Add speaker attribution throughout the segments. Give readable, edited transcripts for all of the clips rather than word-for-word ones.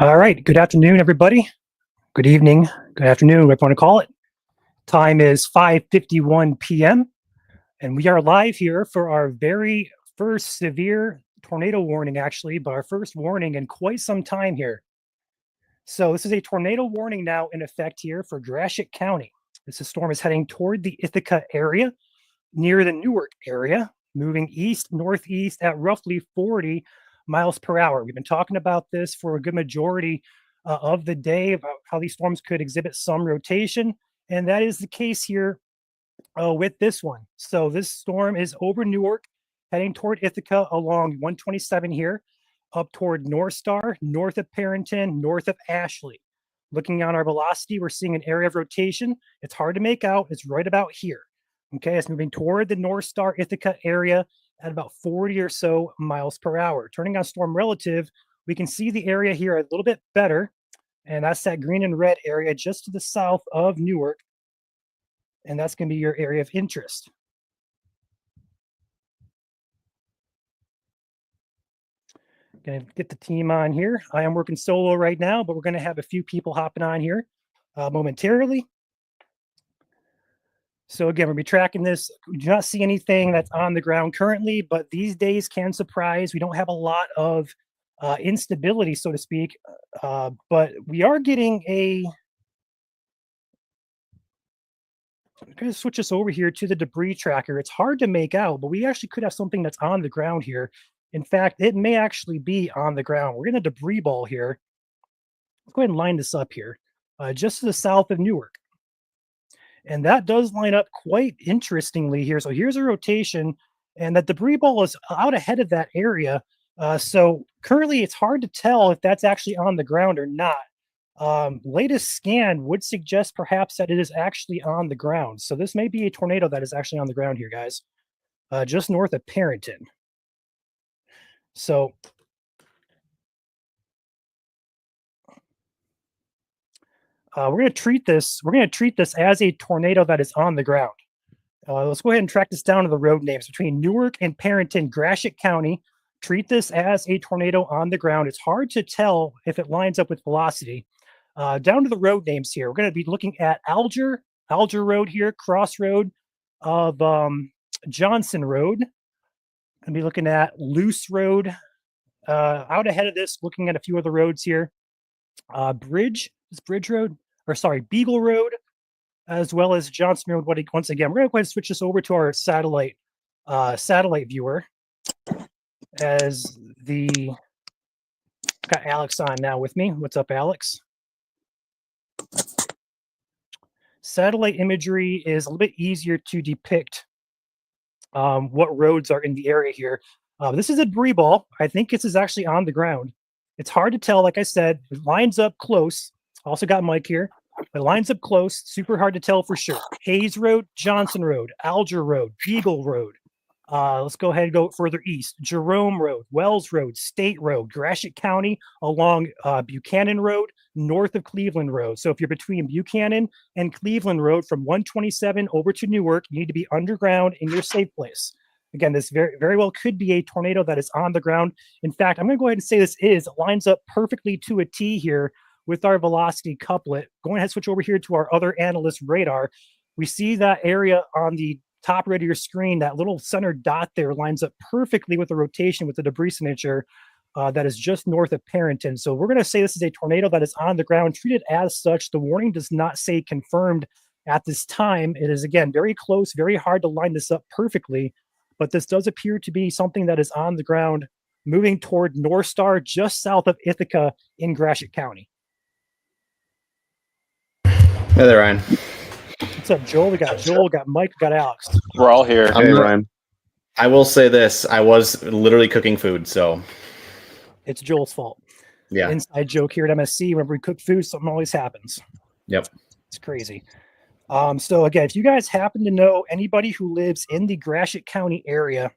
Speaker 1: All right. Good afternoon, everybody. Good evening. Good afternoon, whatever you want to call it. Time is 5:51 p.m. and we are live here for our very first severe tornado warning, actually, but our first warning in quite some time here. So this is a tornado warning now in effect here for Gratiot County. This storm is heading toward the Ithaca area, near the Newark area, moving east northeast at roughly 40 miles per hour. We've been talking about this for a good majority of the day about how these storms could exhibit some rotation, and that is the case here with this one. So this storm is over Newark, heading toward Ithaca along 127 here, up toward North Star, north of Parrington, north of Ashley. Looking on our velocity, we're seeing an area of rotation. It's hard to make out. It's right about here. Okay, it's moving toward the North Star Ithaca area at about 40 or so miles per hour. Turning on storm relative, we can see the area here a little bit better, and that's that green and red area just to the south of Newark, and that's going to be your area of interest. Going to get the team on here. I am working solo right now, but we're going to have a few people hopping on here momentarily. So again, we'll be tracking this. We do not see anything that's on the ground currently, but these days can surprise. We don't have a lot of instability, so to speak, but we are getting a... I'm going to switch us over here to the debris tracker. It's hard to make out, but we actually could have something that's on the ground here. In fact, it may actually be on the ground. We're in a debris ball here. Let's go ahead and line this up here, just to the south of Newark. And that does line up quite interestingly here. So here's a rotation, and that debris ball is out ahead of that area. So currently it's hard to tell if that's actually on the ground or not. Latest scan would suggest perhaps that it is actually on the ground. So this may be a tornado that is actually on the ground here, guys, just north of Parrington. So we're going to treat this as a tornado that is on the ground. Let's go ahead and track this down to the road names between Newark and Parrington, Gratiot County. Treat this as a tornado on the ground. It's hard to tell if it lines up with velocity. Down to the road names here. We're going to be looking at Alger Road here, crossroad of Johnson Road. Going to be looking at Loose Road. Out ahead of this, looking at a few other roads here. Beagle Road, as well as Johnson Road. Once again, we're going to go ahead and switch this over to our satellite viewer. Got Alex on now with me. What's up, Alex? Satellite imagery is a little bit easier to depict what roads are in the area here. This is a debris ball. I think this is actually on the ground. It's hard to tell. Like I said, it lines up close. Also got Mike here. It lines up close. Super hard to tell for sure. Hayes Road, Johnson Road, Alger Road, Beagle Road. Let's go ahead and go further east. Jerome Road, Wells Road, State Road, Gratiot County along Buchanan Road, north of Cleveland Road. So if you're between Buchanan and Cleveland Road from 127 over to Newark, you need to be underground in your safe place. Again, this very, very well could be a tornado that is on the ground. In fact, I'm going to go ahead and say it lines up perfectly to a T here with our velocity couplet. Going ahead and switch over here to our other analyst radar. We see that area on the top right of your screen, that little center dot there lines up perfectly with the rotation with the debris signature that is just north of Parrington. So we're going to say this is a tornado that is on the ground, treated as such. The warning does not say confirmed at this time. It is, again, very close, very hard to line this up perfectly, but this does appear to be something that is on the ground moving toward North Star just south of Ithaca in Gratiot County.
Speaker 2: Hey there, Ryan.
Speaker 1: What's up, Joel? We got Joel, we got Mike, we got Alex.
Speaker 3: We're all here.
Speaker 2: Hey, Ryan. I will say this. I was literally cooking food, so.
Speaker 1: It's Joel's fault.
Speaker 2: Yeah.
Speaker 1: Inside joke here at MSC, whenever we cook food, something always happens.
Speaker 2: Yep.
Speaker 1: It's crazy. So again, if you guys happen to know anybody who lives in the Gratiot County area,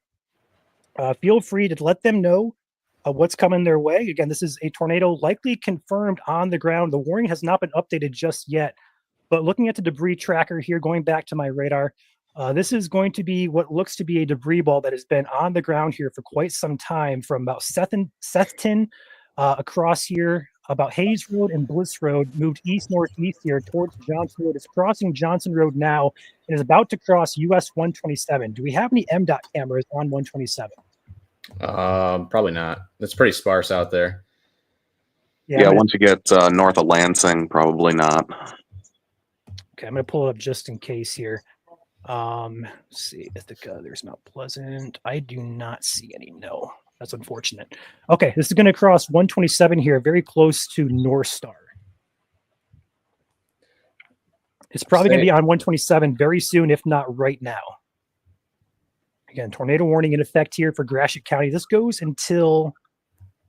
Speaker 1: feel free to let them know what's coming their way. Again, this is a tornado likely confirmed on the ground. The warning has not been updated just yet. But looking at the debris tracker here, going back to my radar, this is going to be what looks to be a debris ball that has been on the ground here for quite some time, from about Sethton across here about Hayes Road and Bliss Road, moved east-northeast here towards Johnson Road. It's crossing Johnson Road now and is about to cross US 127. Do we have any MDOT cameras on 127?
Speaker 2: Probably not. It's pretty sparse out there.
Speaker 3: Yeah, once you get north of Lansing, probably not.
Speaker 1: Okay, I'm going to pull it up just in case here. Let's see, Ithaca, there's Mount Pleasant. I do not see any, no. That's unfortunate. Okay, this is going to cross 127 here, very close to North Star. It's probably going to be on 127 very soon, if not right now. Again, tornado warning in effect here for Gratiot County. This goes until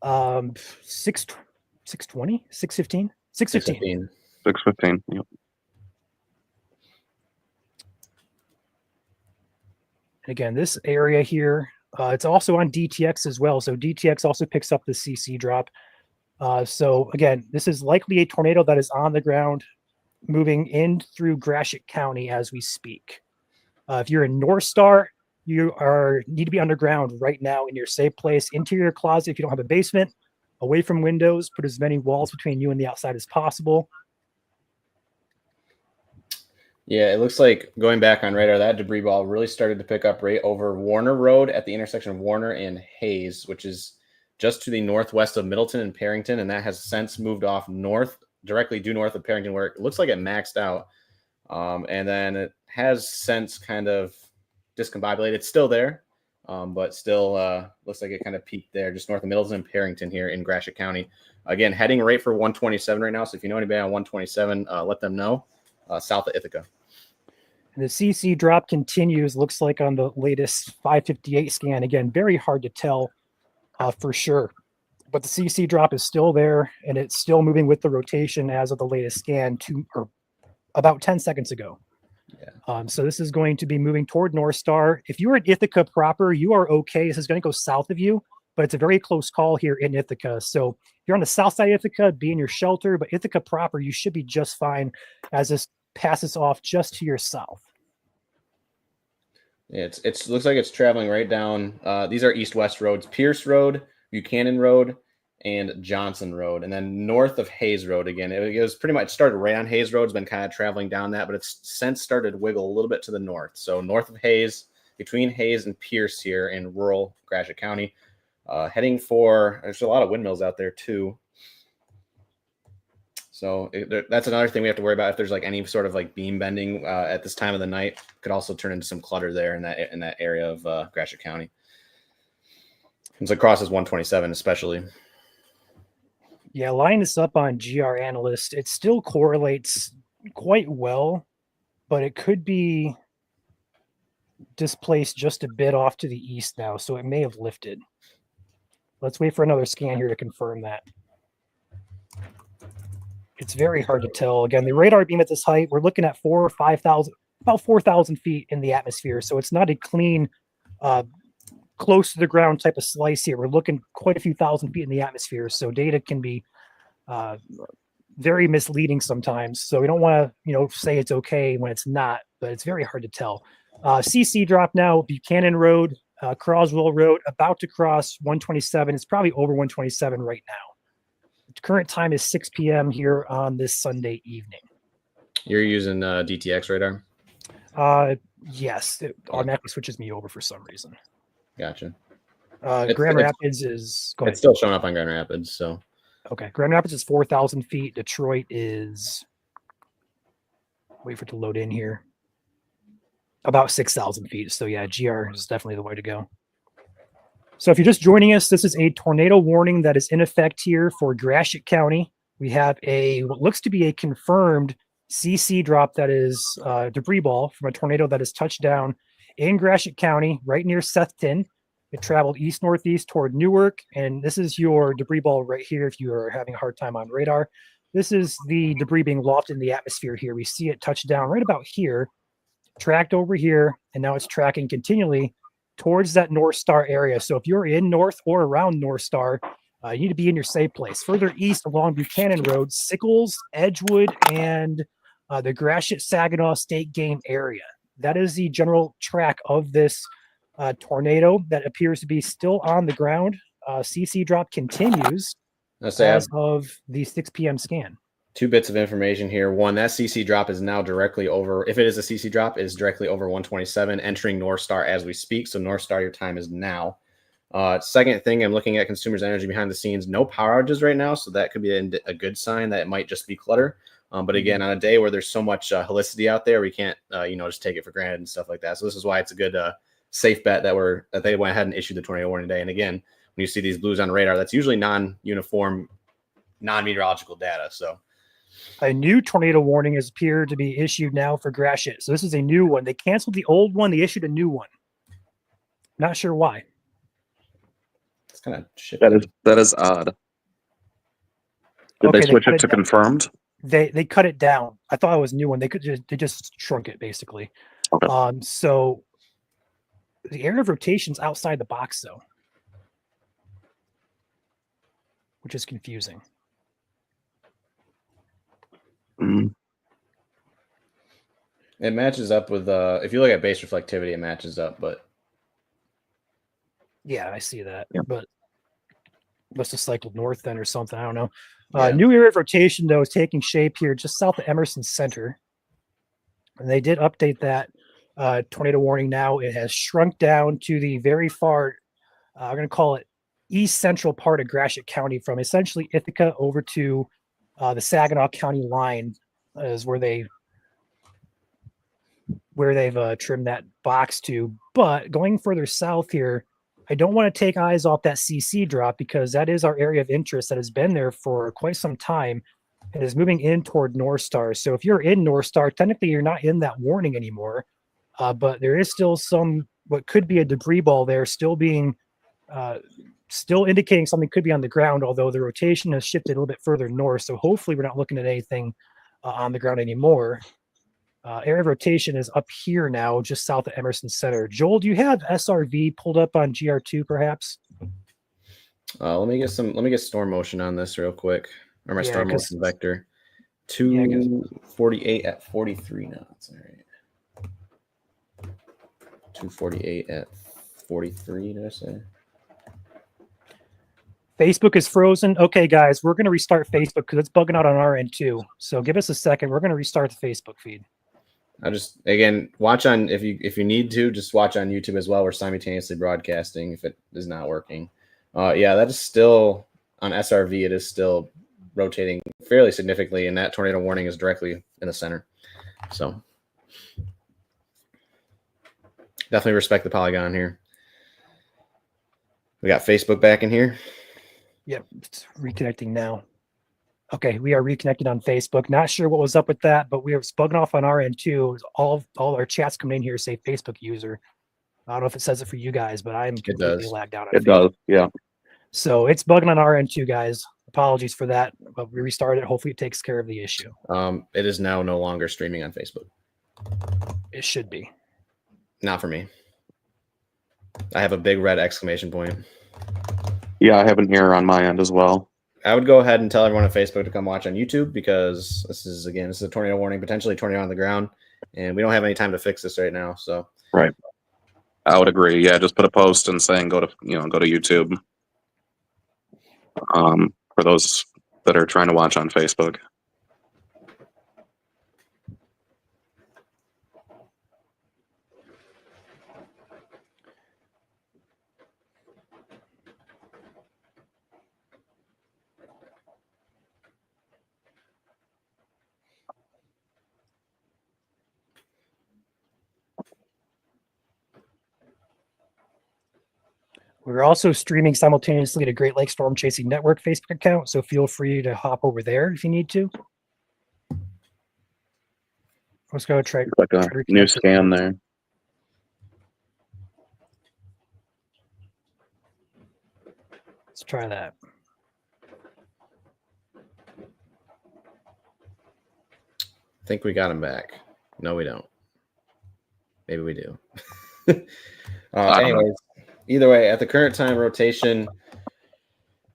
Speaker 1: 6:20, 6:15, 6:15.
Speaker 3: 6:15. Yep.
Speaker 1: Again, this area here, it's also on DTX as well. So DTX also picks up the CC drop. So again, this is likely a tornado that is on the ground, moving in through Gratiot County as we speak. If you're in North Star, you need to be underground right now in your safe place. Interior closet if you don't have a basement. Away from windows. Put as many walls between you and the outside as possible.
Speaker 2: Yeah, it looks like going back on radar, that debris ball really started to pick up right over Warner Road at the intersection of Warner and Hayes, which is just to the northwest of Middleton and Perrington, and that has since moved off north, directly due north of Perrington, where it looks like it maxed out. And then it has since kind of discombobulated. It's still there, but still looks like it kind of peaked there, just north of Middleton and Perrington here in Gratiot County. Again, heading right for 127 right now, so if you know anybody on 127, let them know, south of Ithaca.
Speaker 1: And the CC drop continues, looks like on the latest 558 scan. Again, very hard to tell for sure. But the CC drop is still there, and it's still moving with the rotation as of the latest scan or about 10 seconds ago. Yeah. So this is going to be moving toward North Star. If you are in Ithaca proper, you are okay. This is going to go south of you, but it's a very close call here in Ithaca. So if you're on the south side of Ithaca, be in your shelter, but Ithaca proper, you should be just fine as this passes off just to your south.
Speaker 2: Yeah, it looks like it's traveling right down. These are east-west roads: Pierce Road, Buchanan Road, and Johnson Road. And then north of Hayes Road again. It was pretty much started right on Hayes Road. It's been kind of traveling down that, but it's since started to wiggle a little bit to the north. So north of Hayes, between Hayes and Pierce here in rural Gratiot County, heading for, there's a lot of windmills out there too. So that's another thing we have to worry about. If there's like any sort of like beam bending at this time of the night, could also turn into some clutter there in that area of Gratiot County. Comes across as 127 especially.
Speaker 1: Yeah, line this up on GR Analyst. It still correlates quite well, but it could be displaced just a bit off to the east now, so it may have lifted. Let's wait for another scan here to confirm that. It's very hard to tell. Again, the radar beam at this height, we're looking at 4,000 or 5,000, about 4,000 feet in the atmosphere. So it's not a clean, close to the ground type of slice here. We're looking quite a few thousand feet in the atmosphere. So data can be very misleading sometimes. So we don't want to, say it's okay when it's not, but it's very hard to tell. CC drop now, Buchanan Road, Croswell Road, about to cross 127. It's probably over 127 right now. The current time is 6 p.m. here on this Sunday evening.
Speaker 2: You're using DTX radar?
Speaker 1: Yes, it automatically switches me over for some reason.
Speaker 2: Gotcha.
Speaker 1: Grand Rapids is... Go ahead.
Speaker 2: It's still showing up on Grand Rapids, so...
Speaker 1: Okay, Grand Rapids is 4,000 feet. Detroit is... Wait for it to load in here. About 6,000 feet. So yeah, GR is definitely the way to go. So if you're just joining us, this is a tornado warning that is in effect here for Gratiot County. We have what looks to be a confirmed CC drop that is debris ball from a tornado that has touched down in Gratiot County, right near Sethton. It traveled east-northeast toward Newark, and this is your debris ball right here if you are having a hard time on radar. This is the debris being lofted in the atmosphere here. We see it touch down right about here, tracked over here, and now it's tracking continually towards that North Star area. So if you're in North or around North Star, you need to be in your safe place. Further east along Buchanan Road, Sickles, Edgewood, and the Gratiot Saginaw State Game area. That is the general track of this tornado that appears to be still on the ground. CC drop continues. as of the 6 p.m. scan.
Speaker 2: 2 bits of information here. One, that CC drop is now directly over, if it is a CC drop, it is directly over 127, entering North Star as we speak. So North Star, your time is now. Second thing, I'm looking at consumers' energy behind the scenes. No power outages right now, so that could be a good sign that it might just be clutter. But again, on a day where there's so much helicity out there, we can't, just take it for granted and stuff like that. So this is why it's a good safe bet that they went ahead and issued the tornado warning today. And again, when you see these blues on radar, that's usually non-uniform, non-meteorological data. So
Speaker 1: a new tornado warning has appeared to be issued now for Gratiot. So this is a new one. They canceled the old one. They issued a new one. Not sure why.
Speaker 2: It's kind of shit.
Speaker 3: That is odd. Did they switch it to confirmed?
Speaker 1: They cut it down. I thought it was a new one. They just shrunk it basically.
Speaker 3: Okay.
Speaker 1: So the area of rotation's outside the box though, which is confusing.
Speaker 3: Mm.
Speaker 2: It matches up with if you look at base reflectivity, it matches up, but
Speaker 1: yeah, I see that.
Speaker 3: Yeah.
Speaker 1: But must have cycled north then or something. I don't know.
Speaker 2: Yeah.
Speaker 1: New area of rotation though is taking shape here just south of Emerson Center, and they did update that tornado warning. Now it has shrunk down to the very far. I'm going to call it east central part of Gratiot County, from essentially Ithaca over to the Saginaw County line is where they've trimmed that box to. But going further south here, I don't want to take eyes off that CC drop because that is our area of interest that has been there for quite some time and is moving in toward North Star. So if you're in North Star, technically you're not in that warning anymore, but there is still what could be a debris ball there still being still indicating something could be on the ground, although the rotation has shifted a little bit further north. So hopefully we're not looking at anything on the ground anymore. Area of rotation is up here now, just south of Emerson Center. Joel, do you have SRV pulled up on GR2 perhaps?
Speaker 2: Let me get storm motion on this real quick, or my storm motion vector. 248 at 43 knots. All right. 248 at 43. Did I say?
Speaker 1: Facebook is frozen. Okay, guys, we're going to restart Facebook because it's bugging out on our end too. So give us a second. We're going to restart the Facebook feed.
Speaker 2: I just, again, watch on, if you need to, just watch on YouTube as well. We're simultaneously broadcasting if it is not working. Yeah, that is still on SRV. It is still rotating fairly significantly, and that tornado warning is directly in the center. So definitely respect the polygon here. We got Facebook back in here.
Speaker 1: Yep, it's reconnecting now. Okay, we are reconnected on Facebook. Not sure what was up with that, but we were bugging off on our end too. All our chats coming in here say Facebook user. I don't know if it says it for you guys, but I'm completely lagged out on
Speaker 3: it. Does, yeah.
Speaker 1: So it's bugging on our end too, guys. Apologies for that, but we restarted. Hopefully it takes care of the issue.
Speaker 2: It is now no longer streaming on Facebook.
Speaker 1: It should be.
Speaker 2: Not for me. I have a big red exclamation point.
Speaker 3: Yeah, I have an error on my end as well.
Speaker 2: I would go ahead and tell everyone on Facebook to come watch on YouTube because this is a tornado warning, potentially tornado on the ground, and we don't have any time to fix this right now. So
Speaker 3: right, I would agree. Yeah, just put a post and saying go to YouTube. For those that are trying to watch on Facebook.
Speaker 1: We're also streaming simultaneously to Great Lakes Storm Chasing Network Facebook account, so feel free to hop over there if you need to. Let's go try.
Speaker 3: Like a new scan there.
Speaker 1: Let's try that.
Speaker 2: I think we got him back. No, we don't. Maybe we do. Anyways, either way, at the current time, rotation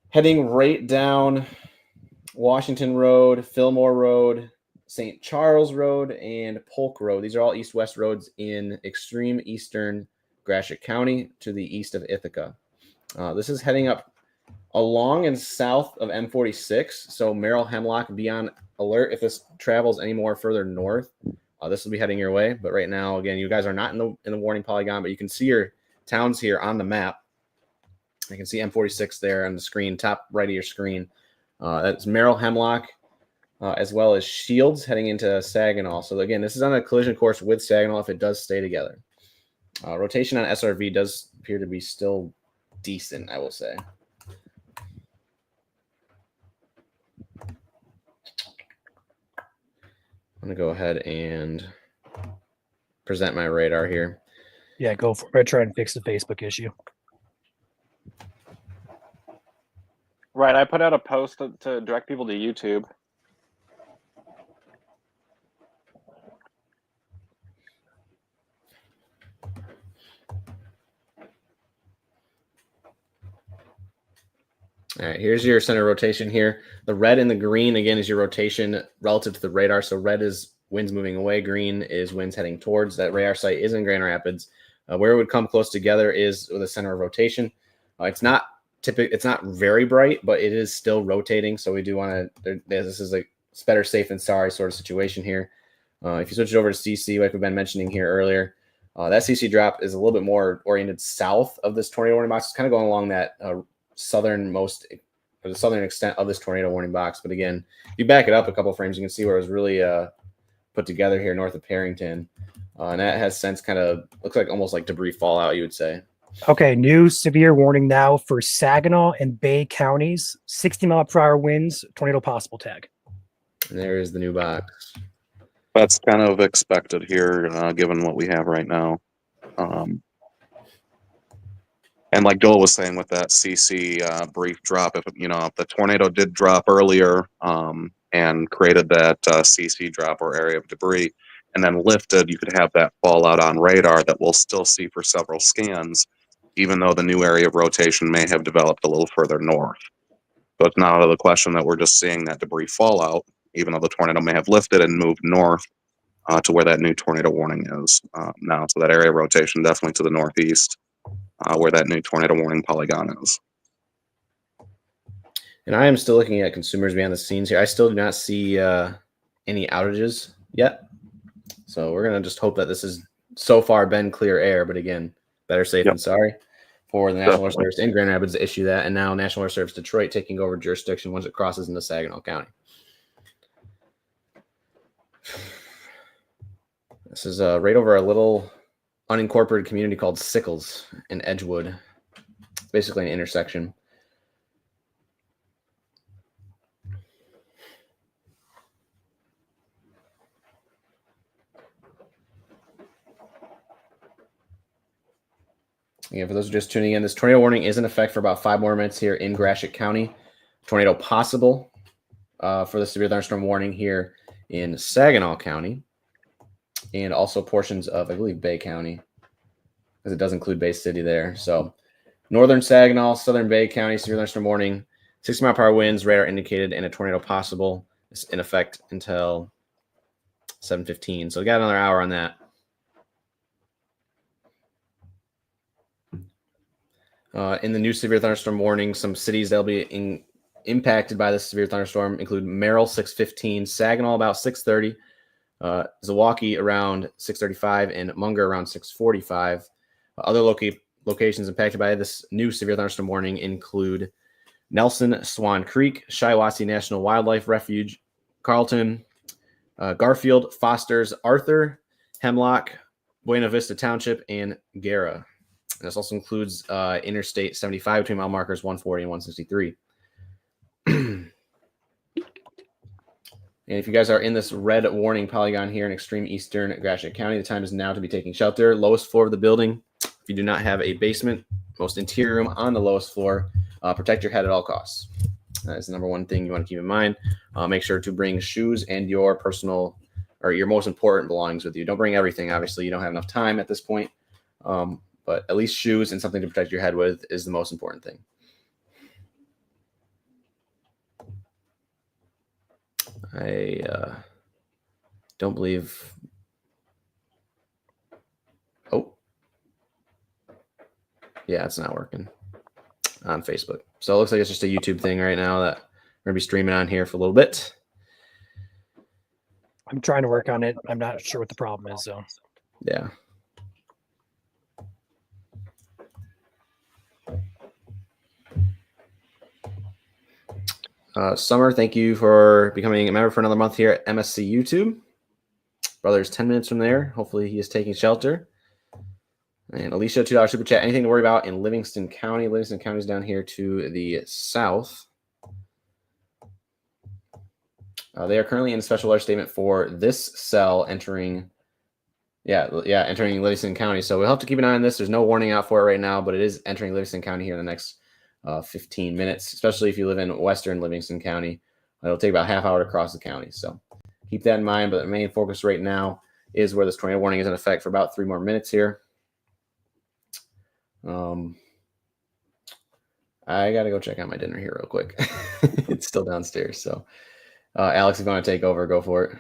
Speaker 2: heading right down Washington Road, Fillmore Road, St. Charles Road, and Polk Road. These are all east-west roads in extreme eastern Gratiot County to the east of Ithaca. This is heading up along and south of M46. So Merrill Hemlock, be on alert if this travels any more further north. This will be heading your way. But right now, again, you guys are not in the warning polygon, but you can see your towns here on the map. You can see M46 there on the screen, top right of your screen. That's Merrill Hemlock, as well as Shields heading into Saginaw. So again, this is on a collision course with Saginaw if it does stay together. Rotation on SRV does appear to be still decent, I will say. I'm going to go ahead and present my radar here.
Speaker 1: Yeah, go for it. Try and fix the Facebook issue.
Speaker 4: Right, I put out a post to direct people to YouTube.
Speaker 2: All right, here's your center rotation here. The red and the green, again, is your rotation relative to the radar. So red is winds moving away. Green is winds heading towards. That radar site is in Grand Rapids. Where it would come close together is with a center of rotation. It's not very bright, but it is still rotating. So we do want to, this is a better safe than sorry sort of situation here. If you switch it over to CC, like we've been mentioning here earlier, that CC drop is a little bit more oriented south of this tornado warning box. It's kind of going along that the southern extent of this tornado warning box. But again, if you back it up a couple frames, you can see where it was really put together here north of Perrington. And that has since kind of looks like almost like debris fallout, you would say.
Speaker 1: Okay, new severe warning now for Saginaw and Bay counties. 60-mile-per-hour winds, tornado possible tag.
Speaker 2: And there is the new box.
Speaker 3: That's kind of expected here, given what we have right now. And like Joel was saying with that CC brief drop, if the tornado did drop earlier and created that CC drop or area of debris, and then lifted, you could have that fallout on radar that we'll still see for several scans, even though the new area of rotation may have developed a little further north. So it's not out of the question that we're just seeing that debris fallout, even though the tornado may have lifted and moved north to where that new tornado warning is now. So that area of rotation definitely to the northeast. Where that new tornado warning polygon is.
Speaker 2: And I am still looking at consumers behind the scenes here. I still do not see any outages yet. So we're going to just hope that this has so far been clear air. But again, better safe than sorry for the National Weather Service in Grand Rapids to issue that. And now National Weather Service Detroit taking over jurisdiction once it crosses into Saginaw County. This is right over a little unincorporated community called Sickles in Edgewood. It's basically an intersection. Again, for those just tuning in, this tornado warning is in effect for about 5 more minutes here in Gratiot County. Tornado possible for the severe thunderstorm warning here in Saginaw County and also portions of, I believe, Bay County, because it does include Bay City there. So northern Saginaw, southern Bay County, severe thunderstorm warning, 60-mile-per-hour winds, radar indicated, and a tornado possible is in effect until 7:15. So we got another hour on that. In the new severe thunderstorm warning, some cities that will be impacted by this severe thunderstorm include Merrill 6:15, Saginaw about 6:30, Zilwaukee around 6:35, and Munger around 6:45. Other locations impacted by this new severe thunderstorm warning include Nelson, Swan Creek, Shiawassee National Wildlife Refuge, Carlton, Garfield, Foster's, Arthur, Hemlock, Buena Vista Township, and Guerra. And this also includes Interstate 75 between mile markers 140 and 163. And if you guys are in this red warning polygon here in extreme eastern Gratiot County, the time is now to be taking shelter. Lowest floor of the building. If you do not have a basement, most interior room on the lowest floor, protect your head at all costs. That is the number one thing you want to keep in mind. Make sure to bring shoes and your personal or your most important belongings with you. Don't bring everything. Obviously, you don't have enough time at this point. But at least shoes and something to protect your head with is the most important thing. I don't believe. Oh, yeah, it's not working. on Facebook. So it looks like it's just a YouTube thing right now that we're going to be streaming on here for a little bit.
Speaker 1: I'm trying to work on it. I'm not sure what the problem is, though.
Speaker 2: Yeah. Summer, thank you for becoming a member for another month here at MSC YouTube. Brother's 10 minutes from there. Hopefully he is taking shelter. And Alicia, $2 super chat. Anything to worry about in Livingston County? Livingston County is down here to the south. They are currently in a special alert statement for this cell entering. Entering Livingston County. So we'll have to keep an eye on this. There's no warning out for it right now, but it is entering Livingston County here in the next 15 minutes, especially if you live in western Livingston County. It'll take about a half hour to cross the county. So keep that in mind. But the main focus right now is where this tornado warning is in effect for about 3 more minutes here. I got to go check out my dinner here real quick. It's still downstairs. So Alex, if you want to take over, go for it.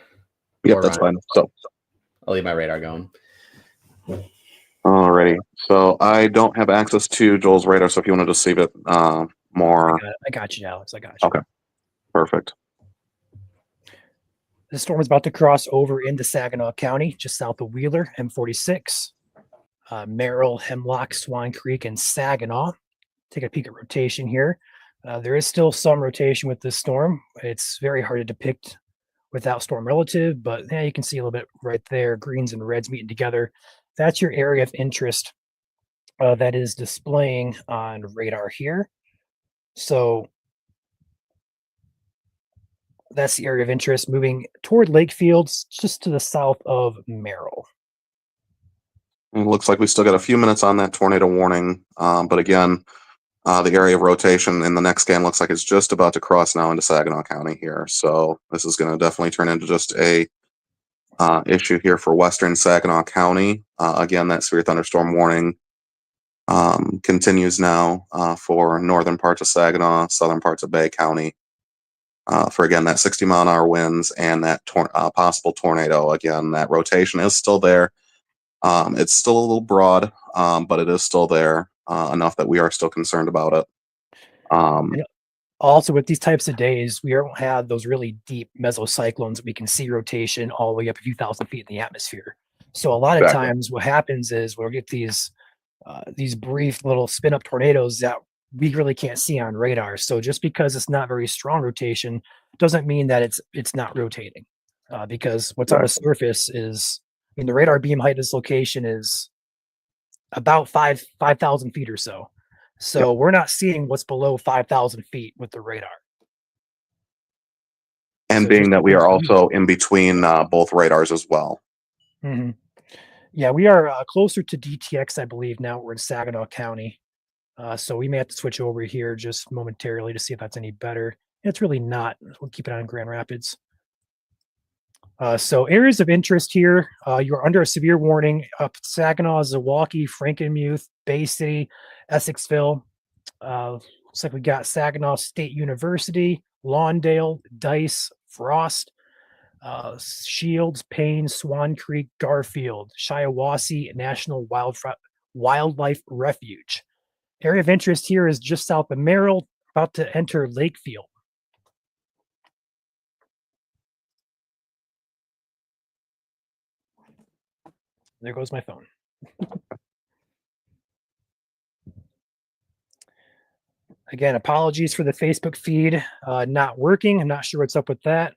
Speaker 3: Yep, that's fine. So
Speaker 2: I'll leave my radar going.
Speaker 3: Alrighty. So I don't have access to Joel's radar, so if you want to just save it more.
Speaker 1: I got you, Alex. I got you.
Speaker 3: Okay. Perfect.
Speaker 1: The storm is about to cross over into Saginaw County, just south of Wheeler, M46, Merrill, Hemlock, Swan Creek, and Saginaw. Take a peek at rotation here. There is still some rotation with this storm. It's very hard to depict without storm relative, but yeah, you can see a little bit right there, greens and reds meeting together. That's your area of interest that is displaying on radar here. So that's the area of interest moving toward Lake Fields, just to the south of Merrill.
Speaker 3: It looks like we still got a few minutes on that tornado warning, but again, the area of rotation in the next scan looks like it's just about to cross now into Saginaw County here. So this is going to definitely turn into just a issue here for western Saginaw County. Again, that severe thunderstorm warning continues now for northern parts of Saginaw, southern parts of Bay County. For again, that 60-mile-an-hour winds and that possible tornado. Again, that rotation is still there. It's still a little broad, but it is still there enough that we are still concerned about it.
Speaker 1: Also, with these types of days, we don't have those really deep mesocyclones. We can see rotation all the way up a few thousand feet in the atmosphere. So a lot of times what happens is we'll get these brief little spin up tornadoes that we really can't see on radar. So just because it's not very strong rotation doesn't mean that it's not rotating, because what's on the surface is, I mean, the radar beam height of this location is about 5,000 feet or so. So we're not seeing what's below 5,000 feet with the radar.
Speaker 3: And
Speaker 1: So
Speaker 3: being that we are also in between both radars as well.
Speaker 1: Mm-hmm. Yeah, we are closer to DTX, I believe. Now we're in Saginaw County. So we may have to switch over here just momentarily to see if that's any better. It's really not. We'll keep it on Grand Rapids. So areas of interest here, you're under a severe warning up Saginaw, Zilwaukee, Frankenmuth, Bay City, Essexville. Looks like we got Saginaw State University, Lawndale, Dice, Frost, Shields, Payne, Swan Creek, Garfield, Shiawassee National Wildlife Refuge. Area of interest here is just south of Merrill, about to enter Lakefield. There goes my phone. Again, apologies for the Facebook feed not working. I'm not sure what's up with that.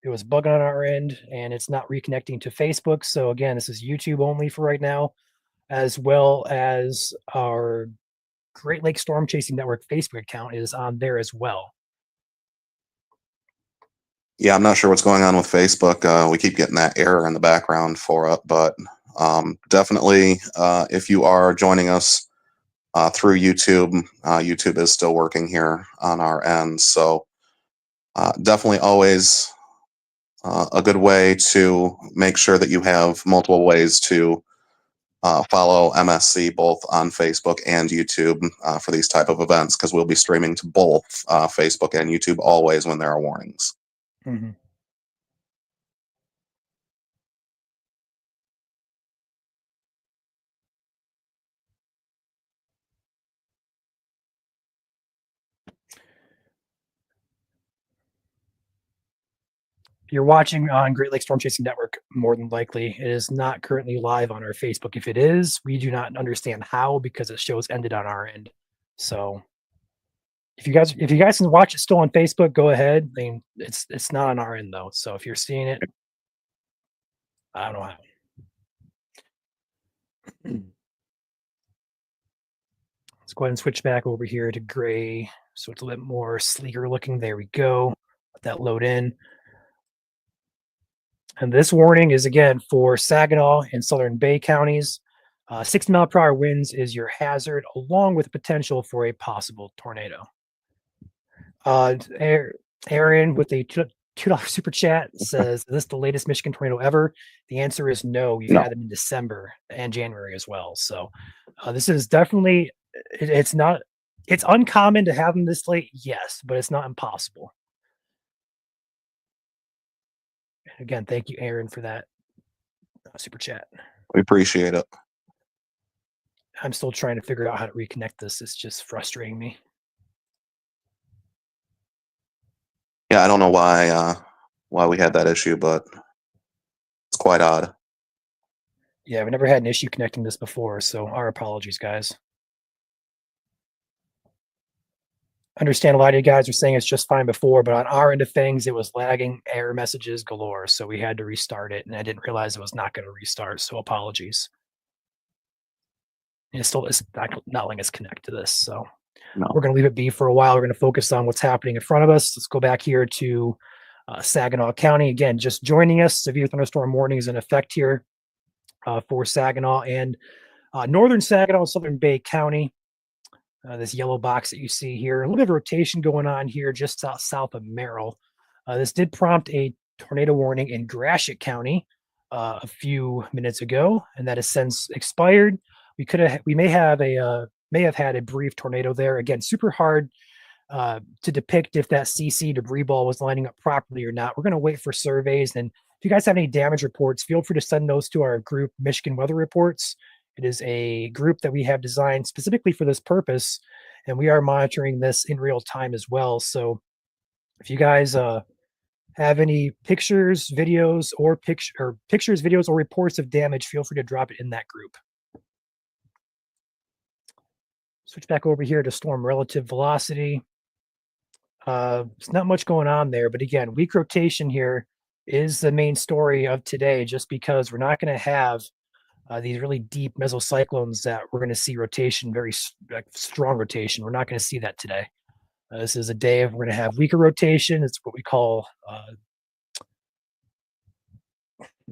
Speaker 1: It was bugging on our end, and it's not reconnecting to Facebook. So again, this is YouTube only for right now, as well as our Great Lakes Storm Chasing Network Facebook account is on there as well.
Speaker 3: Yeah, I'm not sure what's going on with Facebook. We keep getting that error in the background for it, but definitely if you are joining us through YouTube, YouTube is still working here on our end. So definitely always a good way to make sure that you have multiple ways to follow MSC both on Facebook and YouTube for these type of events, because we'll be streaming to both Facebook and YouTube always when there are warnings.
Speaker 1: Mm-hmm. If you're watching on Great Lakes Storm Chasing Network, more than likely it is not currently live on our Facebook. If it is, we do not understand how because it shows ended on our end. So if you guys can watch it still on Facebook, go ahead. I mean, it's not on our end though. So if you're seeing it, I don't know how. Let's go ahead and switch back over here to gray, so it's a little bit more sleeker looking. There we go. Let that load in. And this warning is again for Saginaw and Southern Bay counties. 60-mile-per-hour winds is your hazard, along with potential for a possible tornado. Aaron with a $2 super chat says, "Is this the latest Michigan tornado ever?" The answer is no. We've
Speaker 3: No.
Speaker 1: had them in December and January as well. So this is definitely it's not it's uncommon to have them this late, yes, but it's not impossible. Again, thank you, Aaron, for that super chat.
Speaker 3: We appreciate it.
Speaker 1: I'm still trying to figure out how to reconnect this. It's just frustrating me.
Speaker 3: Yeah, I don't know why we had that issue, but it's quite odd.
Speaker 1: Yeah, we never had an issue connecting this before, so our apologies, guys. Understand a lot of you guys are saying it's just fine before, but on our end of things, it was lagging, error messages galore, so we had to restart it, and I didn't realize it was not going to restart, so apologies. And it's not letting us connect to this, so
Speaker 3: No.
Speaker 1: we're going to leave it be for a while. We're going to focus on what's happening in front of us. Let's go back here to Saginaw County. Again, just joining us, severe thunderstorm warning is in effect here for Saginaw and northern Saginaw, Southern Bay County. This yellow box that you see here, a little bit of rotation going on here just south of Merrill. This did prompt a tornado warning in Gratiot County a few minutes ago, and that has since expired. We may have had a brief tornado there. Again, super hard to depict if that CC debris ball was lining up properly or not. We're going to wait for surveys, and if you guys have any damage reports, feel free to send those to our group, Michigan Weather Reports. It is a group that we have designed specifically for this purpose, and we are monitoring this in real time as well. So if you guys have any pictures, videos, or pictures, videos, or reports of damage, feel free to drop it in that group. Switch back over here to storm relative velocity. There's not much going on there, but again, weak rotation here is the main story of today, just because we're not going to have these really deep mesocyclones that we're going to see rotation, very strong rotation. We're not going to see that today. This is a day of we're going to have weaker rotation. It's what we call a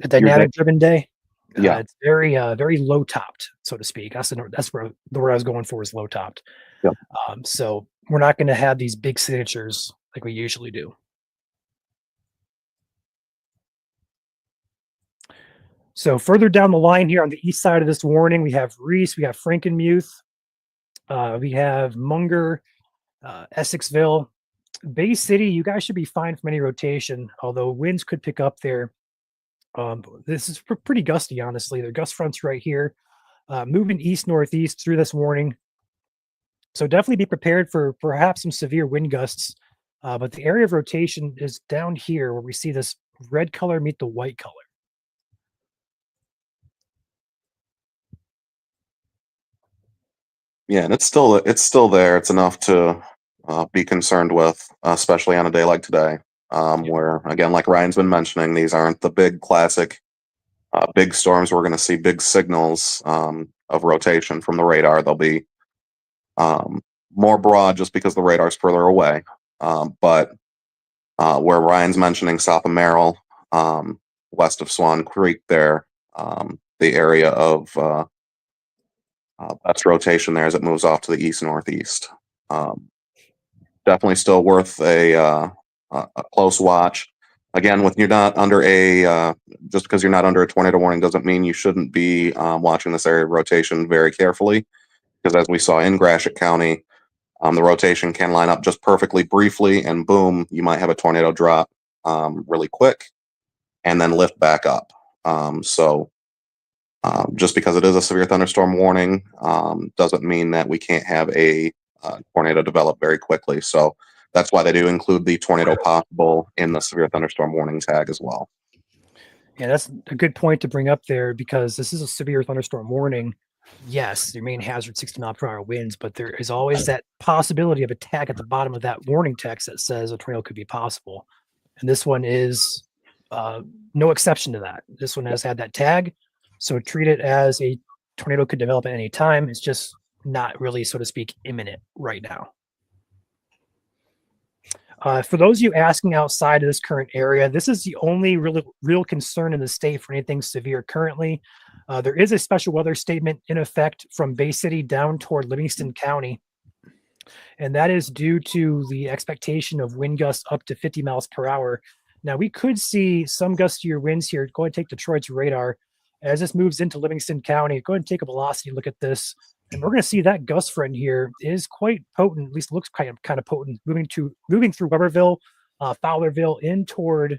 Speaker 1: dynamic driven day.
Speaker 3: Yeah.
Speaker 1: It's very very low topped, so to speak. That's where the word I was going for is low topped.
Speaker 3: Yeah.
Speaker 1: So we're not going to have these big signatures like we usually do. So further down the line here on the east side of this warning, we have Reese, we have Frankenmuth, we have Munger, Essexville, Bay City. You guys should be fine from any rotation, although winds could pick up there. This is pretty gusty, honestly. The gust fronts right here, moving east-northeast through this warning. So definitely be prepared for perhaps some severe wind gusts. But the area of rotation is down here where we see this red color meet the white color.
Speaker 3: Yeah, and it's still there. It's enough to be concerned with, especially on a day like today, where again, like Ryan's been mentioning, these aren't the big classic big storms. We're going to see big signals of rotation from the radar. They'll be more broad just because the radar's further away. But where Ryan's mentioning south of Merrill, west of Swan Creek, there, the area of best rotation there as it moves off to the east northeast. Definitely still worth a close watch. Again, with you're not under just because you're not under a tornado warning doesn't mean you shouldn't be watching this area of rotation very carefully. Because as we saw in Gratiot County, the rotation can line up just perfectly briefly, and boom, you might have a tornado drop really quick, and then lift back up. So just because it is a severe thunderstorm warning doesn't mean that we can't have a tornado develop very quickly. So that's why they do include the tornado possible in the severe thunderstorm warning tag as well.
Speaker 1: Yeah, that's a good point to bring up there because this is a severe thunderstorm warning. Yes, your main hazard 60-mile-per-hour winds, but there is always that possibility of a tag at the bottom of that warning text that says a tornado could be possible. And this one is no exception to that. This one has had that tag, so treat it as a tornado could develop at any time. It's just not really, so to speak, imminent right now. For those of you asking outside of this current area, this is the only real concern in the state for anything severe currently. There is a special weather statement in effect from Bay City down toward Livingston County, and that is due to the expectation of wind gusts up to 50 miles per hour. Now, we could see some gustier winds here. Go ahead and take Detroit's radar. As this moves into Livingston County, go ahead and take a velocity look at this. And we're going to see that gust front here is quite potent, at least looks kind of potent, moving through Weberville, Fowlerville, in toward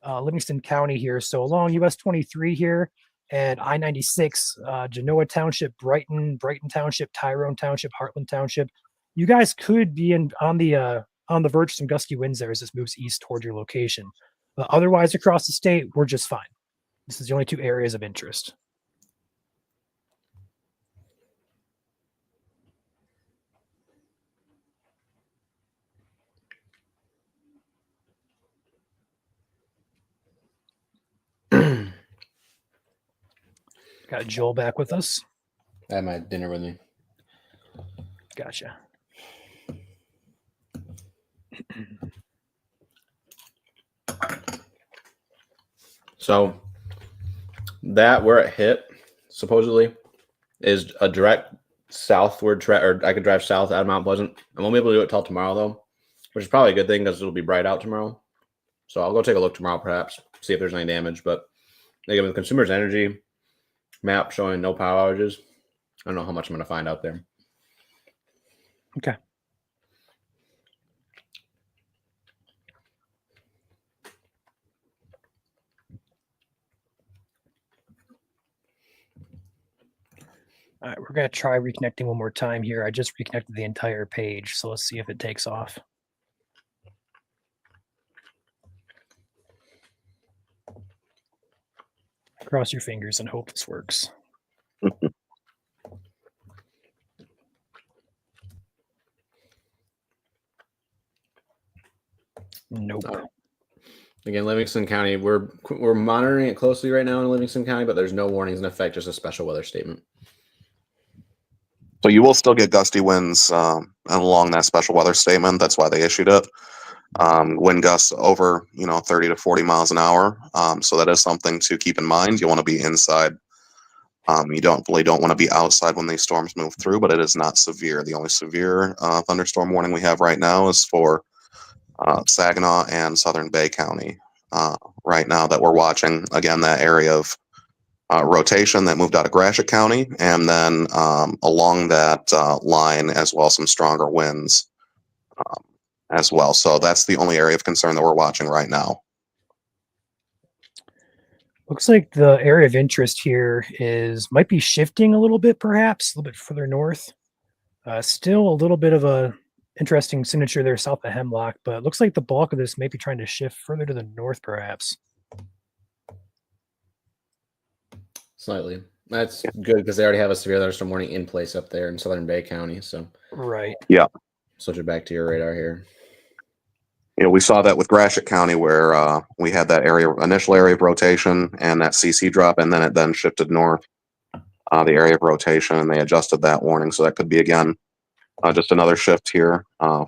Speaker 1: Livingston County here. So along US 23 here and I-96, Genoa Township, Brighton Township, Tyrone Township, Heartland Township. You guys could be on the verge of some gusty winds there as this moves east toward your location. But otherwise, across the state, we're just fine. This is the only two areas of interest. Got Joel back with us.
Speaker 2: I had my dinner with me.
Speaker 1: Gotcha.
Speaker 2: So that where it hit supposedly is a direct southward track, or I could drive south out of Mount Pleasant. I won't be able to do it till tomorrow though, which is probably a good thing because it'll be bright out tomorrow. So I'll go take a look tomorrow, perhaps see if there's any damage. But again, with Consumers Energy map showing no power outages, I don't know how much I'm going to find out there.
Speaker 1: Okay. All right, we're going to try reconnecting one more time here. I just reconnected the entire page, so let's see if it takes off. Cross your fingers and hope this works. Nope.
Speaker 2: Again, Livingston County, we're monitoring it closely right now in Livingston County, but there's no warnings in effect, just a special weather statement.
Speaker 3: So you will still get gusty winds along that special weather statement. That's why they issued it. Wind gusts over 30 to 40 miles an hour. So that is something to keep in mind. You want to be inside. You don't want to be outside when these storms move through, but it is not severe. The only severe thunderstorm warning we have right now is for Saginaw and Southern Bay County right now that we're watching. Again, that area of rotation that moved out of Gratiot County, and then along that line as well, some stronger winds as well. So that's the only area of concern that we're watching right now.
Speaker 1: Looks like the area of interest here might be shifting a little bit, perhaps a little bit further north. Still a little bit of a interesting signature there south of Hemlock, but it looks like the bulk of this may be trying to shift further to the north, perhaps.
Speaker 2: Slightly. That's good because they already have a severe thunderstorm warning in place up there in Southern Bay County. So
Speaker 1: right.
Speaker 3: Yeah.
Speaker 2: Switch it back to your radar here.
Speaker 3: We saw that with Gratiot County where we had that initial area of rotation and that CC drop, and then it then shifted north, the area of rotation, and they adjusted that warning. So that could be, again, just another shift here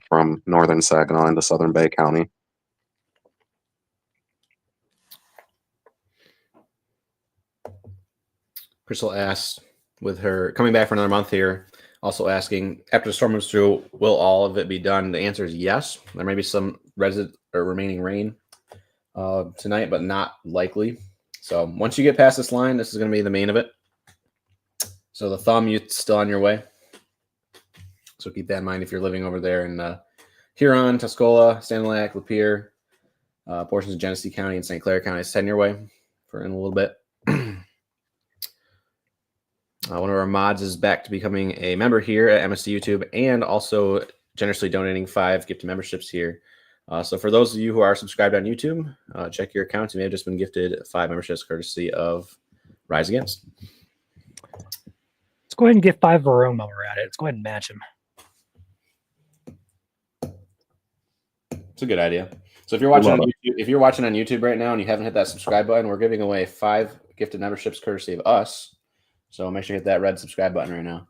Speaker 3: from northern Saginaw into Southern Bay County.
Speaker 2: Crystal asked, with her coming back for another month here, also asking, after the storm moves through, will all of it be done? The answer is yes. There may be some remaining rain tonight, but not likely. So once you get past this line, this is going to be the main of it. So the thumb, you're still on your way. So keep that in mind if you're living over there in Huron, Tuscola, Sanilac, Lapeer, portions of Genesee County and St. Clair County. Send your way for in a little bit. One of our mods is back to becoming a member here at MSD YouTube and also generously donating 5 gifted memberships here. So for those of you who are subscribed on YouTube, check your accounts. You may have just been gifted 5 memberships courtesy of Rise Against.
Speaker 1: Let's go ahead and get 5 of our own while we're at it. Let's go ahead and match them.
Speaker 2: It's a good idea. So if you're watching on YouTube right now and you haven't hit that subscribe button, we're giving away 5 gifted memberships courtesy of us. So make sure you hit that red subscribe button right now.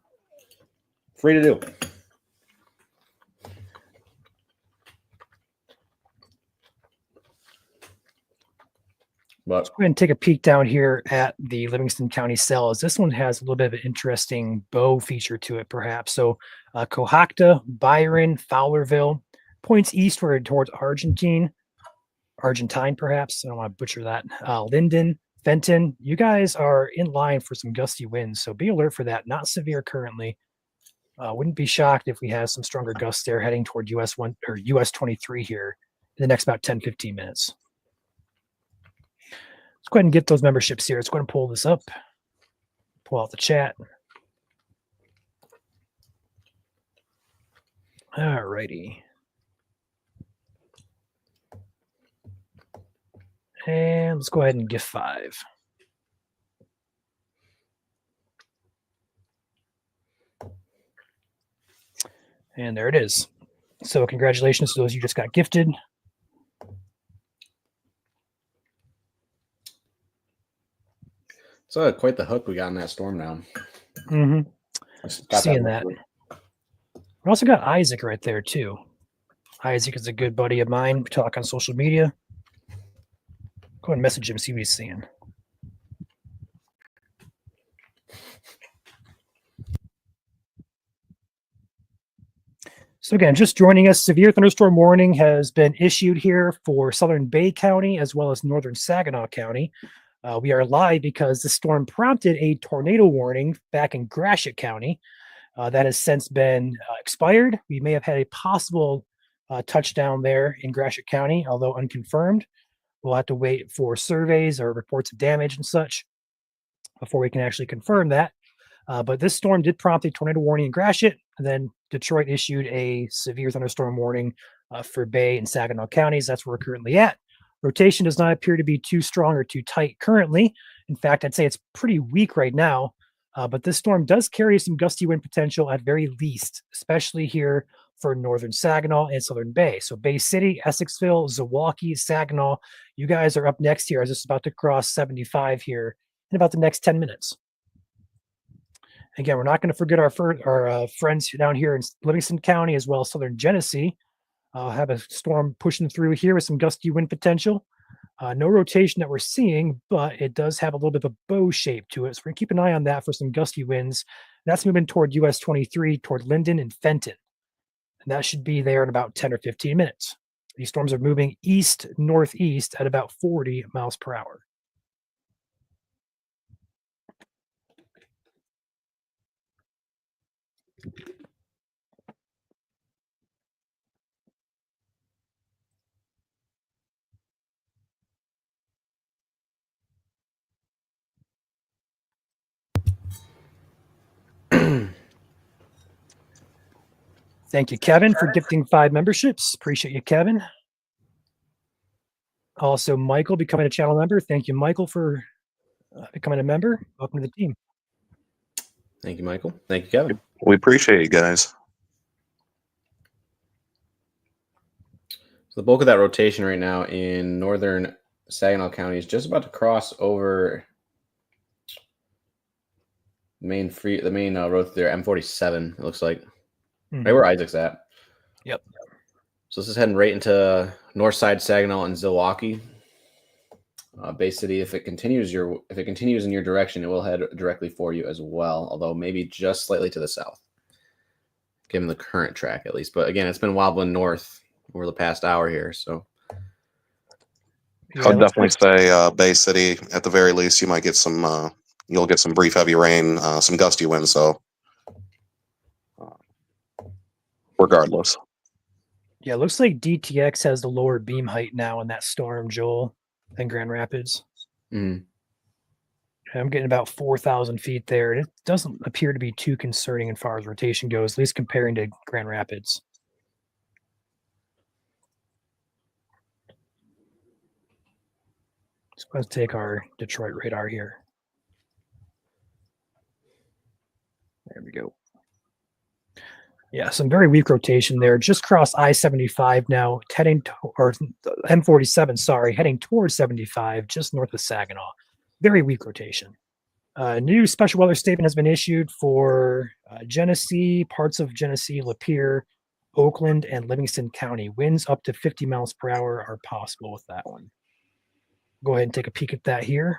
Speaker 2: Free to do. But
Speaker 1: let's go ahead and take a peek down here at the Livingston County cells. This one has a little bit of an interesting bow feature to it, perhaps. So Cohocton, Byron, Fowlerville, points eastward towards Argentine, perhaps. I don't want to butcher that. Linden, Fenton, you guys are in line for some gusty winds, so be alert for that. Not severe currently. Wouldn't be shocked if we have some stronger gusts there heading toward US 1 or US 23 here in the next about 10-15 minutes. Let's go ahead and get those memberships here. Let's go ahead and pull this up. Pull out the chat. All righty. And let's go ahead and gift 5. And there it is. So congratulations to those you just got gifted.
Speaker 2: It's quite the hook we got in that storm now.
Speaker 1: Mm-hmm. Seeing that. We also got Isaac right there too. Isaac is a good buddy of mine. We talk on social media. Go ahead and message him, see what he's seeing. So again, just joining us, severe thunderstorm warning has been issued here for Southern Bay County as well as Northern Saginaw County. We are live because the storm prompted a tornado warning back in Gratiot County. That has since been expired. We may have had a possible touchdown there in Gratiot County, although unconfirmed. We'll have to wait for surveys or reports of damage and such before we can actually confirm that. But this storm did prompt a tornado warning in Gratiot, and then Detroit issued a severe thunderstorm warning for Bay and Saginaw counties. That's where we're currently at. Rotation does not appear to be too strong or too tight currently. In fact, I'd say it's pretty weak right now. But this storm does carry some gusty wind potential at very least, especially here for Northern Saginaw and Southern Bay. So Bay City, Essexville, Zilwaukee, Saginaw, you guys are up next here as it's about to cross 75 here in about the next 10 minutes. Again, we're not going to forget our friends down here in Livingston County as well as Southern Genesee. Have a storm pushing through here with some gusty wind potential. No rotation that we're seeing, but it does have a little bit of a bow shape to it. So we're going to keep an eye on that for some gusty winds. That's moving toward US 23, toward Linden and Fenton. And that should be there in about 10 or 15 minutes. These storms are moving east-northeast at about 40 miles per hour. Thank you, Kevin, for gifting 5 memberships. Appreciate you, Kevin. Also, Michael becoming a channel member. Thank you, Michael, for becoming a member. Welcome to the team.
Speaker 2: Thank you, Michael. Thank you, Kevin.
Speaker 3: We appreciate you guys.
Speaker 2: So the bulk of that rotation right now in Northern Saginaw County is just about to cross over the main road there, M47. It looks like right where Isaac's at.
Speaker 1: Yep.
Speaker 2: So this is heading right into north side Saginaw and Zilwaukee. Bay City, if it continues in your direction, it will head directly for you as well, although maybe just slightly to the south, given the current track at least. But again, it's been wobbling north over the past hour here, so
Speaker 3: yeah, I'd definitely say Bay City at the very least. You might get some. You'll get some brief heavy rain, some gusty winds. So regardless.
Speaker 1: Yeah, it looks like DTX has the lower beam height now in that storm, Joel, than Grand Rapids. I'm getting about 4,000 feet there, and it doesn't appear to be too concerning as far as rotation goes, at least comparing to Grand Rapids. So let's take our Detroit radar here. There we go. Yeah, some very weak rotation there. Just crossed I-75 now, heading to, or M47, sorry, heading towards 75, just north of Saginaw. Very weak rotation. New special weather statement has been issued for Genesee, parts of Genesee, Lapeer, Oakland, and Livingston County. Winds up to 50 miles per hour are possible with that one. Go ahead and take a peek at that here.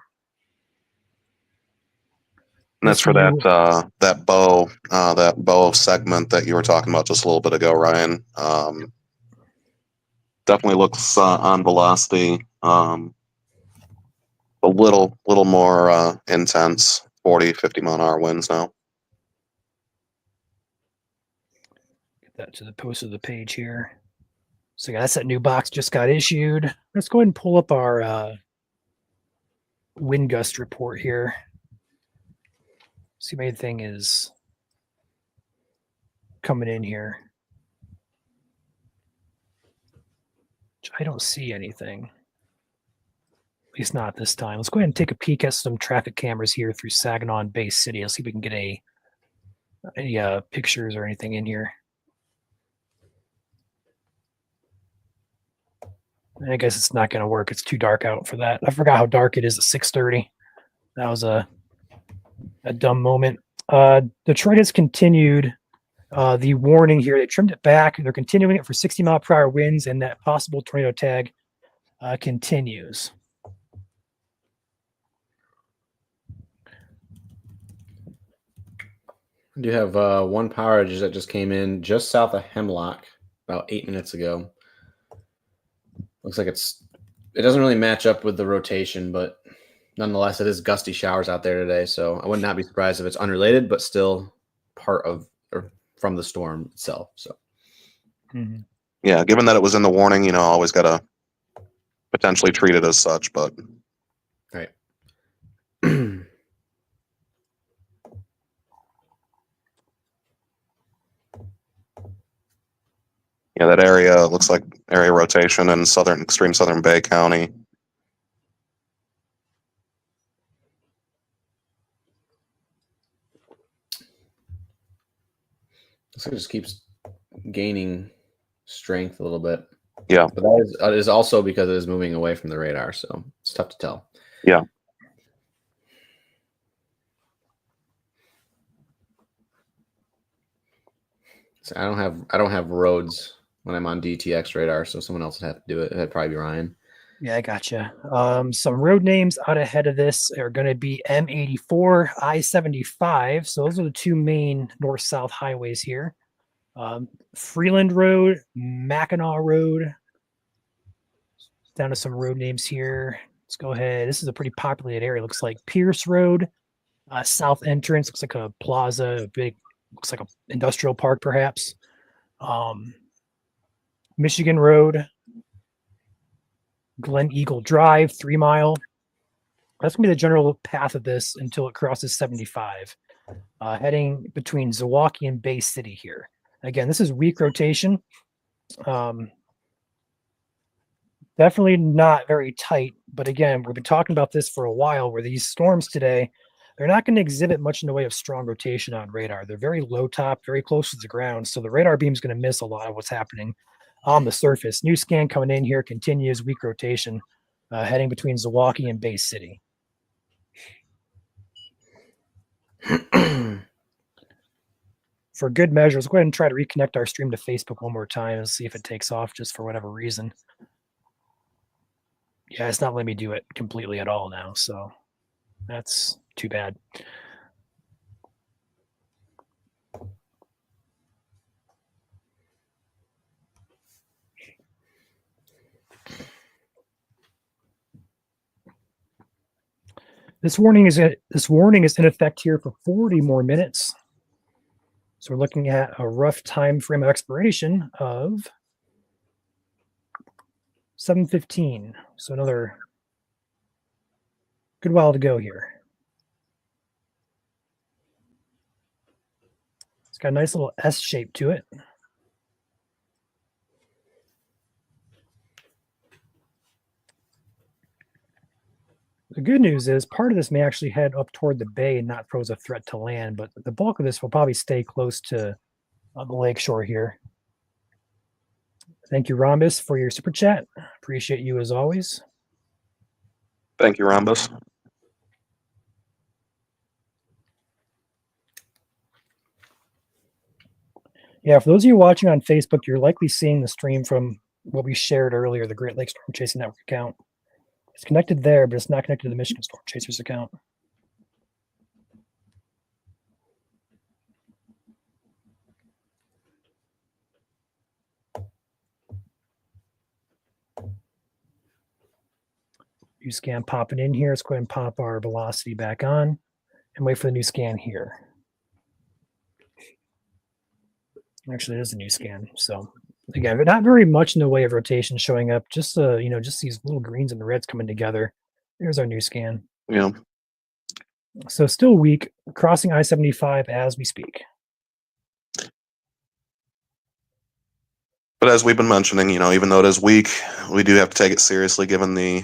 Speaker 3: And that's for that bow segment that you were talking about just a little bit ago, Ryan. Definitely looks on velocity a little more intense, 40, 50 mile an hour winds now.
Speaker 1: Get that to the post of the page here. So yeah, that's that new box just got issued. Let's go ahead and pull up our wind gust report here. See if anything is coming in here. I don't see anything. At least not this time. Let's go ahead and take a peek at some traffic cameras here through Saginaw and Bay City. Let's see if we can get any pictures or anything in here. I guess it's not going to work. It's too dark out for that. I forgot how dark it is at 6:30. That was a dumb moment. Detroit has continued the warning here. They trimmed it back. They're continuing it for 60 mile per hour winds, and that possible tornado tag continues.
Speaker 2: I do have one power outage that just came in just south of Hemlock about 8 minutes ago. Looks like it doesn't really match up with the rotation, but nonetheless, it is gusty showers out there today. So I would not be surprised if it's unrelated, but still part of or from the storm itself. So,
Speaker 3: yeah, given that it was in the warning, always got to potentially treat it as such, but
Speaker 2: right.
Speaker 3: Yeah, that area looks like area rotation in extreme southern Bay County.
Speaker 2: So it just keeps gaining strength a little bit.
Speaker 3: Yeah.
Speaker 2: But that is also because it is moving away from the radar, so it's tough to tell.
Speaker 3: Yeah.
Speaker 2: So I don't have roads when I'm on DTX radar, so someone else would have to do it. It'd probably be Ryan.
Speaker 1: Yeah, I gotcha. Some road names out ahead of this are going to be M84, I-75. So those are the two main north-south highways here. Freeland Road, Mackinac Road. Down to some road names here. Let's go ahead. This is a pretty populated area. Looks like Pierce Road, south entrance. Looks like a plaza, looks like an industrial park, perhaps. Michigan Road, Glen Eagle Drive, 3 Mile. That's going to be the general path of this until it crosses 75, heading between Zmilwaukee and Bay City here. Again, this is weak rotation. Definitely not very tight, but again, we've been talking about this for a while, where these storms today, they're not going to exhibit much in the way of strong rotation on radar. They're very low top, very close to the ground, so the radar beam is going to miss a lot of what's happening on the surface. New scan coming in here continues weak rotation, heading between Zmilwaukee and Bay City. For good measure, let's go ahead and try to reconnect our stream to Facebook one more time and see if it takes off just for whatever reason. Yeah, it's not letting me do it completely at all now, so that's too bad. This warning is in effect here for 40 more minutes. So we're looking at a rough time frame of expiration of 7:15. So another good while to go here. It's got a nice little S shape to it. The good news is part of this may actually head up toward the bay and not pose a threat to land, but the bulk of this will probably stay close to the lakeshore here. Thank you, Rhombus, for your super chat. Appreciate you as always.
Speaker 3: Thank you, Rhombus.
Speaker 1: Yeah, for those of you watching on Facebook, you're likely seeing the stream from what we shared earlier, the Great Lakes Storm Chasing Network account. It's connected there, but it's not connected to the Michigan Storm Chasers account. New scan popping in here. Let's go ahead and pop our velocity back on and wait for the new scan here. Actually, it is a new scan. So again, but not very much in the way of rotation showing up. Just just these little greens and the reds coming together. There's our new scan.
Speaker 3: Yeah.
Speaker 1: So still weak, crossing I-75 as we speak.
Speaker 3: But as we've been mentioning, even though it is weak, we do have to take it seriously given the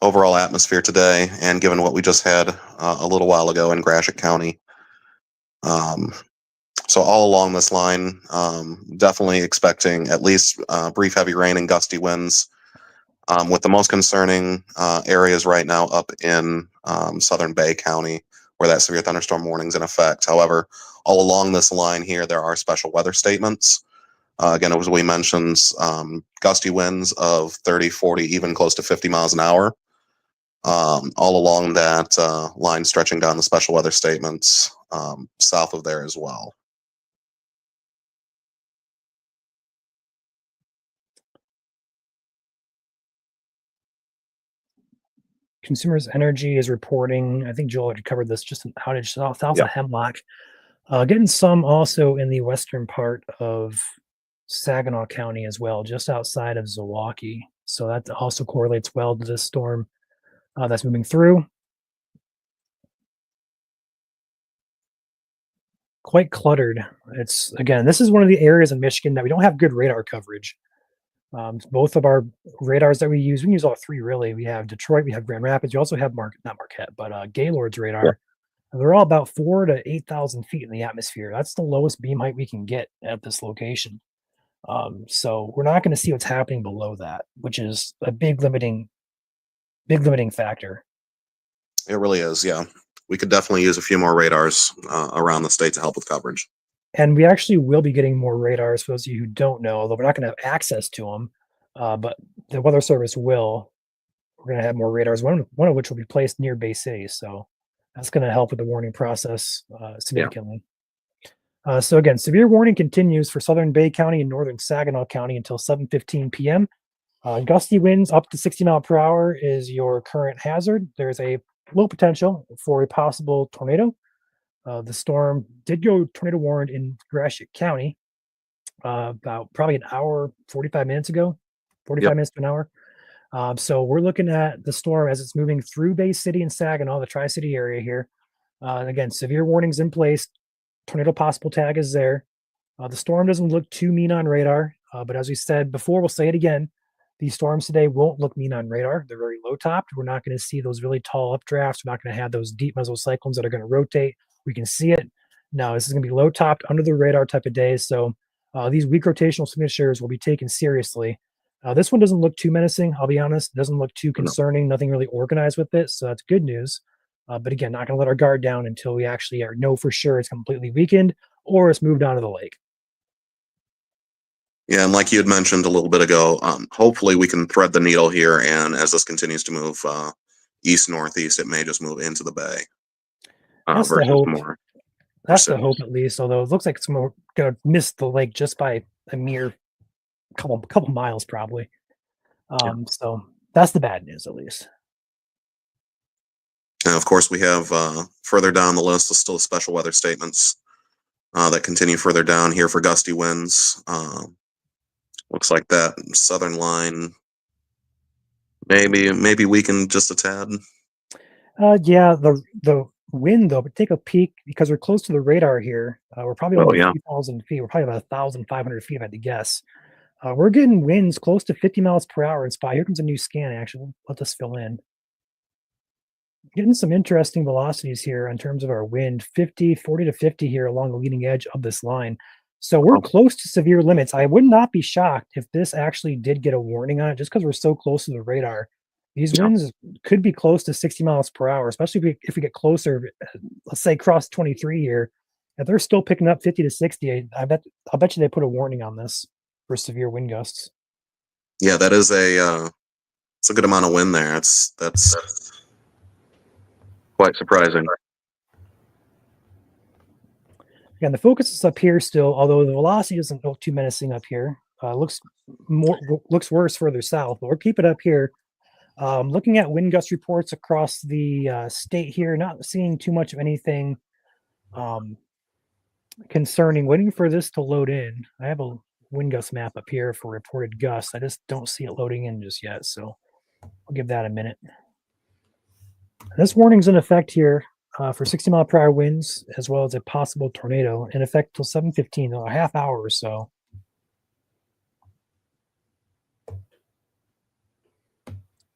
Speaker 3: overall atmosphere today and given what we just had a little while ago in Gratiot County. So all along this line, definitely expecting at least brief heavy rain and gusty winds, with the most concerning areas right now up in Southern Bay County, where that severe thunderstorm warning is in effect. However, all along this line here, there are special weather statements. Again, as we mentioned, gusty winds of 30, 40, even close to 50 miles an hour. All along that line stretching down the special weather statements south of there as well.
Speaker 1: Consumers Energy is reporting, I think Joel had covered this, just an outage south of Hemlock. Getting some also in the western part of Saginaw County as well, just outside of Zilwaukee. So that also correlates well to this storm that's moving through. Quite cluttered. It's, again, this is one of the areas in Michigan that we don't have good radar coverage. Both of our radars that we can use all three really. We have Detroit, we have Grand Rapids, we also have not Marquette, but Gaylord's radar. Yeah. They're all about 4,000 to 8,000 feet in the atmosphere. That's the lowest beam height we can get at this location. So we're not going to see what's happening below that, which is a big limiting factor.
Speaker 3: It really is, yeah. We could definitely use a few more radars around the state to help with coverage.
Speaker 1: And we actually will be getting more radars for those of you who don't know, although we're not going to have access to them. But the Weather Service will. We're going to have more radars, one of which will be placed near Bay City. So that's going to help with the warning process significantly. Yeah. So again, severe warning continues for Southern Bay County and Northern Saginaw County until 7:15 p.m. Gusty winds up to 60 miles per hour is your current hazard. There's a low potential for a possible tornado. The storm did go tornado warned in Gratiot County about probably an hour, 45 minutes ago, 45 minutes to an hour. So we're looking at the storm as it's moving through Bay City and Saginaw, the Tri-City area here. Again, severe warnings in place. Tornado possible tag is there. The storm doesn't look too mean on radar, but as we said before, we'll say it again. These storms today won't look mean on radar. They're very low topped. We're not going to see those really tall updrafts. We're not going to have those deep mesocyclones that are going to rotate. We can see it. No, this is going to be low topped, under the radar type of days. So these weak rotational signatures will be taken seriously. This one doesn't look too menacing, I'll be honest. It doesn't look too concerning. Nothing really organized with it. So that's good news. But again, not going to let our guard down until we actually know for sure it's completely weakened or it's moved on to the lake.
Speaker 3: Yeah, and like you had mentioned a little bit ago, hopefully we can thread the needle here, and as this continues to move east-northeast, it may just move into the bay.
Speaker 1: That's the hope. That's the hope, at least, although it looks like it's going to miss the lake just by a mere couple miles, probably. So that's the bad news, at least.
Speaker 3: And of course, we have further down the list is still special weather statements that continue further down here for gusty winds. Looks like that southern line maybe weakened just a tad.
Speaker 1: Yeah, the wind though, but take a peek because we're close to the radar here. We're probably over 3,000 feet. We're probably about 1,500 feet if I had to guess. We're getting winds close to 50 miles per hour in spot. Here comes a new scan. Actually, let this fill in. getting some interesting velocities here in terms of our wind, 40 to 50 here along the leading edge of this line. So we're close to severe limits. I would not be shocked if this actually did get a warning on it, just because we're so close to the radar. These winds could be close to 60 miles per hour, especially if we get closer, let's say cross 23 here. If they're still picking up 50 to 60, I'll bet you they put a warning on this for severe wind gusts.
Speaker 3: Yeah, that is it's a good amount of wind there. That's quite surprising.
Speaker 1: Again, the focus is up here still, although the velocity doesn't look too menacing up here. Looks worse further south, but we'll keep it up here. Looking at wind gust reports across the state here, not seeing too much of anything concerning. Waiting for this to load in. I have a wind gust map up here for reported gusts. I just don't see it loading in just yet, so I'll give that a minute. This warning's in effect here for 60-mile-per-hour winds, as well as a possible tornado, in effect till 7:15, a half hour or so.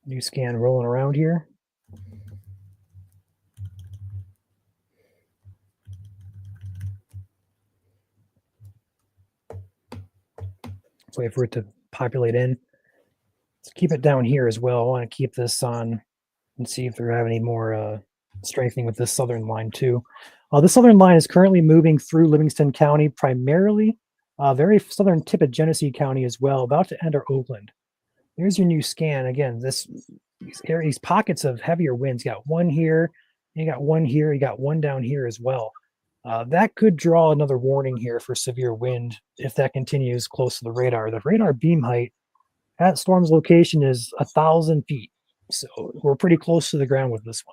Speaker 1: New scan rolling around here. Let's wait for it to populate in. Let's keep it down here as well. I want to keep this on and see if they have any more strengthening with this southern line too. The southern line is currently moving through Livingston County, primarily very southern tip of Genesee County as well, about to enter Oakland. There's your new scan. Again, these pockets of heavier winds. You got one here, you got one here, you got one down here as well. That could draw another warning here for severe wind if that continues close to the radar. The radar beam height at storm's location is 1,000 feet. So we're pretty close to the ground with this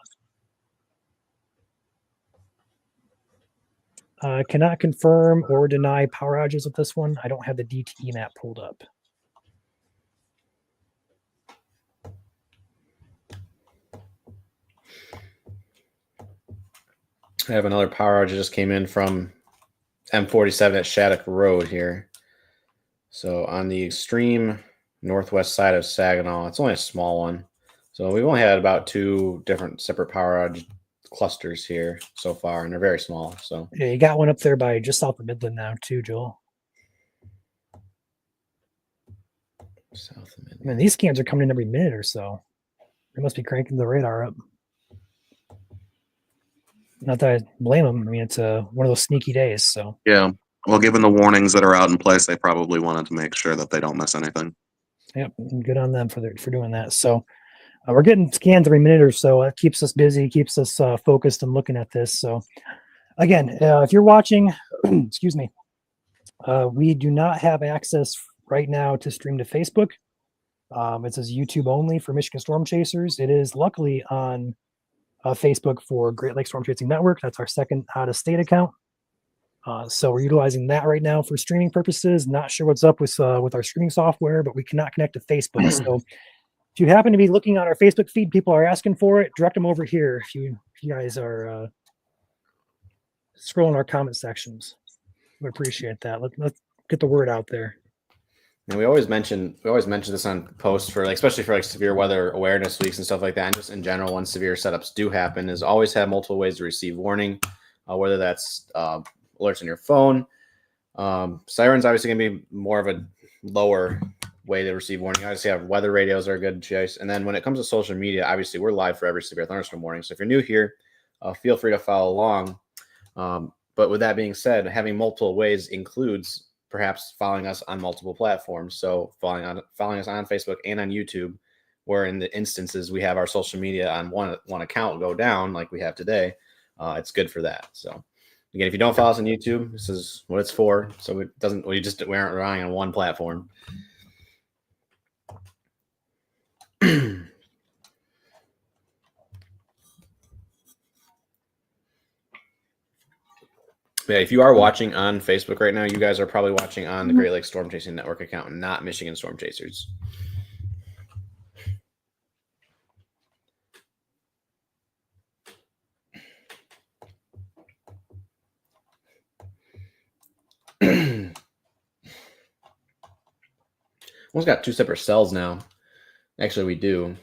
Speaker 1: one. Cannot confirm or deny power outages with this one. I don't have the DTE map pulled up.
Speaker 2: I have another power outage that just came in from M47 at Shattuck Road here. So on the extreme northwest side of Saginaw, it's only a small one. So we've only had about 2 different separate power outage clusters here so far, and they're very small. So
Speaker 1: yeah, you got one up there by just south of Midland now too, Joel.
Speaker 2: South of Midland.
Speaker 1: I mean, these scans are coming in every minute or so. They must be cranking the radar up. Not that I blame them. I mean, it's one of those sneaky days. So
Speaker 3: Yeah. Well, given the warnings that are out in place, they probably wanted to make sure that they don't miss anything.
Speaker 1: yep, good on them for doing that. So we're getting scans every minute or so. That keeps us busy, keeps us focused and looking at this. So again, if you're watching, excuse me, we do not have access right now to stream to Facebook. It says YouTube only for Michigan Storm Chasers. It is luckily on Facebook for Great Lakes Storm Chasing Network. That's our second out-of-state account. So we're utilizing that right now for streaming purposes. Not sure what's up with our streaming software, but we cannot connect to Facebook. So if you happen to be looking on our Facebook feed, people are asking for it, direct them over here. If you guys are scrolling our comment sections, we appreciate that. Let's get the word out there.
Speaker 2: And we always mention this on posts for especially for severe weather awareness weeks and stuff like that. And just in general, when severe setups do happen, is always have multiple ways to receive warning, whether that's alerts on your phone. Sirens obviously going to be more of a lower way to receive warning. Obviously, have weather radios are a good choice. And then when it comes to social media, obviously we're live for every severe thunderstorm warning. So if you're new here, feel free to follow along. But with that being said, having multiple ways includes perhaps following us on multiple platforms. So following us on Facebook and on YouTube, where in the instances we have our social media on one account go down like we have today, it's good for that. So again, if you don't follow us on YouTube, this is what it's for. So we aren't relying on one platform. Yeah, if you are watching on Facebook right now, you guys are probably watching on the Great Lakes Storm Chasing Network account, not Michigan Storm Chasers. One's got 2 separate cells now. Actually, we do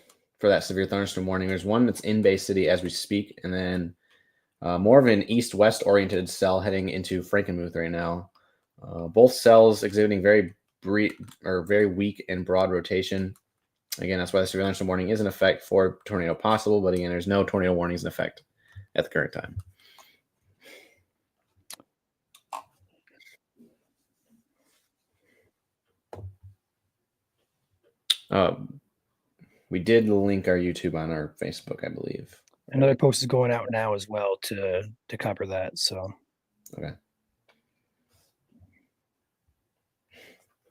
Speaker 2: for that severe thunderstorm warning. There's one that's in Bay City as we speak, and then more of an east-west oriented cell heading into Frankenmuth right now. Both cells exhibiting very weak and broad rotation. Again, that's why the severe thunderstorm warning is in effect for tornado possible, but again, there's no tornado warnings in effect at the current time. We did link our YouTube on our Facebook, I believe.
Speaker 1: Another post is going out now as well to cover that. So
Speaker 2: okay,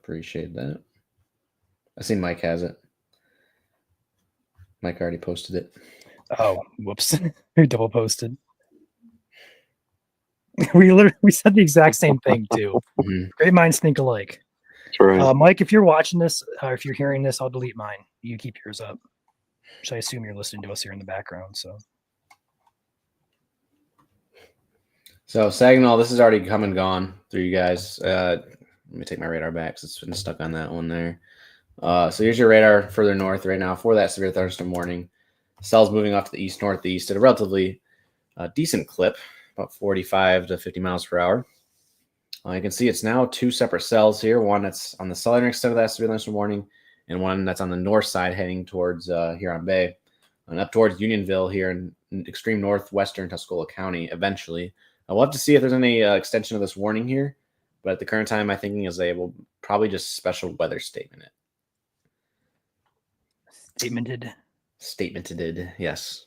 Speaker 2: appreciate that. I see Mike has it. Mike already posted it.
Speaker 1: Oh, whoops! We double posted. we said the exact same thing too.
Speaker 2: Mm-hmm.
Speaker 1: Great minds think alike.
Speaker 3: That's right.
Speaker 1: Mike, if you're watching this, or if you're hearing this, I'll delete mine. You keep yours up. So I assume you're listening to us here in the background.
Speaker 2: So Saginaw, this has already come and gone through you guys. Let me take my radar back because it's been stuck on that one there. So here's your radar further north right now for that severe thunderstorm warning. Cells moving off to the east-northeast at a relatively decent clip, about 45 to 50 miles per hour. You can see it's now two separate cells here, one that's on the southern extent of that severe thunderstorm warning and one that's on the north side heading towards Huron Bay and up towards Unionville here in extreme northwestern Tuscola County eventually. We'll have to see if there's any extension of this warning here, but at the current time, my thinking is they will probably just special weather statement it. Statemented, yes.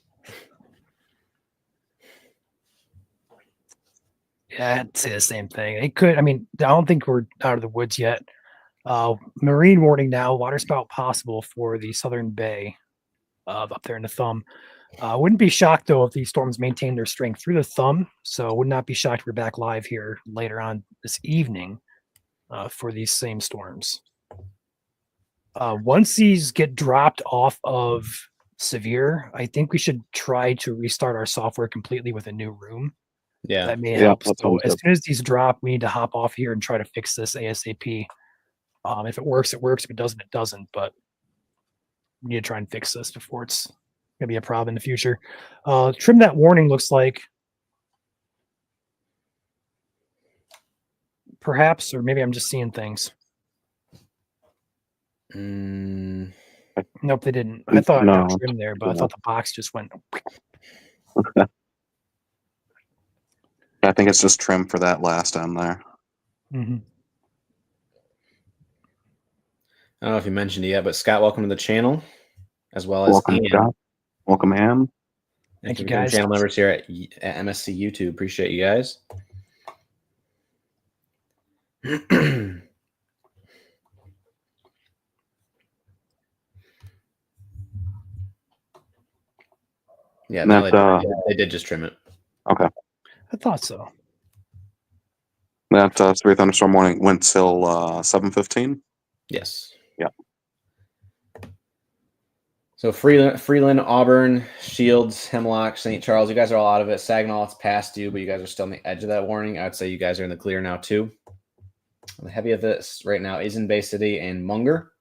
Speaker 1: Yeah, I'd say the same thing. It could. I mean, I don't think we're out of the woods yet. Marine warning now. Waterspout possible for the Southern Bay up there in the Thumb. Wouldn't be shocked though if these storms maintain their strength through the Thumb. So would not be shocked if we're back live here later on this evening for these same storms. Once these get dropped off of severe, I think we should try to restart our software completely with a new room.
Speaker 2: Yeah,
Speaker 1: that may help.
Speaker 3: that
Speaker 1: So
Speaker 3: sounds
Speaker 1: as
Speaker 3: good.
Speaker 1: soon as these drop, we need to hop off here and try to fix this ASAP. If it works, it works. If it doesn't, it doesn't. But we need to try and fix this before it's gonna be a problem in the future. Trim that warning looks like perhaps, or maybe I'm just seeing things. Nope, they didn't. I thought I
Speaker 3: No.
Speaker 1: had trim there, but I thought the box just went.
Speaker 3: I think it's just trim for that last end there.
Speaker 1: Mm-hmm.
Speaker 2: I don't know if you mentioned it yet, but Scott, welcome to the channel, as well as
Speaker 3: Welcome,
Speaker 2: Ian.
Speaker 3: Scott. Welcome, Ann.
Speaker 1: Thank you,
Speaker 2: for becoming
Speaker 1: guys.
Speaker 2: channel members here at MSC YouTube. Appreciate you guys. Yeah, no, they did just trim it.
Speaker 3: Okay.
Speaker 1: I thought so.
Speaker 3: That severe thunderstorm warning went till 7:15.
Speaker 2: Yes.
Speaker 3: Yeah.
Speaker 2: So Freeland, Auburn, Shields, Hemlock, St. Charles, you guys are all out of it. Saginaw, it's past you, but you guys are still on the edge of that warning. I'd say you guys are in the clear now too. The heavy of this right now is in Bay City and Munger,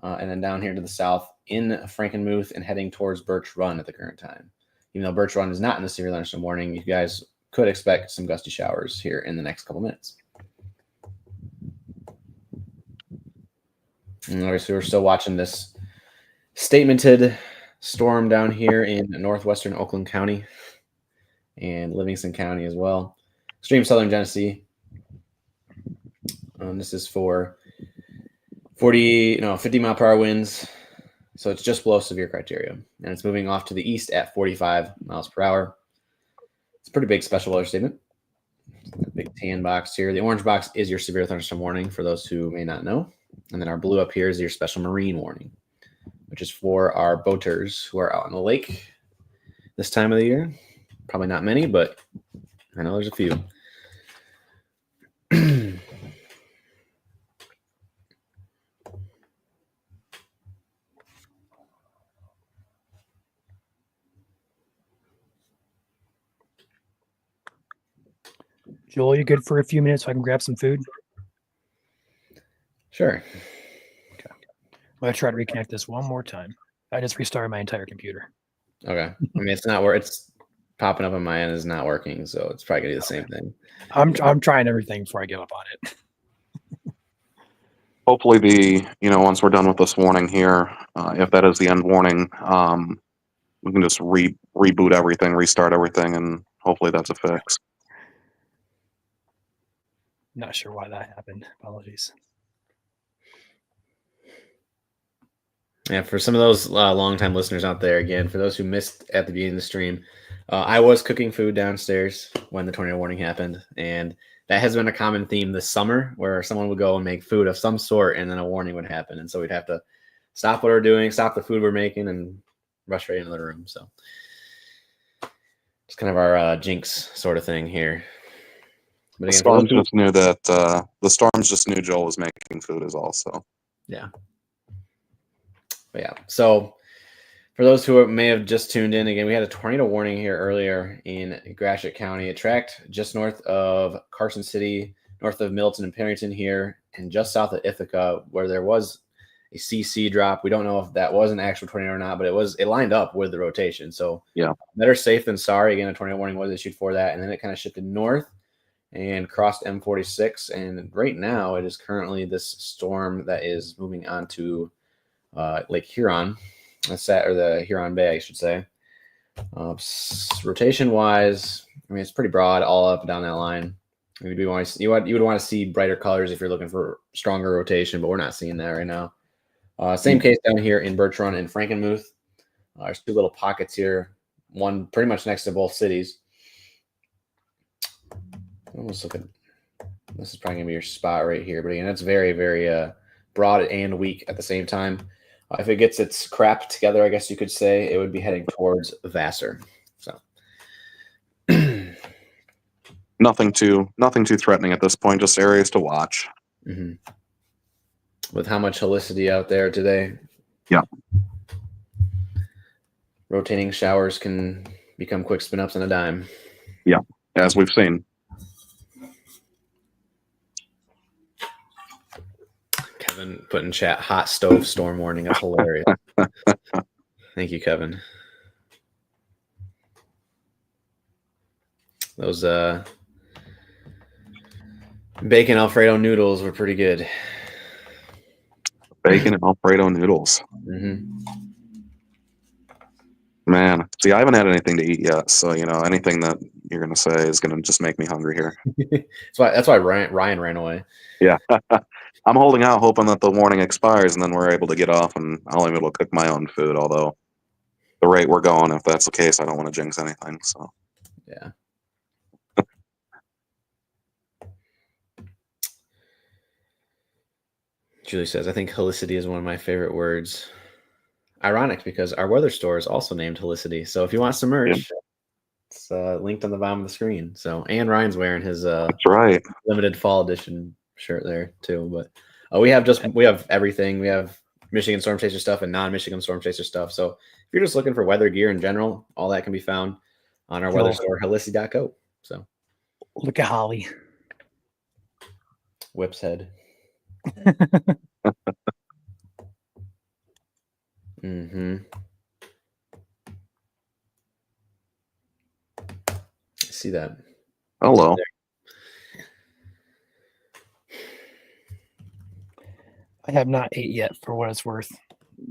Speaker 2: and then down here to the south in Frankenmuth and heading towards Birch Run at the current time. Even though Birch Run is not in the severe thunderstorm warning, you guys could expect some gusty showers here in the next couple minutes. And obviously, we're still watching this statemented storm down here in northwestern Oakland County and Livingston County as well. Extreme southern Genesee. This is for 50 mile per hour winds. So it's just below severe criteria. And it's moving off to the east at 45 miles per hour. It's a pretty big special weather statement. The big tan box here. The orange box is your severe thunderstorm warning for those who may not know. And then our blue up here is your special marine warning, which is for our boaters who are out on the lake this time of the year. Probably not many, but I know there's a few.
Speaker 1: Joel, you good for a few minutes so I can grab some food?
Speaker 2: Sure.
Speaker 1: Okay. I'm going to try to reconnect this one more time. I just restarted my entire computer.
Speaker 2: Okay. I mean, it's not where it's popping up on my end is not working, so it's probably gonna do the same thing.
Speaker 1: I'm trying everything before I give up on it.
Speaker 3: Hopefully, once we're done with this warning here, if that is the end warning, we can just reboot everything, restart everything, and hopefully that's a fix.
Speaker 1: Not sure why that happened. Apologies.
Speaker 2: Yeah, for some of those longtime listeners out there, again, for those who missed at the beginning of the stream, I was cooking food downstairs when the tornado warning happened, and that has been a common theme this summer, where someone would go and make food of some sort, and then a warning would happen, and so we'd have to stop what we're doing, stop the food we're making, and rush right into the room. So it's kind of our jinx sort of thing here. But
Speaker 3: The
Speaker 2: again,
Speaker 3: storms just knew that the storms just knew Joel was making food as well. So
Speaker 2: yeah. But yeah. So for those who may have just tuned in, again, we had a tornado warning here earlier in Gratiot County. It tracked just north of Carson City, north of Middleton and Perryton here, and just south of Ithaca, where there was a CC drop. We don't know if that was an actual tornado or not, but it lined up with the rotation. So
Speaker 3: yeah,
Speaker 2: better safe than sorry. Again, a tornado warning was issued for that, and then it kind of shifted north and crossed M46. And right now, it is currently this storm that is moving on to Lake Huron. Or the Huron Bay, I should say. Rotation wise, I mean, it's pretty broad all up and down that line. I mean, you would want to see brighter colors if you're looking for stronger rotation, but we're not seeing that right now. Same case down here in Birch Run and Frankenmuth. There's two little pockets here, one pretty much next to both cities. Let's look at this. Is probably gonna be your spot right here, but again, that's very, very broad and weak at the same time. If it gets its crap together, I guess you could say, it would be heading towards Vassar. So
Speaker 3: nothing too threatening at this point. Just areas to watch.
Speaker 2: Mm-hmm. With how much helicity out there today,
Speaker 3: yeah,
Speaker 2: rotating showers can become quick spin ups on a dime.
Speaker 3: Yeah, as we've seen.
Speaker 2: Kevin put in chat, hot stove storm warning. That's hilarious. Thank you, Kevin. Those bacon Alfredo noodles were pretty good.
Speaker 3: Bacon and Alfredo noodles.
Speaker 2: Mm-hmm.
Speaker 3: Man, see, I haven't had anything to eat yet, so anything that you're gonna say is gonna just make me hungry here.
Speaker 2: That's why Ryan ran away.
Speaker 3: Yeah, I'm holding out, hoping that the warning expires and then we're able to get off, and I'll be able to cook my own food. Although the rate we're going, if that's the case, I don't want to jinx anything. So
Speaker 2: yeah. Julie says, I think helicity is one of my favorite words. Ironic, because our weather store is also named Helicity. So if you want some merch, it's linked on the bottom of the screen. So, and Ryan's wearing his
Speaker 3: that's right,
Speaker 2: limited fall edition shirt there too. But we have everything. We have Michigan Storm Chaser stuff and non-Michigan Storm Chaser stuff. So if you're just looking for weather gear in general, all that can be found on our weather store, helicity.co. So
Speaker 1: look at Holly.
Speaker 2: Whip's head. Mm-hmm. See that.
Speaker 3: Hello.
Speaker 1: I have not ate yet, for what it's worth.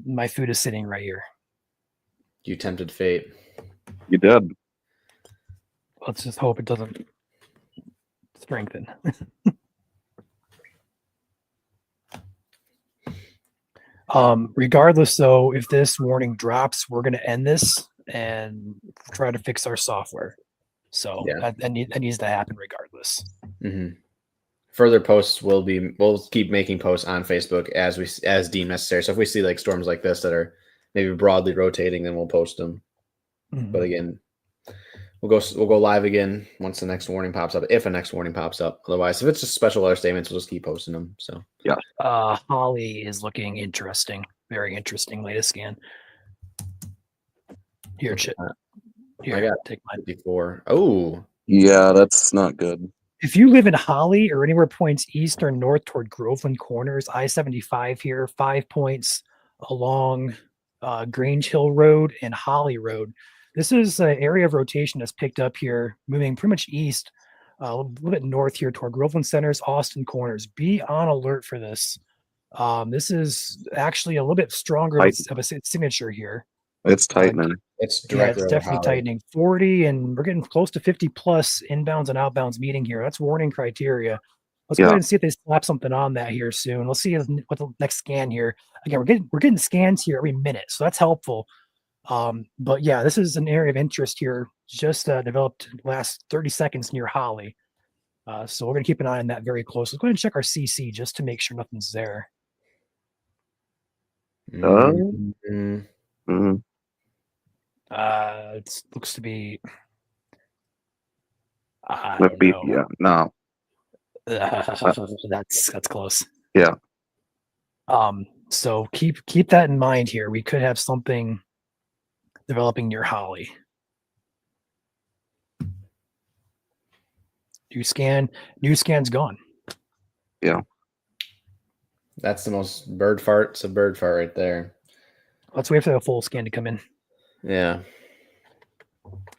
Speaker 1: My food is sitting right here.
Speaker 2: You tempted fate.
Speaker 3: You did.
Speaker 1: Let's just hope it doesn't strengthen. Regardless, though, if this warning drops, we're going to end this and try to fix our software. So that needs to happen regardless.
Speaker 2: Mm-hmm. Further posts we'll keep making posts on Facebook as deemed necessary. So if we see like storms like this that are maybe broadly rotating, then we'll post them. Mm-hmm. But again, we'll go live again once the next warning pops up, if a next warning pops up. Otherwise, if it's just special weather statements, we'll just keep posting them. So
Speaker 3: yeah.
Speaker 1: Holly is looking interesting. Very interesting. Latest scan. Here,
Speaker 2: I got
Speaker 1: take mine.
Speaker 2: 54. Oh.
Speaker 3: Yeah, that's not good.
Speaker 1: If you live in Holly or anywhere points east or north toward Groveland Corners, I-75 here, 5 points along Grange Hill Road, and Holly Road. This is an area of rotation that's picked up here, moving pretty much east, a little bit north here toward Groveland Centers, Austin Corners. Be on alert for this. This is actually a little bit stronger of a signature here.
Speaker 3: It's tightening.
Speaker 2: It's
Speaker 1: Yeah,
Speaker 2: directly
Speaker 1: it's
Speaker 2: over
Speaker 1: definitely
Speaker 2: Holly.
Speaker 1: tightening. 40, and we're getting close to 50 plus inbounds and outbounds meeting here. That's warning criteria. Let's go
Speaker 3: Yeah.
Speaker 1: ahead and see if they slap something on that here soon. Let's see what the next scan here. Again, we're getting scans here every minute, so that's helpful. But yeah, this is an area of interest here. Just developed last 30 seconds near Holly. So we're gonna keep an eye on that very close. Let's go ahead and check our CC just to make sure nothing's there.
Speaker 2: Mm-hmm.
Speaker 3: Mhm.
Speaker 1: It looks to be.
Speaker 3: That'd be- yeah, no.
Speaker 1: That's close.
Speaker 3: Yeah.
Speaker 1: So keep that in mind here. We could have something developing near Holly. New scan's gone.
Speaker 3: Yeah.
Speaker 2: That's the most bird fart. It's a bird fart right there.
Speaker 1: Let's wait for the full scan to come in.
Speaker 2: Yeah.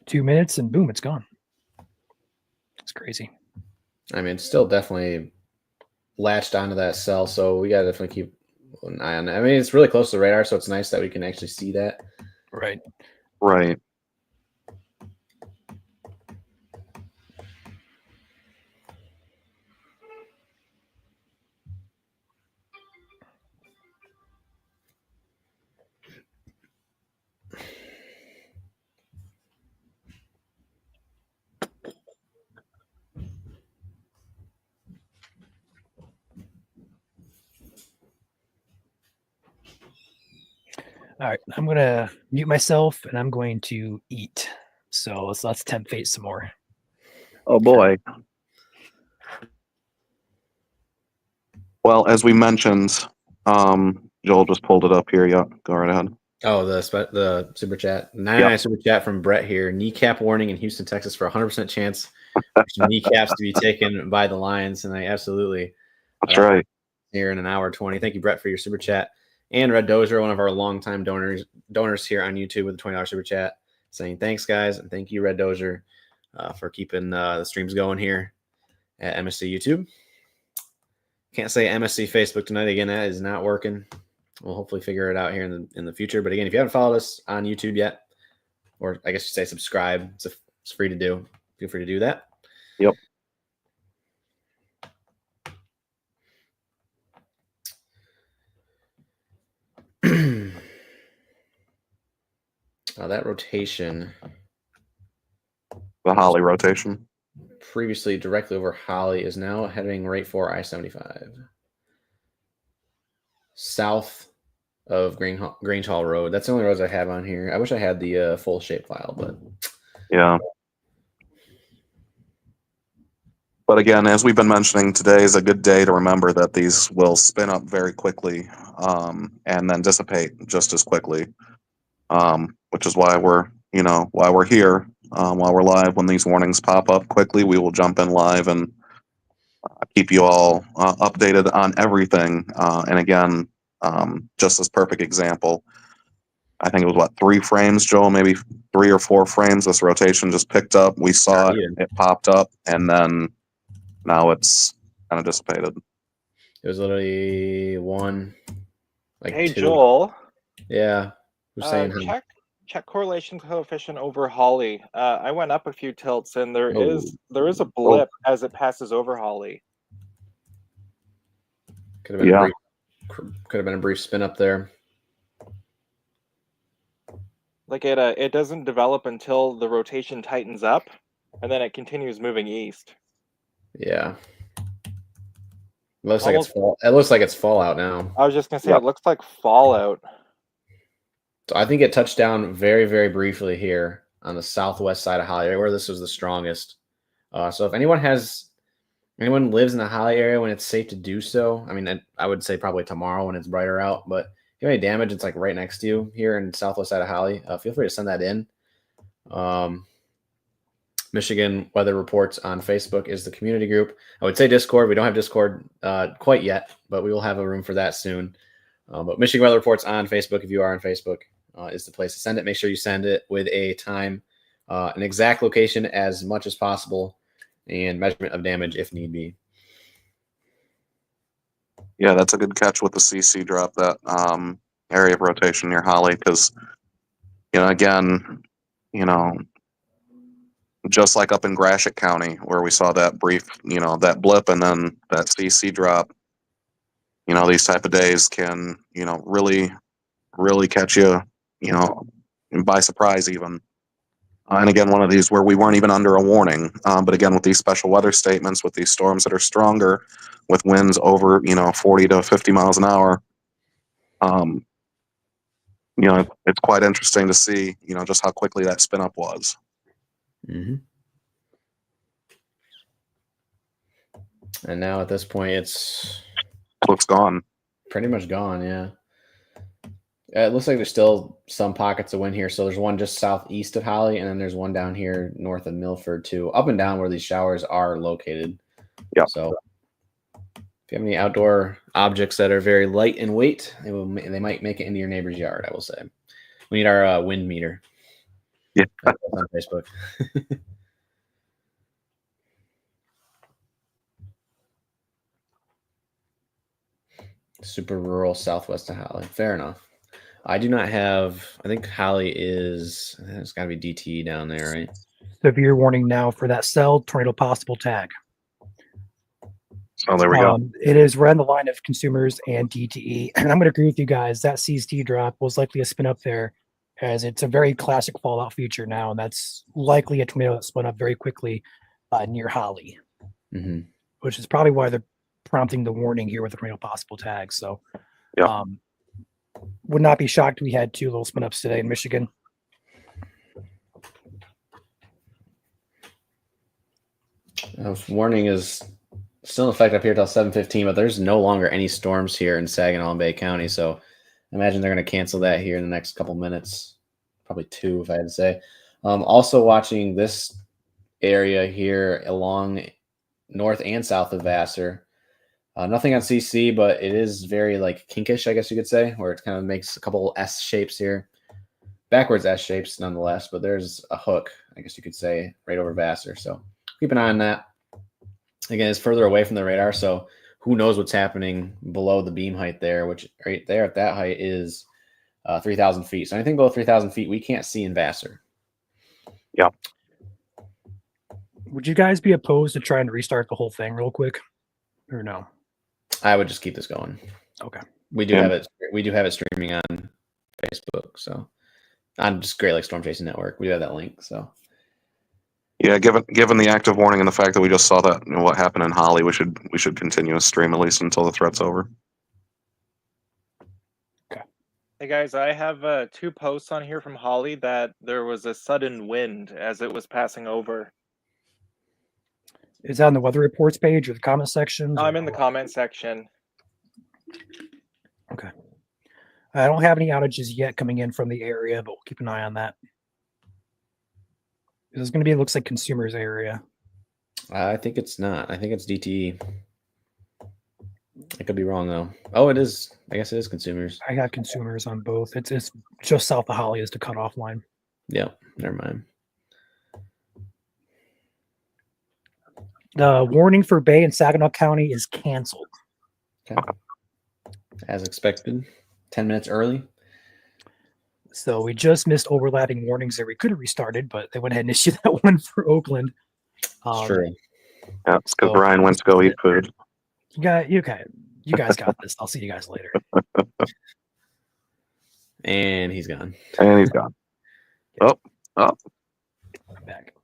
Speaker 1: 2 minutes and boom, it's gone. It's crazy.
Speaker 2: I mean, it's still definitely latched onto that cell, so we gotta definitely keep an eye on that. I mean, it's really close to the radar, so it's nice that we can actually see that.
Speaker 1: Right.
Speaker 3: Right.
Speaker 1: All right, I'm gonna mute myself and I'm going to eat. So let's tempt fate some more.
Speaker 3: Oh boy. Well, as we mentioned, Joel just pulled it up here. Yeah, go right ahead.
Speaker 2: Oh, the super chat. 99 super chat from Brett here. Kneecap warning in Houston, Texas for 100% chance for some kneecaps to be taken by the Lions. And I absolutely.
Speaker 3: That's right.
Speaker 2: Here in an hour 20. Thank you, Brett, for your super chat. And Red Dozer, one of our longtime donors here on YouTube with a $20 super chat, saying thanks, guys. And thank you, Red Dozer, for keeping the streams going here at MSC YouTube. Can't say MSC Facebook tonight. Again, that is not working. We'll hopefully figure it out here in the future. But again, if you haven't followed us on YouTube yet, or I guess you say subscribe, it's free to do. Feel free to do that.
Speaker 3: Yep.
Speaker 2: That rotation.
Speaker 3: The Holly rotation.
Speaker 2: Previously directly over Holly is now heading right for I-75. South of Grange Hall Road. That's the only roads I have on here. I wish I had the full shape file, but
Speaker 3: yeah. But again, as we've been mentioning, today is a good day to remember that these will spin up very quickly and then dissipate just as quickly, which is why we're here, while we're live. When these warnings pop up quickly, we will jump in live and keep you all updated on everything. And again, just as perfect example, I think it was 3 frames, Joel, maybe 3 or 4 frames. This rotation just picked up. We saw it popped up, and then now it's kind of dissipated.
Speaker 2: It was literally one.
Speaker 4: Hey,
Speaker 2: 2.
Speaker 4: Joel.
Speaker 2: Yeah. Who's saying
Speaker 4: check correlation coefficient over Holly. I went up a few tilts, and there is a blip as it passes over Holly.
Speaker 2: Could have been a brief spin up there.
Speaker 4: Like it doesn't develop until the rotation tightens up, and then it continues moving east.
Speaker 2: Yeah. It looks like it's fallout now.
Speaker 4: I was just gonna say it looks like fallout.
Speaker 2: So I think it touched down very, very briefly here on the southwest side of Holly, where this was the strongest. So if anyone lives in the Holly area when it's safe to do so, I mean, I would say probably tomorrow when it's brighter out, but if you have any damage, it's like right next to you here in southwest side of Holly, feel free to send that in. Michigan Weather Reports on Facebook is the community group. I would say Discord. We don't have Discord quite yet, but we will have a room for that soon. But Michigan Weather Reports on Facebook, if you are on Facebook, is the place to send it. Make sure you send it with a time, an exact location as much as possible, and measurement of damage if need be.
Speaker 3: Yeah, that's a good catch with the CC drop, that area of rotation near Holly, because, again, just like up in Gratiot County where we saw that brief, that blip and then that CC drop, these type of days can, really, really catch you, by surprise even. And again, one of these where we weren't even under a warning. But again, with these special weather statements, with these storms that are stronger, with winds over, 40 to 50 miles an hour, it's quite interesting to see, just how quickly that spin up was.
Speaker 2: Mm-hmm. And now at this point,
Speaker 3: Looks gone.
Speaker 2: Pretty much gone, yeah. It looks like there's still some pockets of wind here. So there's one just southeast of Holly, and then there's one down here north of Milford too, up and down where these showers are located.
Speaker 3: Yeah.
Speaker 2: So if you have any outdoor objects that are very light in weight, they might make it into your neighbor's yard, I will say. We need our wind meter.
Speaker 3: Yeah.
Speaker 2: On Facebook. Super rural southwest of Holly. Fair enough. I do not have. I think Holly is. It's got to be DTE down there, right?
Speaker 1: Severe warning now for that cell tornado possible tag.
Speaker 3: So there we go.
Speaker 1: It is right on the line of consumers and DTE. And I'm going to agree with you guys. That CST drop was likely a spin up there, as it's a very classic fallout feature now. And that's likely a tornado that spun up very quickly near Holly, which is probably why they're prompting the warning here with the tornado possible tag. So,
Speaker 3: yeah.
Speaker 1: Would not be shocked we had 2 little spin ups today in Michigan.
Speaker 2: Warning is still in effect up here till 7:15, but there's no longer any storms here in Saginaw Bay County. So I imagine they're going to cancel that here in the next couple minutes, probably 2 if I had to say. Also watching this area here along north and south of Vassar. Nothing on CC, but it is very like kinkish, I guess you could say, where it kind of makes a couple S shapes here. Backwards S shapes nonetheless, but there's a hook, I guess you could say, right over Vassar. So keep an eye on that. Again, it's further away from the radar, so who knows what's happening below the beam height there, which right there at that height is 3,000 feet. So anything below 3,000 feet, we can't see in Vassar.
Speaker 3: Yeah.
Speaker 1: Would you guys be opposed to trying to restart the whole thing real quick, or no?
Speaker 2: I would just keep this going.
Speaker 1: Okay.
Speaker 2: We do have it. We do have it streaming on Facebook, so on just Great Lakes Storm Chasing Network. We do have that link. So
Speaker 3: yeah, given the active warning and the fact that we just saw that what happened in Holly, we should continue a stream at least until the threat's over.
Speaker 1: Okay.
Speaker 4: Hey guys, I have 2 posts on here from Holly that there was a sudden wind as it was passing over.
Speaker 1: Is that on the weather reports page or the comment section?
Speaker 4: I'm in the comment section.
Speaker 1: Okay. I don't have any outages yet coming in from the area, but we'll keep an eye on that. This is going to be, it looks like consumers area.
Speaker 2: I think it's not. I think it's DTE. I could be wrong though. Oh, it is. I guess it is consumers.
Speaker 1: I got consumers on both. It's just south of Holly is the cutoff line.
Speaker 2: Yeah, never mind.
Speaker 1: The warning for Bay and Saginaw County is canceled.
Speaker 2: Okay. As expected, 10 minutes early.
Speaker 1: So we just missed overlapping warnings there. We could have restarted, but they went ahead and issued that one for Oakland.
Speaker 2: True.
Speaker 3: Yeah, it's because Ryan went to go eat food.
Speaker 1: You guys got this. I'll see you guys later.
Speaker 2: And he's gone.
Speaker 3: And he's gone. Oh.
Speaker 1: I'm back.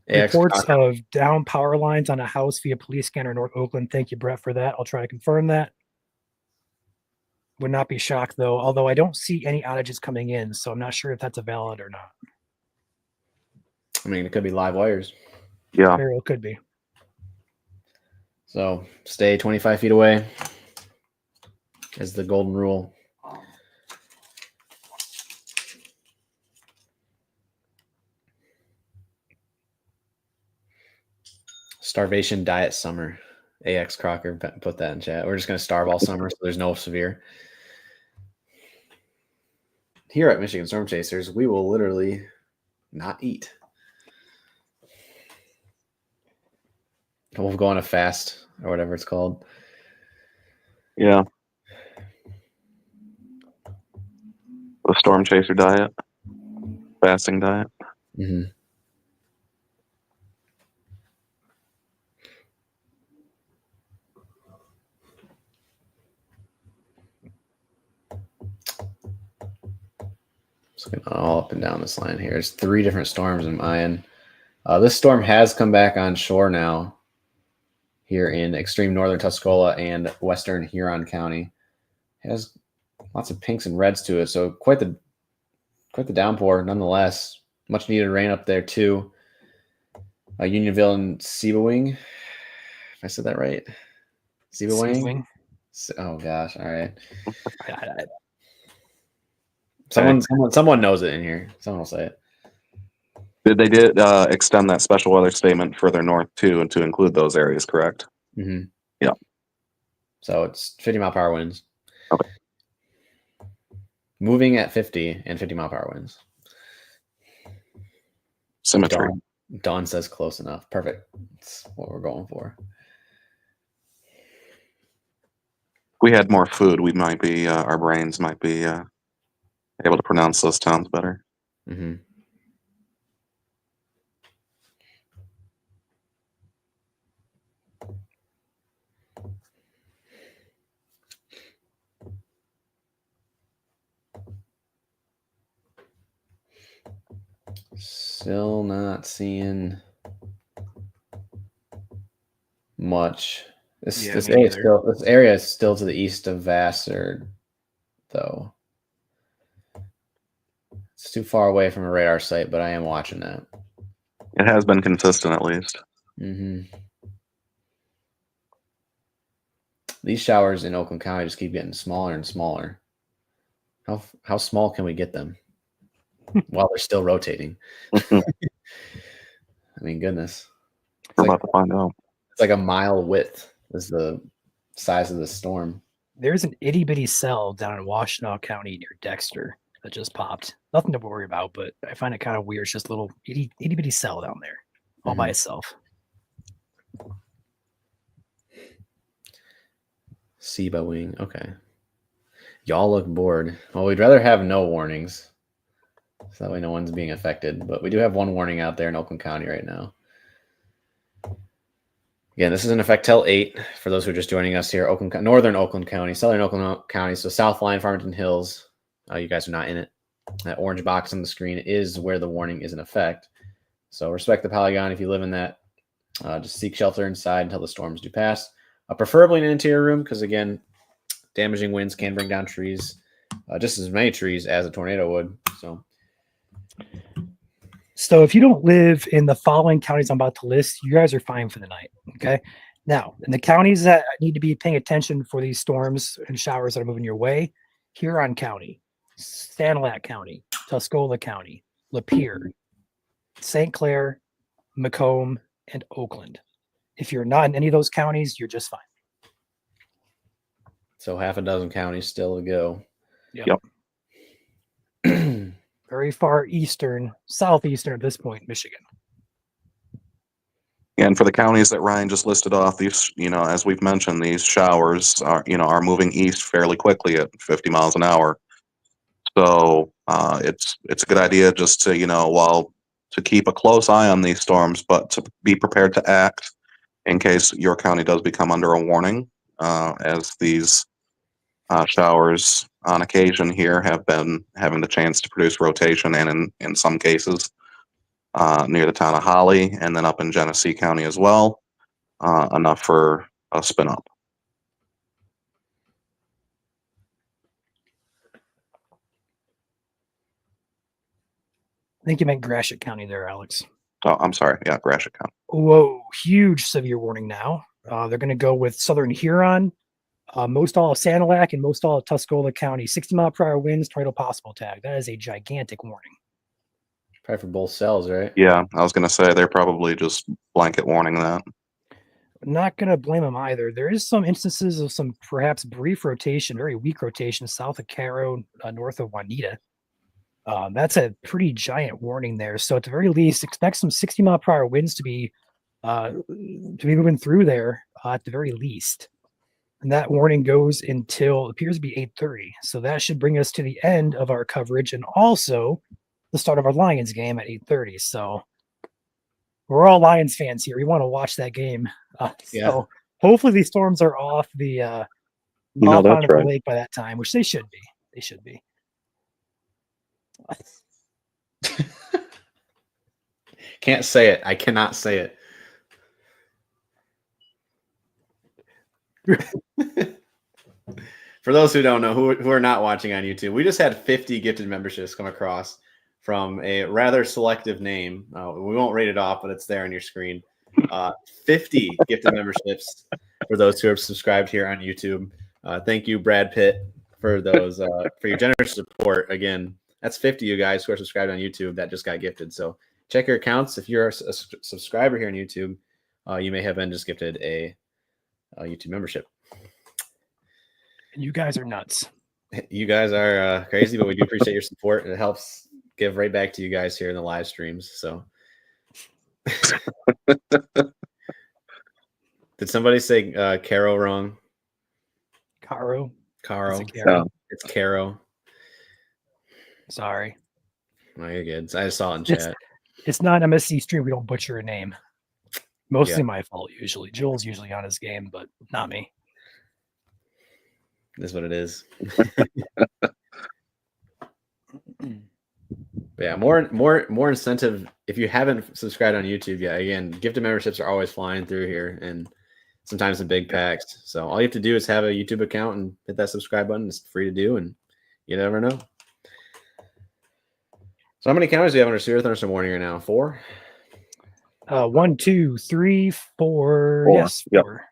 Speaker 1: Reports of down power lines on a house via police scanner North Oakland. Thank you, Brett, for that. I'll try to confirm that. Would not be shocked, though, although I don't see any outages coming in, so I'm not sure if that's a valid or not.
Speaker 2: I mean, it could be live wires.
Speaker 3: Yeah.
Speaker 1: Very well could be.
Speaker 2: So stay 25 feet away is the golden rule. Starvation diet summer. AX Crocker put that in chat. We're just going to starve all summer, so there's no severe. Here at Michigan Storm Chasers, we will literally not eat. We'll go on a fast or whatever it's called.
Speaker 3: Yeah. The storm chaser diet, fasting diet.
Speaker 2: Mm-hmm. Just looking all up and down this line here. There's 3 different storms in Mayan. This storm has come back on shore now here in extreme northern Tuscola and western Huron County. It has lots of pinks and reds to it, so quite the downpour nonetheless. Much needed rain up there too. Unionville and Sebawing. If I said that right. Sebawing? Oh gosh, all right. Someone knows it in here. Someone will say it.
Speaker 3: They did extend that special weather statement further north too, and to include those areas, correct?
Speaker 2: Mm-hmm.
Speaker 3: Yeah.
Speaker 2: So it's 50-mile-per-hour winds.
Speaker 3: Okay.
Speaker 2: Moving at 50 and 50-mile-per-hour winds.
Speaker 3: Symmetry.
Speaker 2: Dawn says close enough. Perfect. That's what we're going for.
Speaker 3: If we had more food, we might be our brains might be able to pronounce those towns better.
Speaker 2: Mm-hmm. Still not seeing much. This area is still to the east of Vassar, though. It's too far away from a radar site, but I am watching that.
Speaker 3: It has been consistent, at least.
Speaker 2: Mm-hmm. These showers in Oakland County just keep getting smaller and smaller. How small can we get them while they're still rotating? I mean, goodness.
Speaker 3: We're about to find out.
Speaker 2: It's like a mile width is the size of the storm.
Speaker 1: There's an itty bitty cell down in Washtenaw County near Dexter that just popped. Nothing to worry about, but I find it kind of weird. It's just a little itty bitty cell down there all by itself.
Speaker 2: Seba wing. Okay. Y'all look bored. Well, we'd rather have no warnings. So that way no one's being affected. But we do have one warning out there in Oakland County right now. Again, this is in effect till 8 for those who are just joining us here. Northern Oakland County, Southern Oakland County, so South Line, Farmington Hills. You guys are not in it. That orange box on the screen is where the warning is in effect. So respect the polygon if you live in that. Just seek shelter inside until the storms do pass. Preferably in an interior room because, again, damaging winds can bring down trees, just as many trees as a tornado would.
Speaker 1: So if you don't live in the following counties I'm about to list, you guys are fine for the night. Okay. Now, in the counties that need to be paying attention for these storms and showers that are moving your way, Huron County, Sanilac County, Tuscola County, Lapeer, St. Clair, Macomb, and Oakland. If you're not in any of those counties, you're just fine.
Speaker 2: So half a dozen counties still to go.
Speaker 1: Yep. Very far eastern, southeastern at this point, Michigan.
Speaker 3: And for the counties that Ryan just listed off, these, as we've mentioned, these showers are moving east fairly quickly at 50 miles an hour. So it's a good idea just to, to keep a close eye on these storms, but to be prepared to act in case your county does become under a warning, as these showers on occasion here have been having the chance to produce rotation, and in some cases near the town of Holly and then up in Genesee County as well, enough for a spin up.
Speaker 1: I think you meant Gratiot County there, Alex.
Speaker 3: Oh, I'm sorry. Yeah, Gratiot County.
Speaker 1: Whoa, huge severe warning now. They're going to go with Southern Huron, most all of Sanilac, and most all of Tuscola County. 60-mile-per-hour winds, tornado possible tag. That is a gigantic warning.
Speaker 2: Probably for both cells, right?
Speaker 3: Yeah, I was going to say they're probably just blanket warning that.
Speaker 1: not going to blame them either. There is some instances of some perhaps brief rotation, very weak rotation south of Caro, north of Juanita. That's a pretty giant warning there. So at the very least, expect some 60-mile-per-hour winds to be moving through there at the very least. And that warning goes until it appears to be 8:30. So that should bring us to the end of our coverage and also the start of our Lions game at 8:30. So we're all Lions fans here. We want to watch that game. So hopefully these storms are off the
Speaker 3: No, that's
Speaker 1: the
Speaker 3: right.
Speaker 1: lake by that time, which they should be. They should be.
Speaker 2: Can't say it. I cannot say it. For those who don't know, who are not watching on YouTube, we just had 50 gifted memberships come across from a rather selective name. We won't rate it off, but it's there on your screen. 50 gifted memberships for those who are subscribed here on YouTube. Thank you, Brad Pitt, for those for your generous support. Again, that's 50 you guys who are subscribed on YouTube that just got gifted. So check your accounts. If you're a subscriber here on YouTube, you may have been just gifted a YouTube membership.
Speaker 1: And you guys are nuts.
Speaker 2: You guys are crazy, but we do appreciate your support. It helps give right back to you guys here in the live streams. So, did somebody say Caro wrong?
Speaker 1: Caro.
Speaker 2: It's Caro.
Speaker 1: Sorry.
Speaker 2: No, you're good. I just saw it in chat.
Speaker 1: It's not an MSC stream. We don't butcher a name. Mostly my fault, usually. Joel's usually on his game, but not me.
Speaker 2: That's what it is. Yeah, more incentive. If you haven't subscribed on YouTube yet, again, gifted memberships are always flying through here, and sometimes in big packs. So all you have to do is have a YouTube account and hit that subscribe button. It's free to do, and you never know. So how many counties do you have under severe thunderstorm warning right now? 4?
Speaker 1: 1, 2, 3, 4. Yes, 4.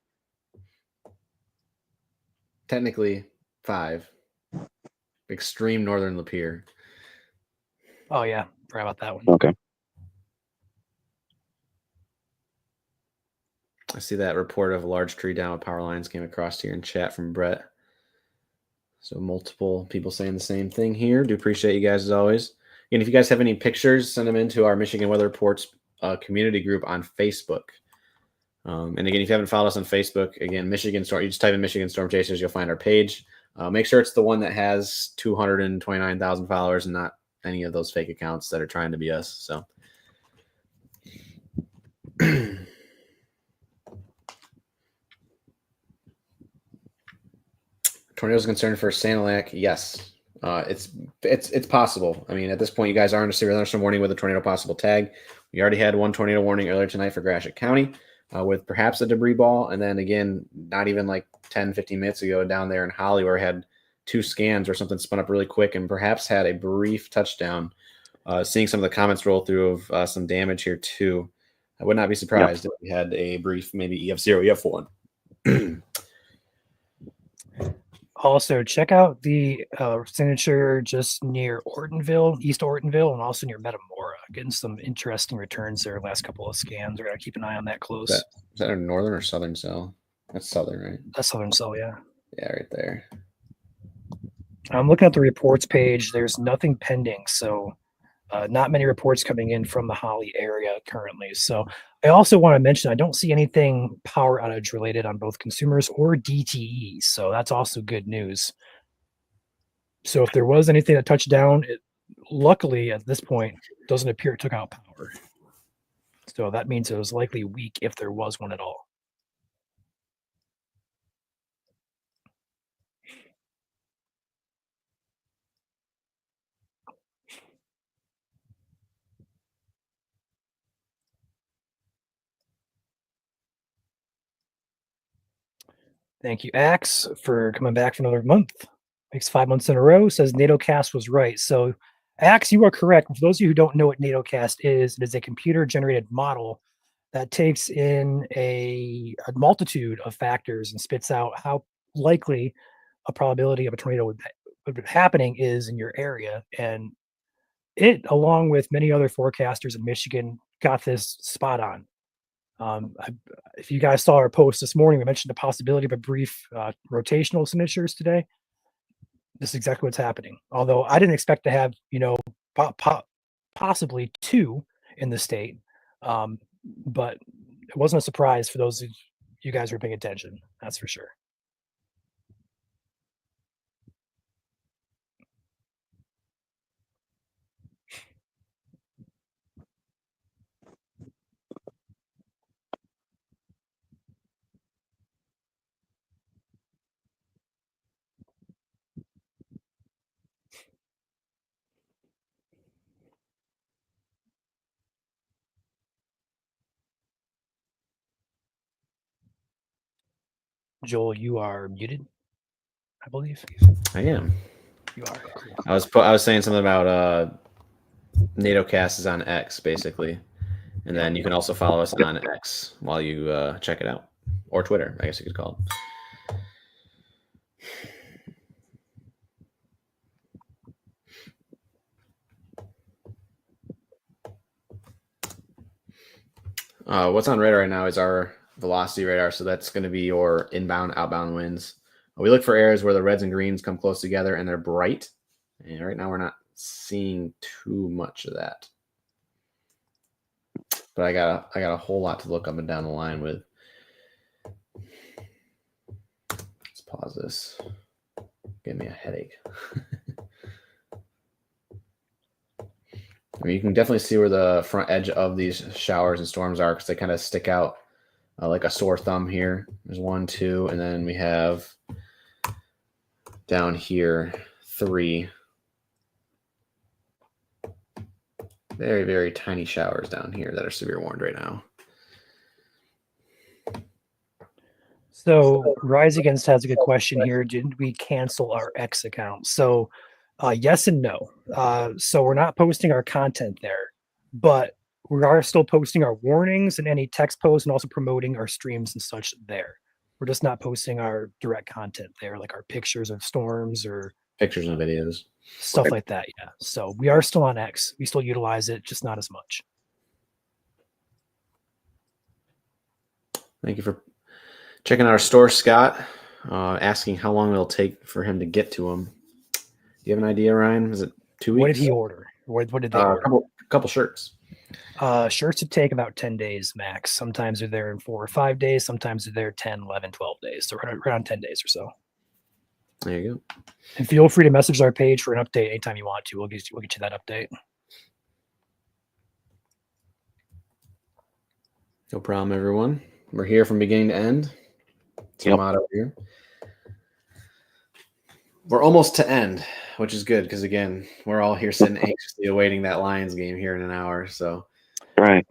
Speaker 2: Technically 5. Extreme northern Lapeer.
Speaker 1: Oh yeah, forgot about that one.
Speaker 3: Okay.
Speaker 2: I see that report of a large tree down with power lines came across here in chat from Brett. So multiple people saying the same thing here. Do appreciate you guys as always. And if you guys have any pictures, send them into our Michigan Weather Reports community group on Facebook. And again, if you haven't followed us on Facebook, again, Michigan Storm, you just type in Michigan Storm Chasers, you'll find our page. Make sure it's the one that has 229,000 followers and not any of those fake accounts that are trying to be us. So tornadoes concerned for Sanilac? Yes. It's possible. I mean, at this point, you guys are in a severe thunderstorm warning with a tornado possible tag. We already had one tornado warning earlier tonight for Gratiot County with perhaps a debris ball. And then again, not even like 10, 15 minutes ago down there in Holly where I had 2 scans where something spun up really quick and perhaps had a brief touchdown. Seeing some of the comments roll through of some damage here too. I would not be surprised if we had a brief maybe EF0, EF1.
Speaker 1: Also, check out the signature just near Ortonville, East Ortonville, and also near Metamora. Getting some interesting returns there last couple of scans. We're going to keep an eye on that close.
Speaker 2: Is that a northern or southern cell? That's southern, right?
Speaker 1: That's southern cell, yeah.
Speaker 2: Yeah, right there.
Speaker 1: I'm looking at the reports page. There's nothing pending, so not many reports coming in from the Holly area currently. So I also want to mention I don't see anything power outage related on both consumers or DTE. So that's also good news. So if there was anything that touched down, it luckily at this point doesn't appear it took out power. So that means it was likely weak if there was one at all. Thank you, Axe, for coming back for another month. Makes 5 months in a row. Says NATOcast was right. So, Axe, you are correct. For those of you who don't know what NATOcast is, it is a computer-generated model that takes in a multitude of factors and spits out how likely a probability of a tornado would be happening is in your area. And it, along with many other forecasters in Michigan, got this spot on. If you guys saw our post this morning, we mentioned the possibility of a brief rotational signatures today. This is exactly what's happening. Although I didn't expect to have, possibly 2 in the state, but it wasn't a surprise for those of you guys who are paying attention. That's for sure. Joel, you are muted, I believe.
Speaker 2: I am.
Speaker 1: You are. Cool.
Speaker 2: I was saying something about NATO Cast is on X basically, and then you can also follow us on X while you check it out, or Twitter, I guess you could call it. What's on radar right now is our velocity radar, so that's going to be your inbound, outbound winds. We look for areas where the reds and greens come close together and they're bright. And right now we're not seeing too much of that. But I got a whole lot to look up and down the line with. Let's pause this. Give me a headache. I mean, you can definitely see where the front edge of these showers and storms are because they kind of stick out like a sore thumb here. There's 1, 2, and then we have down here 3. Very, very tiny showers down here that are severe warned right now.
Speaker 1: So Rise Against has a good question here. Didn't we cancel our X account? So yes and no. So we're not posting our content there, but we are still posting our warnings and any text posts and also promoting our streams and such there. We're just not posting our direct content there, like our pictures of storms or
Speaker 2: pictures and videos,
Speaker 1: stuff like that. Yeah. So we are still on X. We still utilize it, just not as much.
Speaker 2: Thank you for checking out our store, Scott. Asking how long it'll take for him to get to him. Do you have an idea, Ryan? Is it 2 weeks?
Speaker 1: What did he order? What did they order?
Speaker 2: A couple shirts.
Speaker 1: Shirts would take about 10 days max. Sometimes they're there in 4 or 5 days. Sometimes they're there 10, 11, 12 days. So around 10 days or so.
Speaker 2: There you go.
Speaker 1: And feel free to message our page for an update anytime you want to. We'll get you that update.
Speaker 2: No problem, everyone. We're here from beginning to end. It's our motto here. We're almost to end, which is good because, again, we're all here sitting anxiously awaiting that Lions game here in an hour. So,
Speaker 3: right.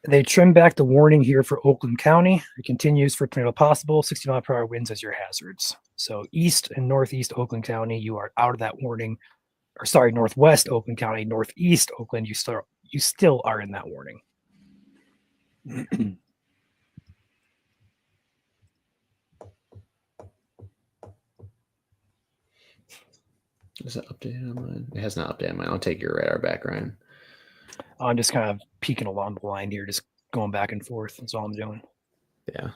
Speaker 1: They trimmed back the warning here for Oakland County. It continues for tornado possible, 60-mile-per-hour winds as your hazards. So east and northeast Oakland County, you are out of that warning. Or sorry, northwest Oakland County, northeast Oakland, you still are in that warning.
Speaker 2: Is it updated on mine? It has not updated on mine. I'll take your radar back, Ryan.
Speaker 1: I'm just kind of peeking along the line here, just going back and forth. That's all I'm doing.
Speaker 2: Yeah.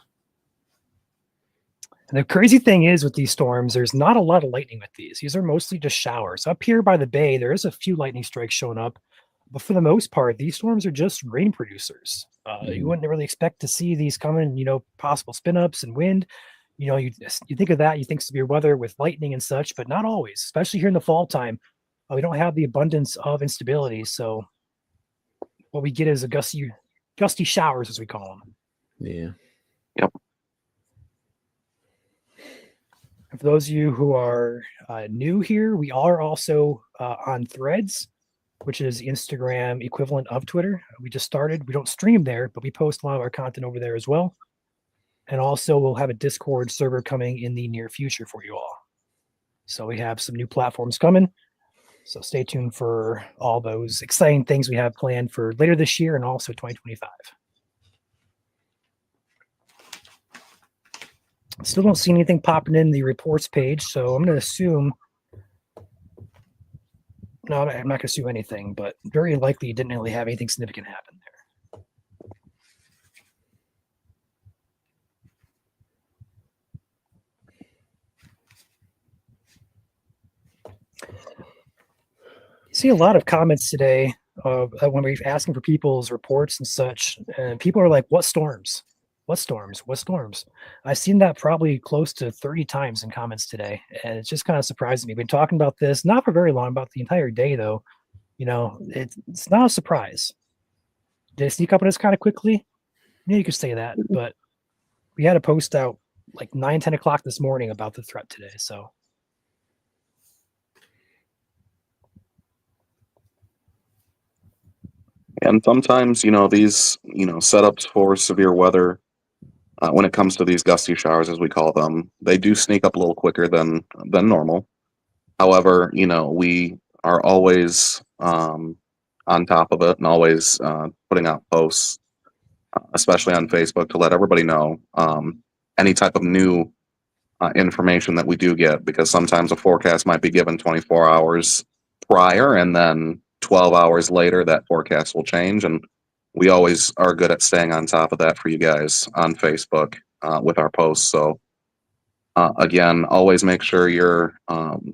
Speaker 1: And the crazy thing is with these storms, there's not a lot of lightning with these. These are mostly just showers. Up here by the bay, there is a few lightning strikes showing up. But for the most part, these storms are just rain producers. You wouldn't really expect to see these coming, possible spin-ups and wind. You think of that, you think severe weather with lightning and such, but not always, especially here in the fall time. We don't have the abundance of instability. So what we get is a gusty showers, as we call them.
Speaker 2: Yeah.
Speaker 3: Yep.
Speaker 1: And for those of you who are new here, we are also on Threads, which is the Instagram equivalent of Twitter. We just started. We don't stream there, but we post a lot of our content over there as well. And also we'll have a Discord server coming in the near future for you all. So we have some new platforms coming. So stay tuned for all those exciting things we have planned for later this year and also 2025. Still don't see anything popping in the reports page, so I'm going to assume. No, I'm not going to assume anything, but very likely you didn't really have anything significant happen there. See a lot of comments today when we're asking for people's reports and such, and people are like, "What storms? What storms? What storms?" I've seen that probably close to 30 times in comments today, and it's just kind of surprising me. We've been talking about this not for very long, about the entire day though. It's not a surprise. Did it sneak up on us kind of quickly? Yeah, you could say that, but we had a post out like 9, 10 o'clock this morning about the threat today. So
Speaker 3: And sometimes, these, setups for severe weather, when it comes to these gusty showers, as we call them, they do sneak up a little quicker than normal. However, we are always on top of it and always putting out posts, especially on Facebook, to let everybody know any type of new information that we do get, because sometimes a forecast might be given 24 hours prior, and then 12 hours later that forecast will change. And we always are good at staying on top of that for you guys on Facebook with our posts. So again, always make sure you're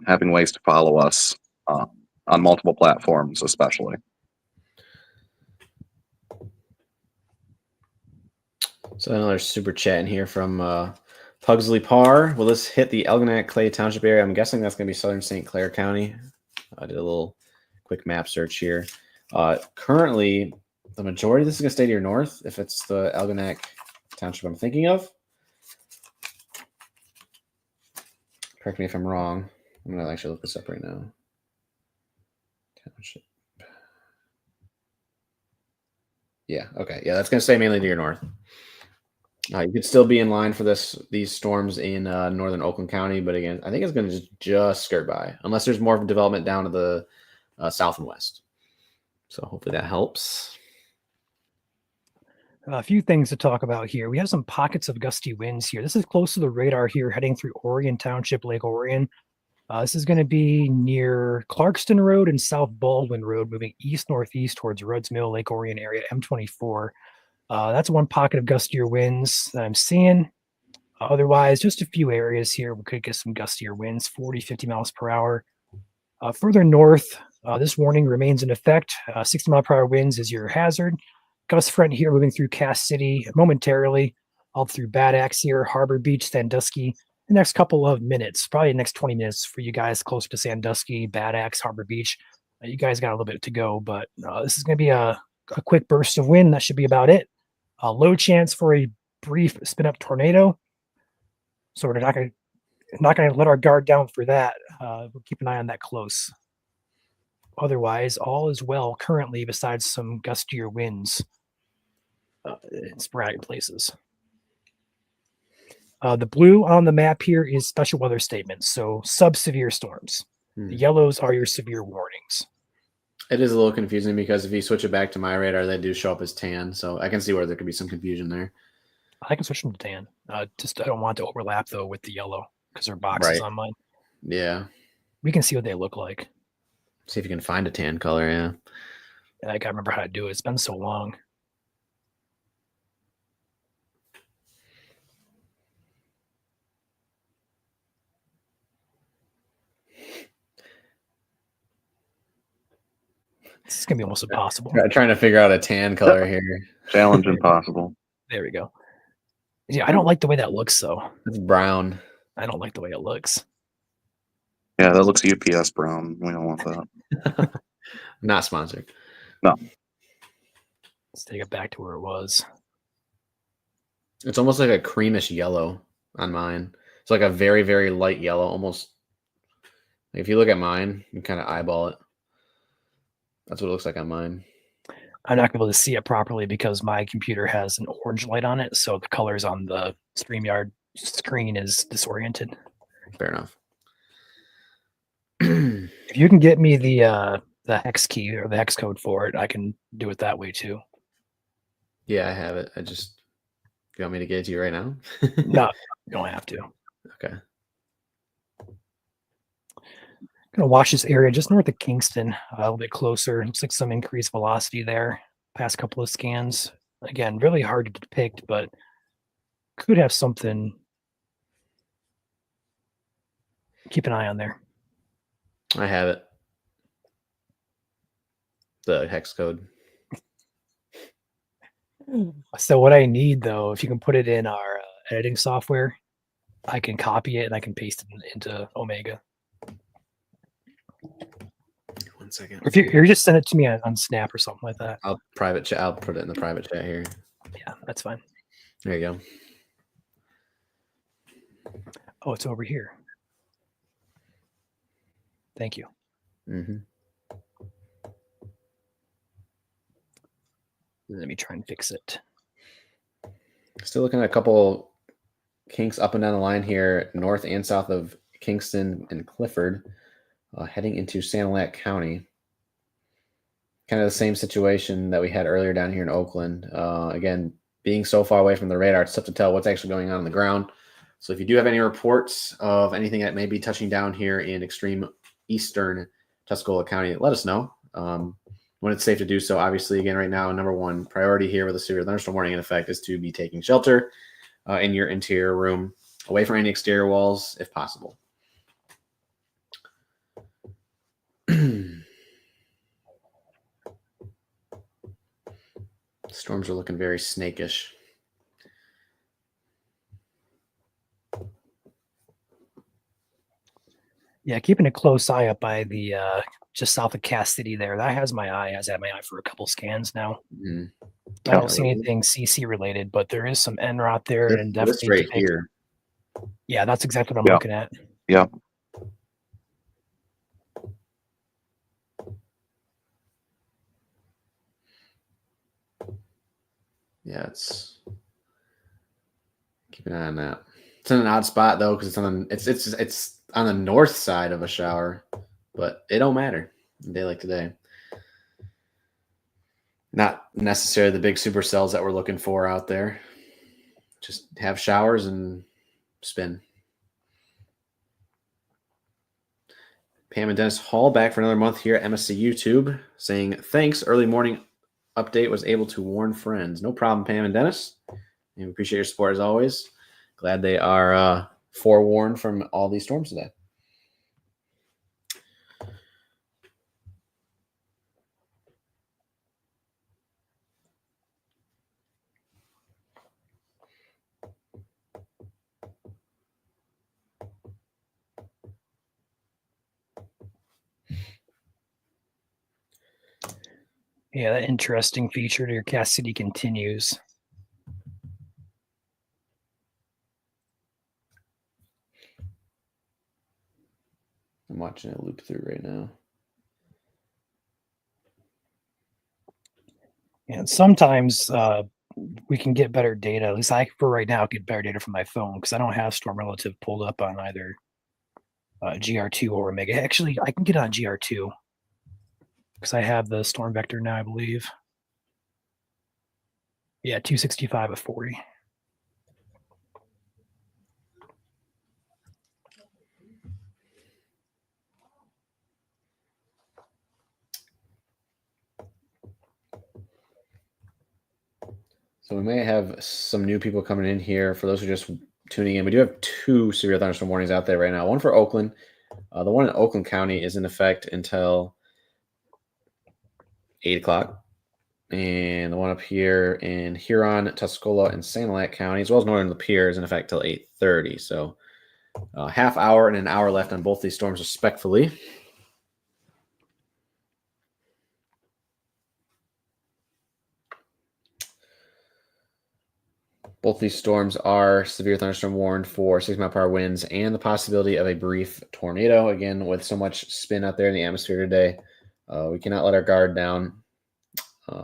Speaker 3: having ways to follow us on multiple platforms, especially.
Speaker 2: So another super chat in here from Pugsley Parr. Will this hit the Elginak Clay Township area? I'm guessing that's going to be southern St. Clair County. I did a little quick map search here. Currently, the majority of this is going to stay to your north, if it's the Elginak Township I'm thinking of. Correct me if I'm wrong. I'm going to actually look this up right now. Township. Yeah, okay. Yeah, that's going to stay mainly to your north. You could still be in line for these storms in northern Oakland County, but again, I think it's going to just skirt by, unless there's more development down to the south and west. So hopefully that helps.
Speaker 1: a few things to talk about here. We have some pockets of gusty winds here. This is close to the radar here, heading through Orion Township, Lake Orion. This is going to be near Clarkston Road and South Baldwin Road, moving east-northeast towards Rudds Mill, Lake Orion area, M24. That's one pocket of gustier winds that I'm seeing. Otherwise, just a few areas here we could get some gustier winds, 40, 50 miles per hour. Further north, this warning remains in effect. 60 mile per hour winds is your hazard. Gust front here moving through Cass City momentarily, all through Bad Axe here, Harbor Beach, Sandusky. The next couple of minutes, probably the next 20 minutes for you guys closer to Sandusky, Bad Axe, Harbor Beach. You guys got a little bit to go, but this is going to be a quick burst of wind. That should be about it. Low chance for a brief spin up tornado. So we're not going to let our guard down for that. We'll keep an eye on that close. Otherwise, all is well currently, besides some gustier winds in sporadic places. The blue on the map here is special weather statements, so sub-severe storms. The yellows are your severe warnings.
Speaker 2: It is a little confusing because if you switch it back to my radar, they do show up as tan, so I can see where there could be some confusion there.
Speaker 1: I can switch them to tan. I don't want to overlap, though, with the yellow because there are boxes on mine.
Speaker 2: Yeah.
Speaker 1: We can see what they look like.
Speaker 2: See if you can find a tan color, yeah.
Speaker 1: I gotta remember how to do it. It's been so long. This is gonna be almost impossible.
Speaker 2: Trying to figure out a tan color here.
Speaker 3: Challenge impossible.
Speaker 1: There we go. Yeah, I don't like the way that looks, though.
Speaker 2: It's brown.
Speaker 1: I don't like the way it looks.
Speaker 3: Yeah, that looks UPS brown. We don't want that.
Speaker 2: Not sponsored.
Speaker 3: No.
Speaker 1: Let's take it back to where it was.
Speaker 2: It's almost like a creamish yellow on mine. It's like a very, very light yellow. Almost. If you look at mine, you kind of eyeball it. That's what it looks like on mine.
Speaker 1: I'm not going to be able to see it properly because my computer has an orange light on it, so the colors on the StreamYard screen is disoriented.
Speaker 2: Fair enough.
Speaker 1: If you can get me the hex key or the hex code for it, I can do it that way too.
Speaker 2: Yeah, I have it. You want me to get it to you right now?
Speaker 1: No, you don't have to.
Speaker 2: Okay.
Speaker 1: Gonna watch this area just north of Kingston, a little bit closer. Looks like some increased velocity there. Past couple of scans. Again, really hard to depict, but could have something. Keep an eye on there.
Speaker 2: I have it. the hex code.
Speaker 1: So what I need though, if you can put it in our editing software, I can copy it and I can paste it into Omega.
Speaker 2: 1 second.
Speaker 1: Or if you just send it to me on Snap or something like that.
Speaker 2: I'll private chat. I'll put it in the private chat here.
Speaker 1: Yeah, that's fine.
Speaker 2: There you go.
Speaker 1: Oh, it's over here. Thank you.
Speaker 2: Mm-hmm.
Speaker 1: Let me try and fix it.
Speaker 2: Still looking at a couple kinks up and down the line here, north and south of Kingston and Clifford, heading into Sanilac County. Kind of the same situation that we had earlier down here in Oakland. Again, being so far away from the radar, it's tough to tell what's actually going on the ground. So if you do have any reports of anything that may be touching down here in extreme eastern Tuscola County, let us know. When it's safe to do so. Obviously, again, right now, number one priority here with a severe thunderstorm warning in effect is to be taking shelter in your interior room, away from any exterior walls if possible. Storms are looking very snakish.
Speaker 1: Yeah, keeping a close eye up by the just south of Cass City there. That has my eye. Has had my eye for a couple scans now.
Speaker 2: Mm-hmm.
Speaker 1: I don't see anything CC related, but there is some NROT there, and
Speaker 2: This
Speaker 1: definitely
Speaker 2: right here.
Speaker 1: Yeah, that's exactly what I'm looking at.
Speaker 3: Yeah.
Speaker 2: Yeah, it's keep an eye on that. It's in an odd spot though, because it's on the north side of a shower, but it don't matter. A day like today. Not necessarily the big supercells that we're looking for out there. Just have showers and spin. Pam and Dennis Hall back for another month here at MSC YouTube, saying thanks. Early morning update was able to warn friends. No problem, Pam and Dennis. And we appreciate your support as always. Glad they are forewarned from all these storms today.
Speaker 1: Yeah, that interesting feature to your Cass City continues.
Speaker 2: I'm watching it loop through right now.
Speaker 1: And sometimes we can get better data. At least I, for right now, get better data from my phone because I don't have Storm Relative pulled up on either GR2 or Omega. Actually, I can get on GR2 because I have the Storm Vector now, I believe. Yeah, 265 of 40.
Speaker 2: So we may have some new people coming in here. For those who are just tuning in, we do have 2 severe thunderstorm warnings out there right now. One for Oakland. The one in Oakland County is in effect until 8 o'clock. And the one up here in Huron, Tuscola, and Sanilac County, as well as Northern Lapeer, is in effect till 8:30. So a half hour and an hour left on both these storms, respectfully. Both these storms are severe thunderstorm warned for 6-mile-per-hour winds and the possibility of a brief tornado. Again, with so much spin out there in the atmosphere today, we cannot let our guard down.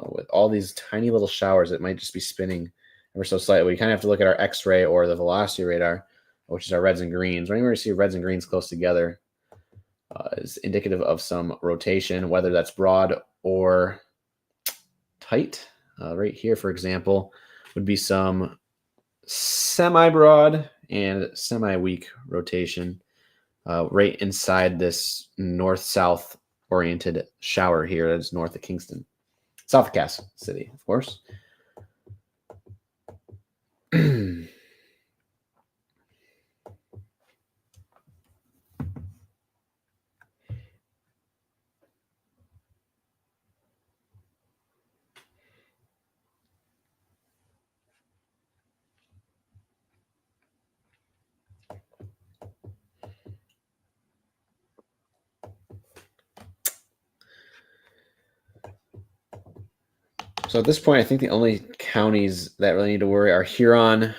Speaker 2: With all these tiny little showers, it might just be spinning ever so slightly. We kind of have to look at our X-ray or the velocity radar, which is our reds and greens. Whenever you see reds and greens close together, is indicative of some rotation, whether that's broad or tight. Right here, for example, would be some semi-broad and semi-weak rotation right inside this north-south oriented shower here that's north of Kingston. South of Cass City, of course. So at this point, I think the only counties that really need to worry are Huron,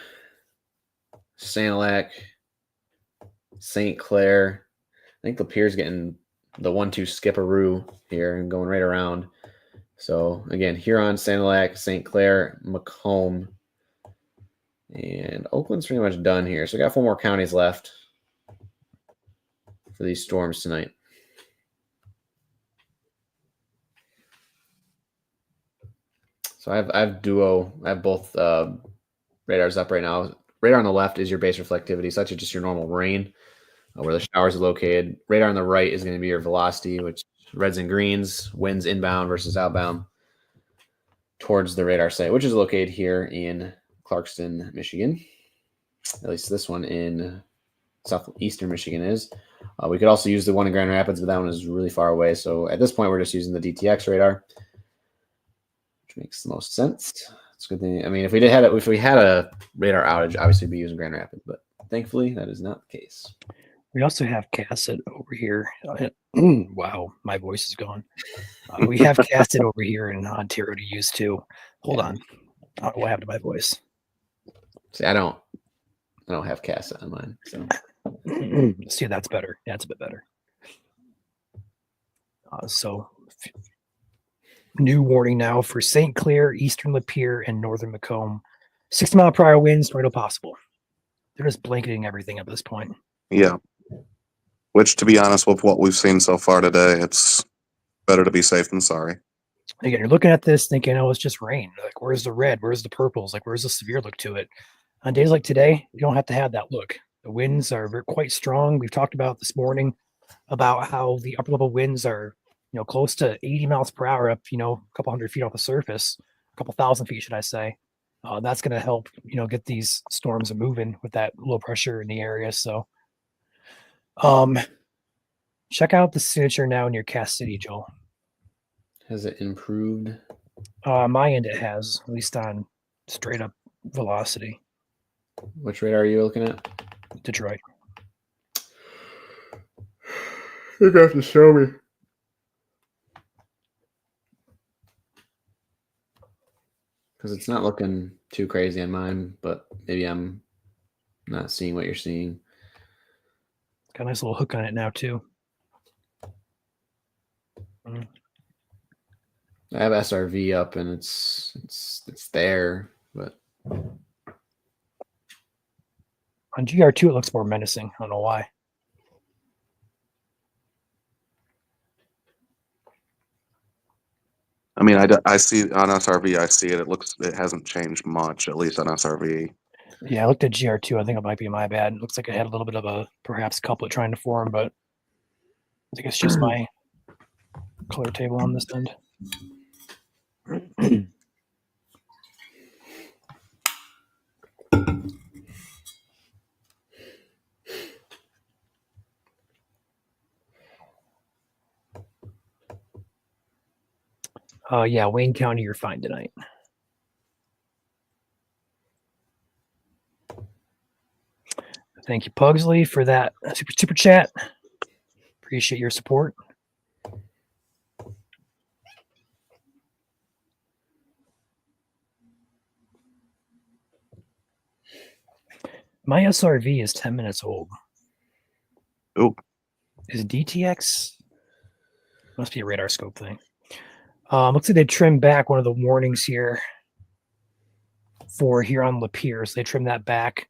Speaker 2: Sanilac, St. Clair. I think Lapierre's getting the 1-2 skip-a-roo here and going right around. So again, Huron, Sanilac, St. Clair, Macomb, and Oakland's pretty much done here. So we got 4 more counties left for these storms tonight. So I have both radars up right now. Radar on the left is your base reflectivity, such as just your normal rain, where the showers are located. Radar on the right is going to be your velocity, which reds and greens, winds inbound versus outbound towards the radar site, which is located here in Clarkston, Michigan. At least this one in southeastern Michigan is. We could also use the one in Grand Rapids, but that one is really far away. So at this point, we're just using the DTX radar, which makes the most sense. It's a good thing. I mean, if we had a radar outage, obviously we'd be using Grand Rapids, but thankfully that is not the case.
Speaker 1: We also have Cassett over here. Wow, my voice is gone. We have Cassett over here in Ontario to use too. Hold on. I don't know what happened to my voice.
Speaker 2: See, I don't have Cassett on mine. So
Speaker 1: see, that's better. That's a bit better. So new warning now for St. Clair, Eastern Lapeer, and Northern Macomb. 60-mile-per-hour winds, tornado possible. They're just blanketing everything at this point.
Speaker 3: Yeah. Which, to be honest, with what we've seen so far today, it's better to be safe than sorry.
Speaker 1: Again, you're looking at this thinking, oh, it's just rain. Like, where's the red? Where's the purples? Like, where's the severe look to it? On days like today, you don't have to have that look. The winds are quite strong. We've talked about this morning about how the upper level winds are, close to 80 miles per hour up, a couple hundred feet off the surface, a couple thousand feet, should I say. That's going to help, get these storms moving with that low pressure in the area. So, check out the signature now in your Cass City, Joel.
Speaker 2: Has it improved?
Speaker 1: My end, it has, at least on straight up velocity.
Speaker 2: Which radar are you looking at?
Speaker 1: Detroit.
Speaker 2: You're going to have to show me. Because it's not looking too crazy on mine, but maybe I'm not seeing what you're seeing.
Speaker 1: Got a nice little hook on it now, too.
Speaker 2: I have SRV up, and it's there, but
Speaker 1: on GR2 it looks more menacing. I don't know why.
Speaker 3: I mean, I see on SRV, I see it. It hasn't changed much, at least on SRV.
Speaker 1: Yeah, I looked at GR2. I think it might be my bad. It looks like it had a little bit of a perhaps couplet trying to form, but I think it's just my color table on this end. Yeah, Wayne County, you're fine tonight. Thank you, Pugsley, for that super chat. Appreciate your support. My SRV is 10 minutes old.
Speaker 3: Oh.
Speaker 1: Is DTX? Must be a radar scope thing. Looks like they trimmed back one of the warnings here for Huron Lapeer. So they trimmed that back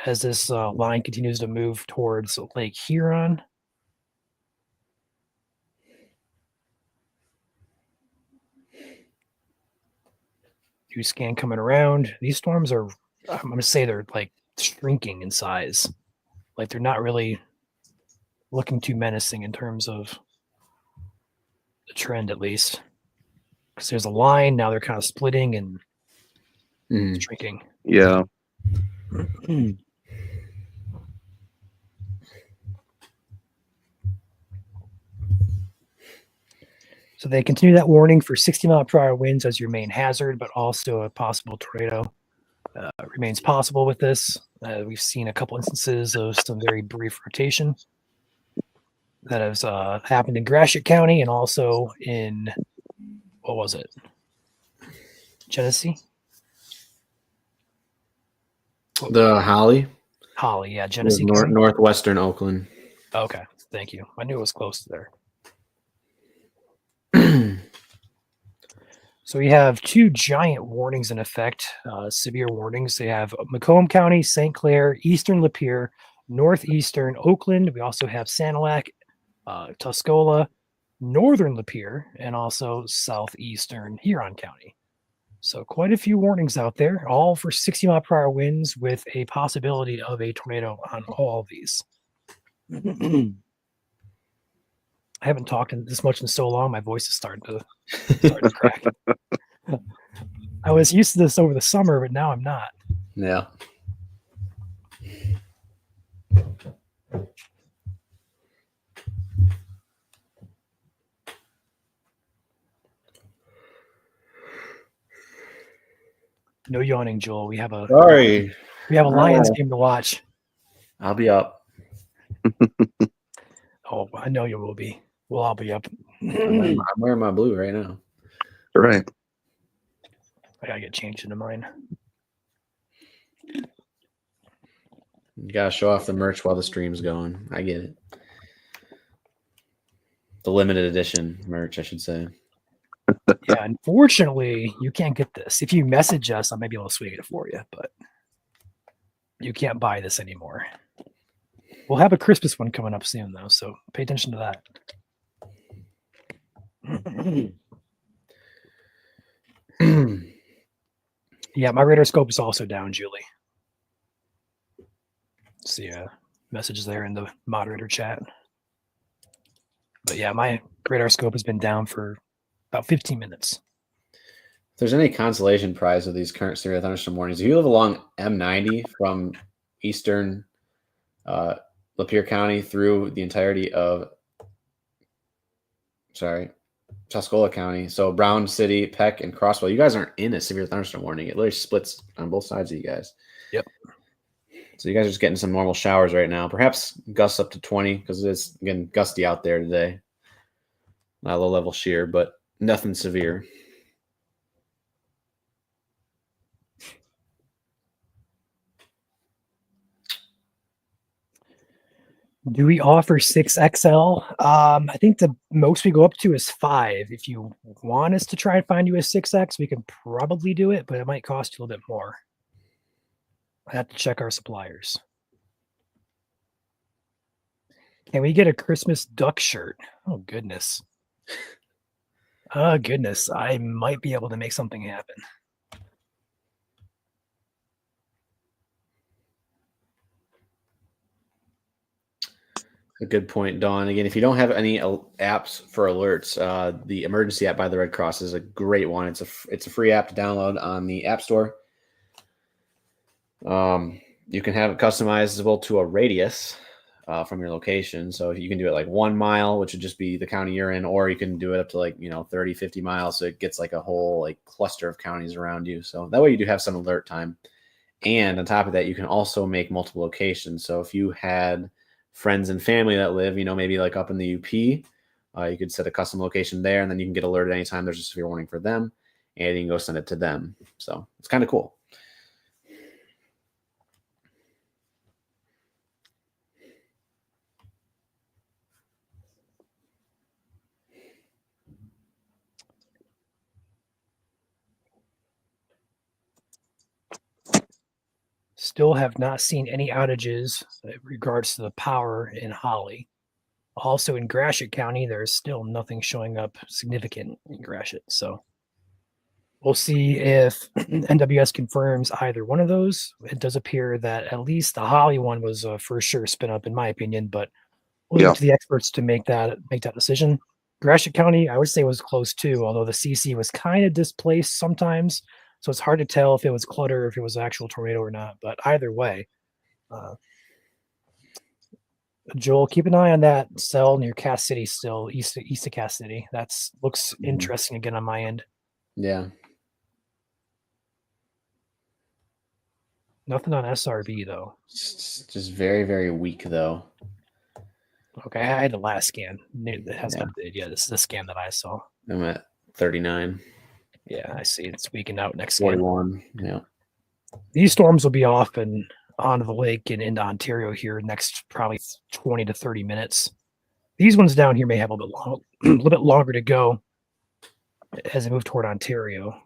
Speaker 1: as this line continues to move towards Lake Huron. New scan coming around. These storms are, I'm going to say they're like shrinking in size. Like they're not really looking too menacing in terms of the trend, at least. Because there's a line, now they're kind of splitting and shrinking.
Speaker 3: Yeah.
Speaker 1: So they continue that warning for 60-mile-per-hour winds as your main hazard, but also a possible tornado remains possible with this. We've seen a couple instances of some very brief rotation that has happened in Gratiot County and also in, what was it? Genesee?
Speaker 2: The Holly
Speaker 1: Holly, yeah,
Speaker 2: is
Speaker 1: Genesee County.
Speaker 2: northwestern Oakland.
Speaker 1: Okay, thank you. I knew it was close to there. So we have two giant warnings in effect, severe warnings. They have Macomb County, St. Clair, Eastern Lapeer, Northeastern Oakland. We also have Sanilac, Tuscola, Northern Lapeer, and also Southeastern Huron County. So quite a few warnings out there, all for 60-mile-per-hour winds with a possibility of a tornado on all of these. I haven't talked this much in so long. My voice is starting to crack. I was used to this over the summer, but now I'm not.
Speaker 2: Yeah.
Speaker 1: No yawning, Joel. We have a
Speaker 2: Sorry.
Speaker 1: Lions game to watch.
Speaker 2: I'll be up.
Speaker 1: Oh, I know you will be. We'll all be up.
Speaker 2: I'm wearing my blue right now.
Speaker 3: Right.
Speaker 1: I gotta get changed into mine.
Speaker 2: You gotta show off the merch while the stream's going. I get it. The limited edition merch, I should say.
Speaker 1: Yeah, unfortunately, you can't get this. If you message us, I may be able to swing it for you, but you can't buy this anymore. We'll have a Christmas one coming up soon, though, so pay attention to that. Yeah, my radar scope is also down, Julie. See messages there in the moderator chat. But yeah, my radar scope has been down for about 15 minutes.
Speaker 2: If there's any consolation prize of these current severe thunderstorm warnings, if you live along M90 from eastern Lapeer County through the entirety of Tuscola County, so Brown City, Peck, and Crossville, you guys aren't in a severe thunderstorm warning. It literally splits on both sides of you guys.
Speaker 1: Yep.
Speaker 2: So you guys are just getting some normal showers right now. Perhaps gusts up to 20 because it's, again, gusty out there today. Not low-level shear, but nothing severe.
Speaker 1: Do we offer 6XL? I think the most we go up to is 5. If you want us to try and find you a 6X, we can probably do it, but it might cost you a little bit more. I have to check our suppliers. Can we get a Christmas duck shirt? Oh, goodness. Oh, goodness. I might be able to make something happen.
Speaker 2: A good point, Dawn. Again, if you don't have any apps for alerts, the emergency app by the Red Cross is a great one. It's a free app to download on the App Store. You can have it customizable to a radius from your location. So you can do it like 1 mile, which would just be the county you're in, or you can do it up to 30, 50 miles. So it gets like a whole cluster of counties around you. So that way you do have some alert time. And on top of that, you can also make multiple locations. So if you had friends and family that live, maybe like up in the UP, you could set a custom location there, and then you can get alerted anytime there's a severe warning for them, and you can go send it to them. So it's kind of cool.
Speaker 1: Still have not seen any outages in regards to the power in Holly. Also in Gratiot County, there's still nothing showing up significant in Gratiot. So we'll see if NWS confirms either one of those. It does appear that at least the Holly one was for sure spin up, in my opinion, but we'll leave it to the experts to make that decision. Gratiot County, I would say, was close too, although the CC was kind of displaced sometimes. So it's hard to tell if it was clutter, if it was actual tornado or not. But either way, Joel, keep an eye on that cell near Cass City, still east of Cass City. That looks interesting again on my end.
Speaker 2: Yeah.
Speaker 1: Nothing on SRB though.
Speaker 2: Just very, very weak though.
Speaker 1: Okay, I had the last scan. It hasn't updated yet. This is the scan that I saw.
Speaker 2: I'm at 39.
Speaker 1: Yeah, I see. It's weakened out next scan.
Speaker 2: 41. Yeah.
Speaker 1: These storms will be off and onto the lake and into Ontario here next probably 20 to 30 minutes. These ones down here may have a little bit longer to go as they move toward Ontario.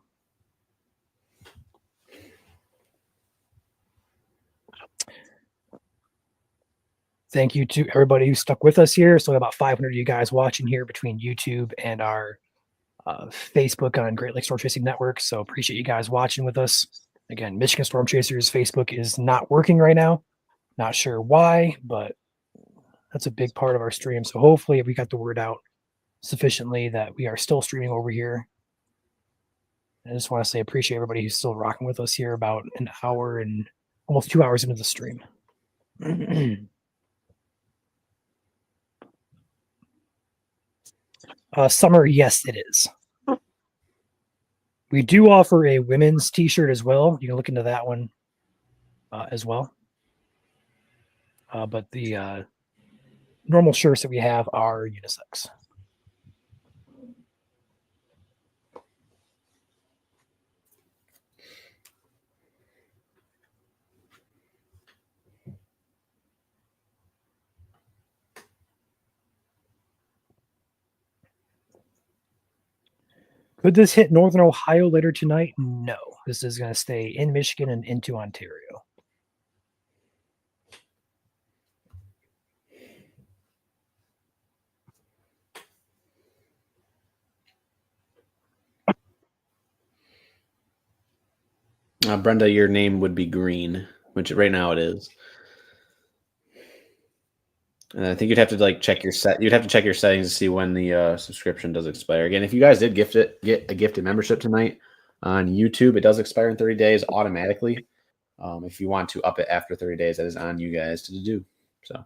Speaker 1: Thank you to everybody who stuck with us here. So about 500 of you guys watching here between YouTube and our Facebook on Great Lakes Storm Chasing Network. So appreciate you guys watching with us. Again, Michigan Storm Chasers Facebook is not working right now. Not sure why, but that's a big part of our stream. So hopefully we got the word out sufficiently that we are still streaming over here. I just want to say appreciate everybody who's still rocking with us here about an hour and almost 2 hours into the stream. Summer, yes, it is. We do offer a women's t-shirt as well. You can look into that one as well. But the normal shirts that we have are unisex. Could this hit Northern Ohio later tonight? No. This is going to stay in Michigan and into Ontario.
Speaker 2: Brenda, your name would be green, which right now it is. And I think you'd have to check your You'd have to check your settings to see when the subscription does expire. Again, if you guys did get a gifted membership tonight on YouTube, it does expire in 30 days automatically. If you want to up it after 30 days, that is on you guys to do. So.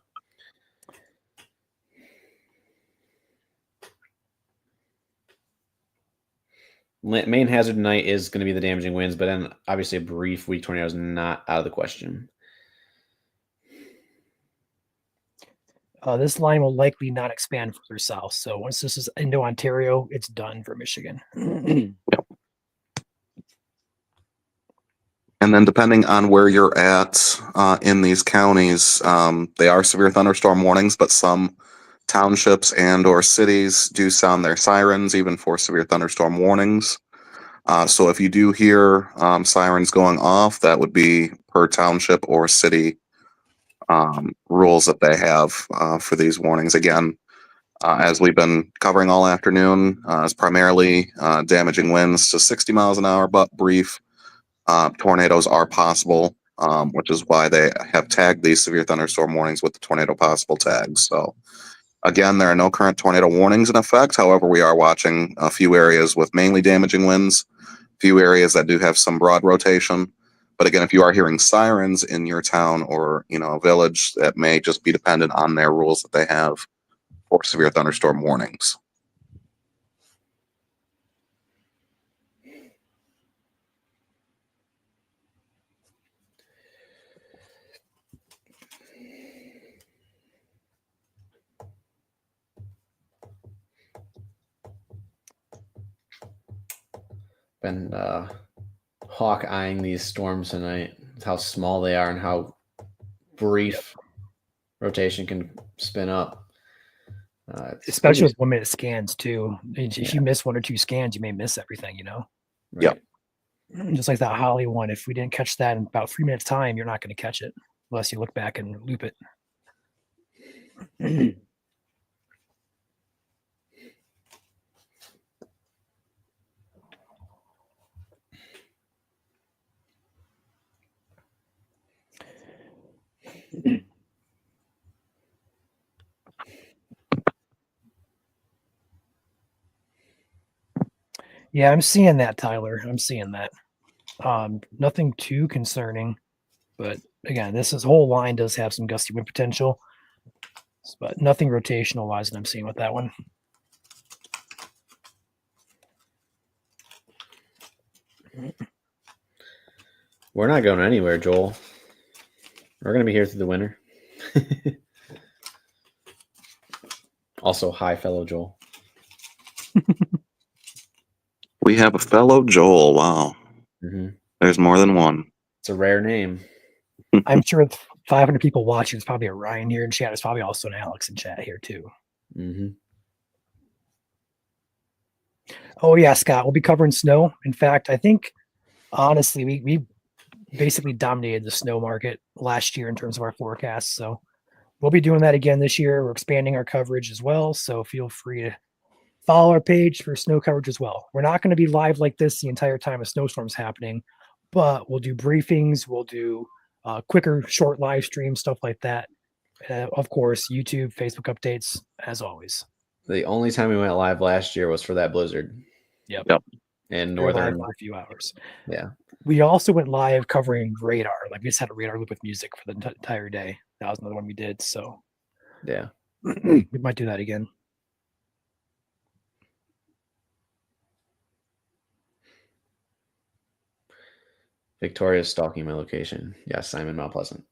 Speaker 2: Main hazard tonight is going to be the damaging winds, but then obviously a brief weak tornado is not out of the question.
Speaker 1: This line will likely not expand further south. So once this is into Ontario, it's done for Michigan.
Speaker 3: And then depending on where you're at in these counties, they are severe thunderstorm warnings, but some townships and or cities do sound their sirens even for severe thunderstorm warnings. So if you do hear sirens going off, that would be per township or city rules that they have for these warnings. Again, as we've been covering all afternoon, is primarily damaging winds to 60 miles an hour, but brief tornadoes are possible, which is why they have tagged these severe thunderstorm warnings with the tornado possible tags. So again, there are no current tornado warnings in effect. However, we are watching a few areas with mainly damaging winds, a few areas that do have some broad rotation. But again, if you are hearing sirens in your town or a village, that may just be dependent on their rules that they have for severe thunderstorm warnings.
Speaker 2: Been hawk eyeing these storms tonight, how small they are and how brief rotation can spin up.
Speaker 1: Especially with 1 minute scans too. If you miss 1 or 2 scans, you may miss everything,
Speaker 2: Right.
Speaker 3: Yep.
Speaker 1: Just like that Holly one. If we didn't catch that in about 3 minutes time, you're not going to catch it unless you look back and loop it. Yeah, I'm seeing that, Tyler. I'm seeing that. Nothing too concerning, but again, this whole line does have some gusty wind potential, but nothing rotational wise that I'm seeing with that one.
Speaker 2: We're not going anywhere, Joel. We're going to be here through the winter. Also, hi, fellow Joel.
Speaker 3: We have a fellow Joel. Wow.
Speaker 2: Mhm.
Speaker 3: There's more than one.
Speaker 2: It's a rare name.
Speaker 1: I'm sure with 500 people watching, there's probably a Ryan here in chat. There's probably also an Alex in chat here too.
Speaker 2: Mm-hmm.
Speaker 1: Oh yeah, Scott, we'll be covering snow. In fact, I think honestly, we basically dominated the snow market last year in terms of our forecasts. So we'll be doing that again this year. We're expanding our coverage as well. So feel free to follow our page for snow coverage as well. We're not going to be live like this the entire time a snowstorm's happening, but we'll do briefings. We'll do quicker, short live streams, stuff like that. Of course, YouTube, Facebook updates, as always.
Speaker 2: The only time we went live last year was for that blizzard.
Speaker 1: Yep.
Speaker 2: And
Speaker 1: We were live
Speaker 2: northern.
Speaker 1: for a few hours.
Speaker 2: Yeah.
Speaker 1: We also went live covering radar. Like we just had a radar loop with music for the entire day. That was another one we did. So
Speaker 2: Yeah.
Speaker 1: we might do that again.
Speaker 2: Victoria's stalking my location. Yes, I'm in Mount Pleasant.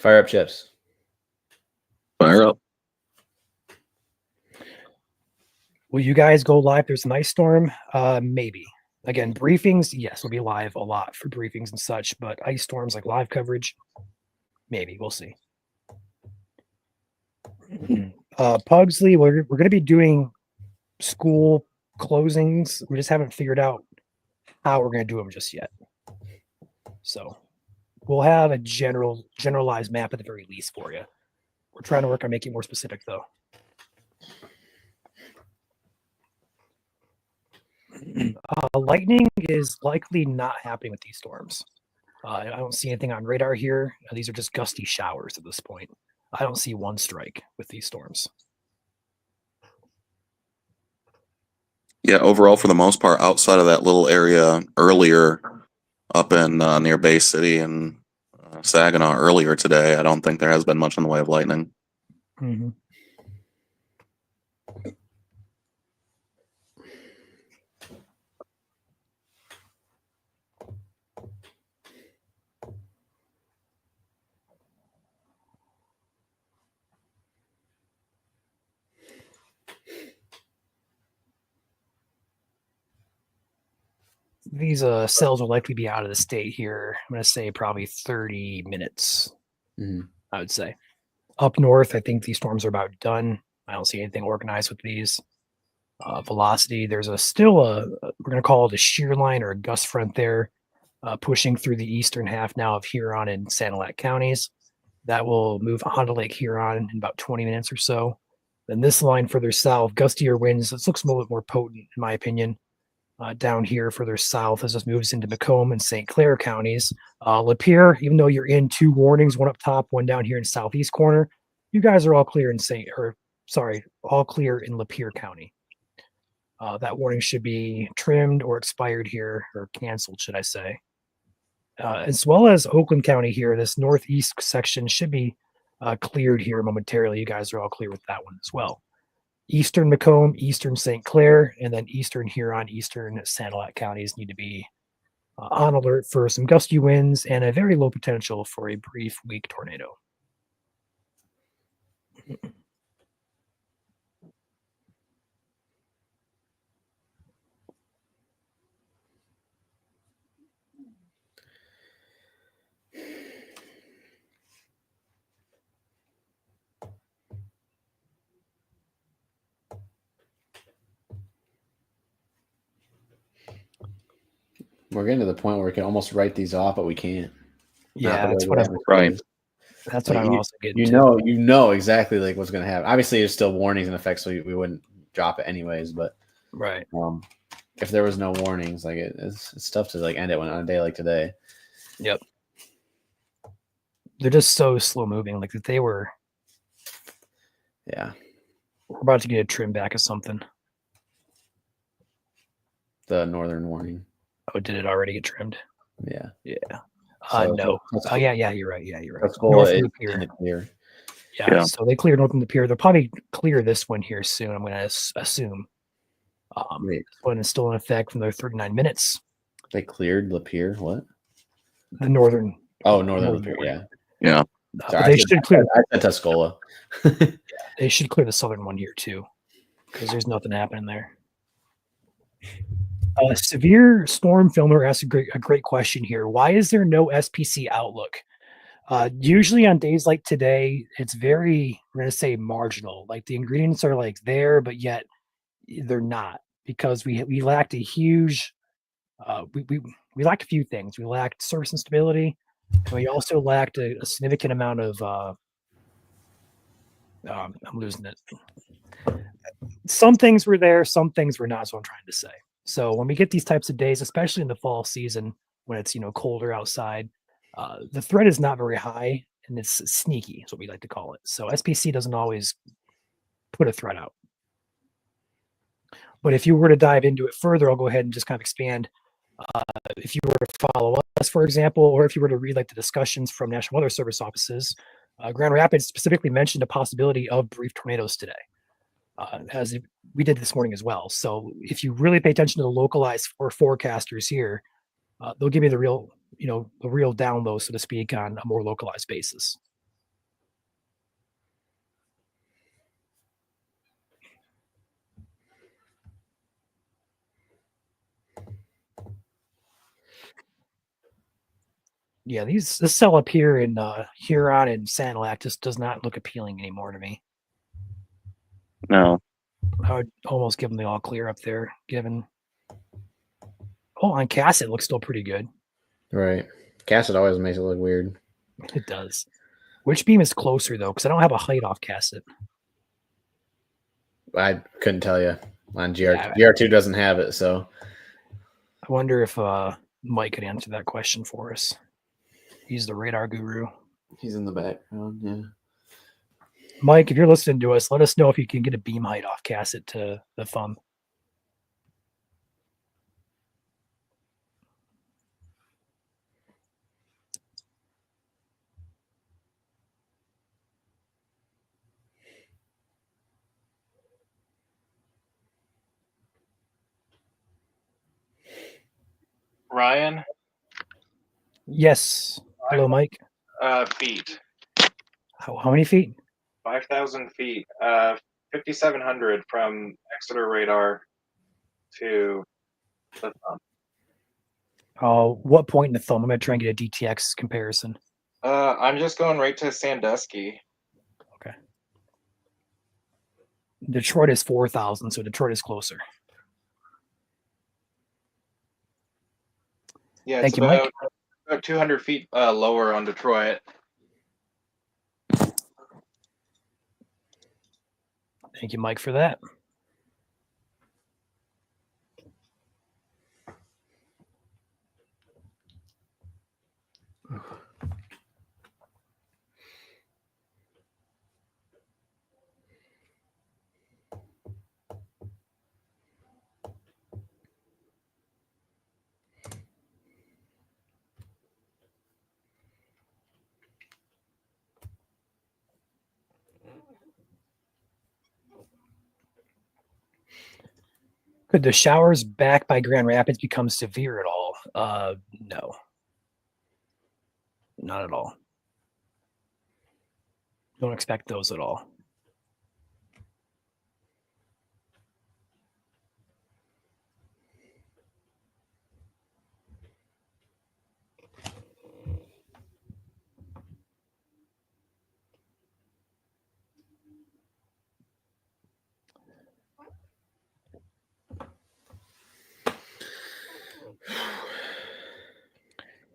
Speaker 2: Fire up chips.
Speaker 3: Fire up.
Speaker 1: Will you guys go live? There's an ice storm. Maybe. Again, briefings, yes, we'll be live a lot for briefings and such, but ice storms like live coverage, maybe. We'll see. Pugsley, we're going to be doing school closings. We just haven't figured out how we're going to do them just yet. So we'll have a generalized map at the very least for you. We're trying to work on making it more specific, though. Lightning is likely not happening with these storms. I don't see anything on radar here. These are just gusty showers at this point. I don't see one strike with these storms.
Speaker 3: Yeah, overall, for the most part, outside of that little area earlier up in near Bay City and Saginaw earlier today, I don't think there has been much in the way of lightning.
Speaker 1: Mm-hmm. These cells will likely be out of the state here. I'm going to say probably 30 minutes, I would say. Up north, I think these storms are about done. I don't see anything organized with these. Velocity, there's we're going to call it a shear line or a gust front there, pushing through the eastern half now of Huron and Sanilac counties. That will move onto Lake Huron in about 20 minutes or so. Then this line further south, gustier winds. This looks a little bit more potent, in my opinion. Down here further south as this moves into Macomb and St. Clair counties. Lapeer, even though you're in two warnings, one up top, one down here in southeast corner, you guys are all clear in all clear in Lapeer County. That warning should be trimmed or expired here, or canceled, should I say. As well as Oakland County here, this northeast section should be cleared here momentarily. You guys are all clear with that one as well. Eastern Macomb, Eastern St. Clair, and then Eastern Huron, Eastern Sanilac counties need to be on alert for some gusty winds and a very low potential for a brief, weak tornado.
Speaker 2: We're getting to the point where we can almost write these off, but we can't.
Speaker 1: Yeah, that's what I'm
Speaker 3: right.
Speaker 1: That's what I'm also getting.
Speaker 2: You know exactly like what's going to happen. Obviously, there's still warnings in effect, so we wouldn't drop it anyways. But
Speaker 1: right,
Speaker 2: if there was no warnings, like it's tough to like end it on a day like today.
Speaker 1: Yep, they're just so slow moving. Like that they were.
Speaker 2: Yeah,
Speaker 3: We're
Speaker 1: about to get a trim back of something.
Speaker 2: The northern warning.
Speaker 1: Oh, did it already get trimmed?
Speaker 2: Yeah.
Speaker 1: Yeah.
Speaker 2: So
Speaker 1: no.
Speaker 2: that's
Speaker 1: Oh,
Speaker 2: cool.
Speaker 1: yeah, you're right. Yeah, you're right.
Speaker 2: That's cool.
Speaker 1: North
Speaker 2: It's
Speaker 1: of the pier.
Speaker 2: in the clear.
Speaker 1: Yeah, so they cleared north of the pier. They'll probably clear this one here soon. I'm going to assume. This one is still in effect from their 39 minutes.
Speaker 2: They cleared Lapeer. What?
Speaker 1: The northern.
Speaker 2: Oh, northern Lapeer. Yeah.
Speaker 3: Yeah.
Speaker 2: Sorry,
Speaker 1: They should clear.
Speaker 2: I said Tuscola.
Speaker 1: They should clear the southern one here too, because there's nothing happening there. Severe Storm Filmer asks a great question here. Why is there no SPC outlook? Usually on days like today, it's very, we're going to say marginal. Like the ingredients are like there, but yet they're not, because we lacked a huge, we lacked a few things. We lacked service and stability, and we also lacked a significant amount of, I'm losing it. Some things were there, some things were not, is what I'm trying to say. So when we get these types of days, especially in the fall season, when it's, colder outside, the threat is not very high, and it's sneaky, is what we like to call it. So SPC doesn't always put a threat out. But if you were to dive into it further, I'll go ahead and just kind of expand. If you were to follow us, for example, or if you were to read like the discussions from National Weather Service offices, Grand Rapids specifically mentioned a possibility of brief tornadoes today, as we did this morning as well. So if you really pay attention to the localized or forecasters here, they'll give you the real, the real down low, so to speak, on a more localized basis. Yeah, this cell up here in Huron and Sanilac just does not look appealing anymore to me.
Speaker 3: No.
Speaker 1: I would almost give them the all clear up there, given. Oh, on Cass, it looks still pretty good.
Speaker 2: Right. Cassett always makes it look weird.
Speaker 1: It does. Which beam is closer, though? Because I don't have a height off Cassett.
Speaker 2: I couldn't tell you. On GR,
Speaker 1: Yeah.
Speaker 2: GR2 doesn't have it, so.
Speaker 1: I wonder if Mike could answer that question for us. He's the radar guru.
Speaker 2: He's in the background, yeah.
Speaker 1: Mike, if you're listening to us, let us know if you can get a beam height off Cassett to the thumb.
Speaker 4: Ryan?
Speaker 1: Yes. Hello, Mike.
Speaker 4: Feet.
Speaker 1: How many feet?
Speaker 4: 5,000 feet. 5,700 from Exeter radar to the thumb.
Speaker 1: What point in the thumb? I'm going to try and get a DTX comparison.
Speaker 4: I'm just going right to Sandusky.
Speaker 1: Okay. Detroit is 4,000, so Detroit is closer.
Speaker 4: Yeah,
Speaker 1: Thank
Speaker 4: it's
Speaker 1: you, Mike.
Speaker 4: about 200 feet lower on Detroit.
Speaker 1: Thank you, Mike, for that. Could the showers back by Grand Rapids become severe at all? No. Not at all. Don't expect those at all.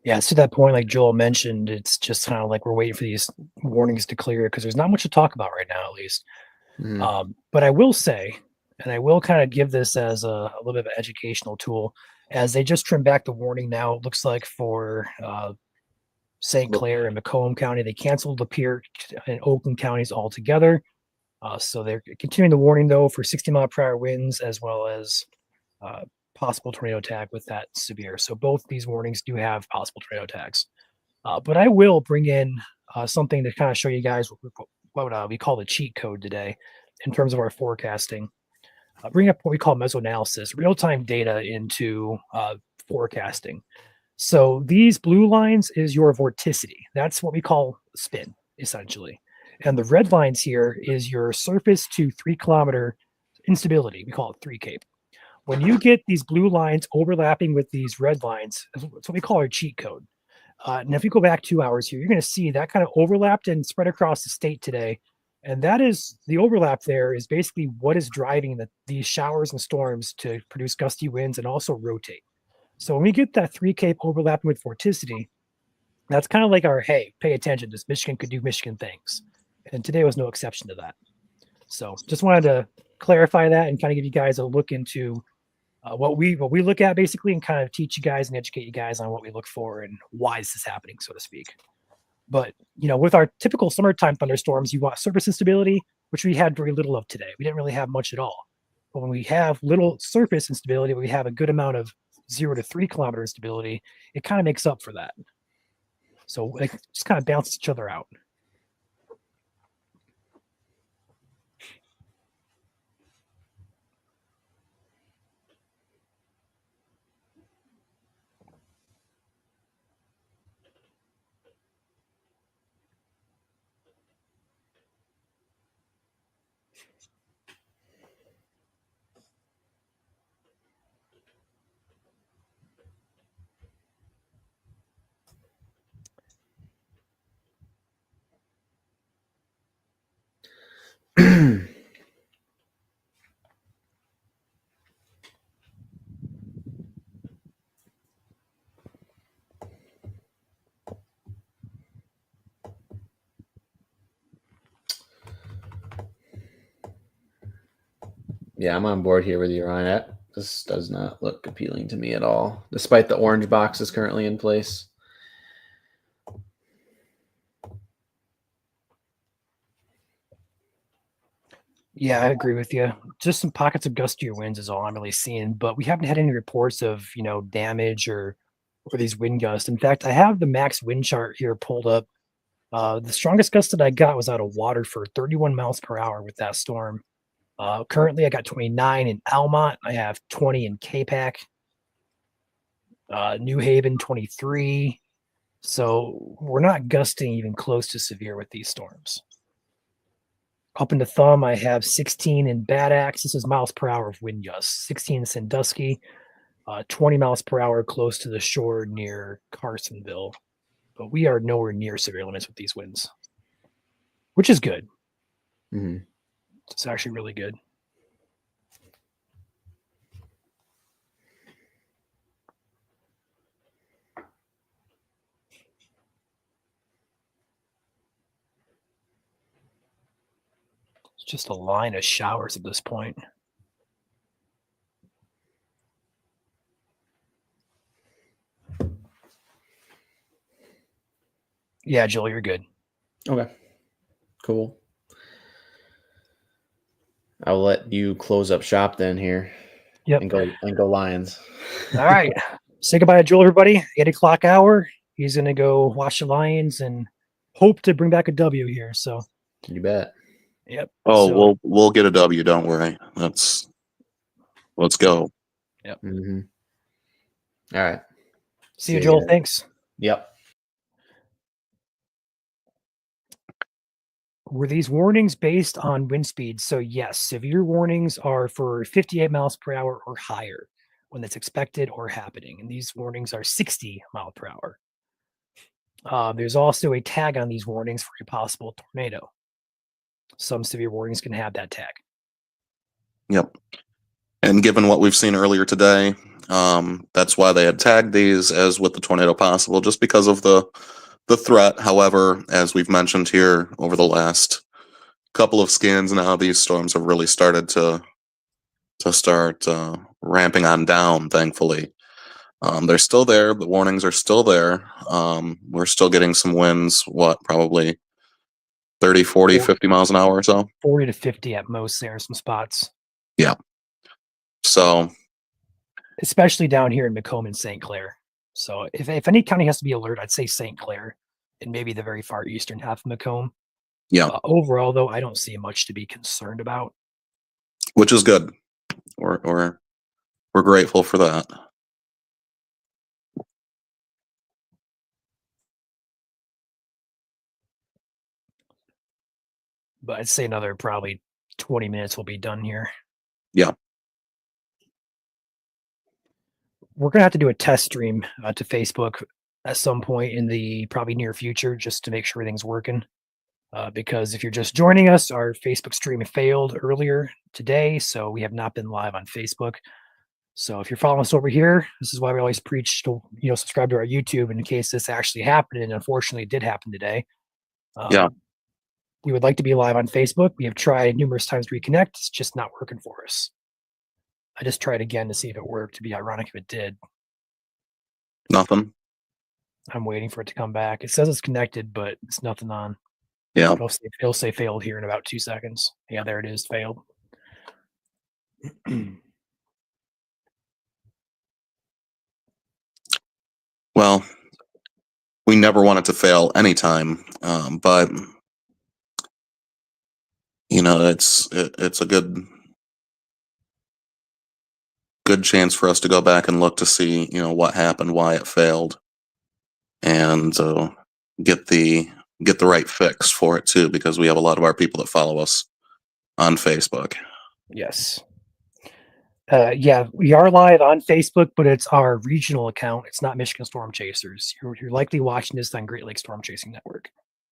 Speaker 1: Yeah, it's to that point, like Joel mentioned, it's just kind of like we're waiting for these warnings to clear because there's not much to talk about right now, at least. But I will say, and I will kind of give this as a little bit of an educational tool, as they just trimmed back the warning now, it looks like for St. Clair and Macomb County, they canceled the Pierre and Oakland counties altogether. So they're continuing the warning, though, for 60-mile-per-hour winds as well as possible tornado attack with that severe. So both these warnings do have possible tornado attacks. But I will bring in something to kind of show you guys what we call the cheat code today in terms of our forecasting. Bring up what we call Mesoanalysis, real-time data into forecasting. So these blue lines is your vorticity. That's what we call spin. essentially. And the red lines here is your surface to 3 kilometer instability. We call it 3 Cape. When you get these blue lines overlapping with these red lines, that's what we call our cheat code. And if you go back 2 hours here, you're going to see that kind of overlapped and spread across the state today. And that is the overlap there is basically what is driving these showers and storms to produce gusty winds and also rotate. So when we get that 3 Cape overlapping with vorticity, that's kind of like our, hey, pay attention, this Michigan could do Michigan things. And today was no exception to that. So just wanted to clarify that and kind of give you guys a look into what we look at basically, and kind of teach you guys and educate you guys on what we look for and why this is happening, so to speak. But with our typical summertime thunderstorms, you want surface instability, which we had very little of today. We didn't really have much at all. But when we have little surface instability, we have a good amount of 0 to 3 kilometer instability. It kind of makes up for that. So it just kind of balances each other out.
Speaker 2: Yeah, I'm on board here with you, Ryan. This does not look appealing to me at all, despite the orange boxes currently in place.
Speaker 1: Yeah, I agree with you. Just some pockets of gustier winds is all I'm really seeing, but we haven't had any reports of, damage or these wind gusts. In fact, I have the max wind chart here pulled up. The strongest gust that I got was out of Waterford, 31 miles per hour with that storm. Currently, I got 29 in Almont. I have 20 in Capac. New Haven, 23. So we're not gusting even close to severe with these storms. Up into Thumb, I have 16 in Bad Axe. This is miles per hour of wind gusts. 16 in Sandusky, 20 miles per hour close to the shore near Carsonville. But we are nowhere near severe limits with these winds, which is good.
Speaker 2: Mm-hmm.
Speaker 1: It's actually really good. It's just a line of showers at this point. Yeah, Joel, you're good.
Speaker 2: Okay. Cool. I'll let you close up shop then here.
Speaker 1: Yep.
Speaker 2: And go Lions.
Speaker 1: All right. Say goodbye to Joel, everybody. 8:00 hour. He's gonna go watch the Lions and hope to bring back a W here. So
Speaker 2: You bet.
Speaker 1: yep.
Speaker 3: Oh,
Speaker 1: So,
Speaker 3: we'll get a W. Don't worry. Let's go.
Speaker 1: Yep.
Speaker 2: Mm-hmm. All right.
Speaker 1: See you, Joel.
Speaker 2: guys.
Speaker 1: Thanks.
Speaker 2: Yep.
Speaker 1: Were these warnings based on wind speeds? So yes, severe warnings are for 58 miles per hour or higher when it's expected or happening. And these warnings are 60 mile per hour. There's also a tag on these warnings for a possible tornado. Some severe warnings can have that tag.
Speaker 3: Yep. And given what we've seen earlier today, that's why they had tagged these as with the tornado possible, just because of the threat. However, as we've mentioned here over the last couple of scans now, these storms have really started to start ramping on down, thankfully. They're still there. The warnings are still there. We're still getting some winds, probably 30, 40, 50 miles an hour or so?
Speaker 1: 40 to 50 at most there in some spots.
Speaker 3: Yeah. So,
Speaker 1: especially down here in Macomb and St. Clair. So if any county has to be alert, I'd say St. Clair and maybe the very far eastern half of Macomb.
Speaker 3: yeah,
Speaker 1: Overall, though, I don't see much to be concerned about.
Speaker 3: which is good. We're grateful for that.
Speaker 1: but I'd say another probably 20 minutes will be done here.
Speaker 3: Yeah.
Speaker 1: We're gonna have to do a test stream to Facebook at some point in the probably near future, just to make sure everything's working. Because if you're just joining us, our Facebook stream failed earlier today, so we have not been live on Facebook. So if you're following us over here, this is why we always preach to subscribe to our YouTube in case this actually happened, and unfortunately, it did happen today.
Speaker 3: Yeah.
Speaker 1: We would like to be live on Facebook. We have tried numerous times to reconnect. It's just not working for us. I just tried again to see if it worked. To be ironic if it did.
Speaker 3: Nothing.
Speaker 1: I'm waiting for it to come back. It says it's connected, but it's nothing on.
Speaker 3: Yeah.
Speaker 1: It'll say failed here in about 2 seconds. Yeah, there it is, failed.
Speaker 3: Well, we never want it to fail anytime, but it's a good chance for us to go back and look to see what happened, why it failed, and get the right fix for it too, because we have a lot of our people that follow us on Facebook.
Speaker 1: Yes. Yeah, we are live on Facebook, but it's our regional account. It's not Michigan Storm Chasers. You're likely watching this on Great Lakes Storm Chasing Network.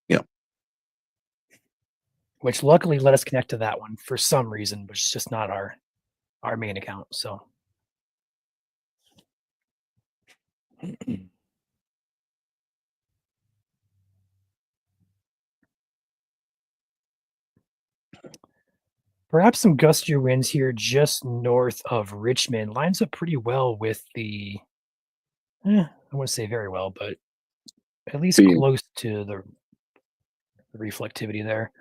Speaker 3: Yeah.
Speaker 1: Which luckily let us connect to that one for some reason, but it's just not our main account. So. Perhaps some gustier winds here just north of Richmond. Lines up pretty well with the, I wouldn't say very well, but at least close to the reflectivity there.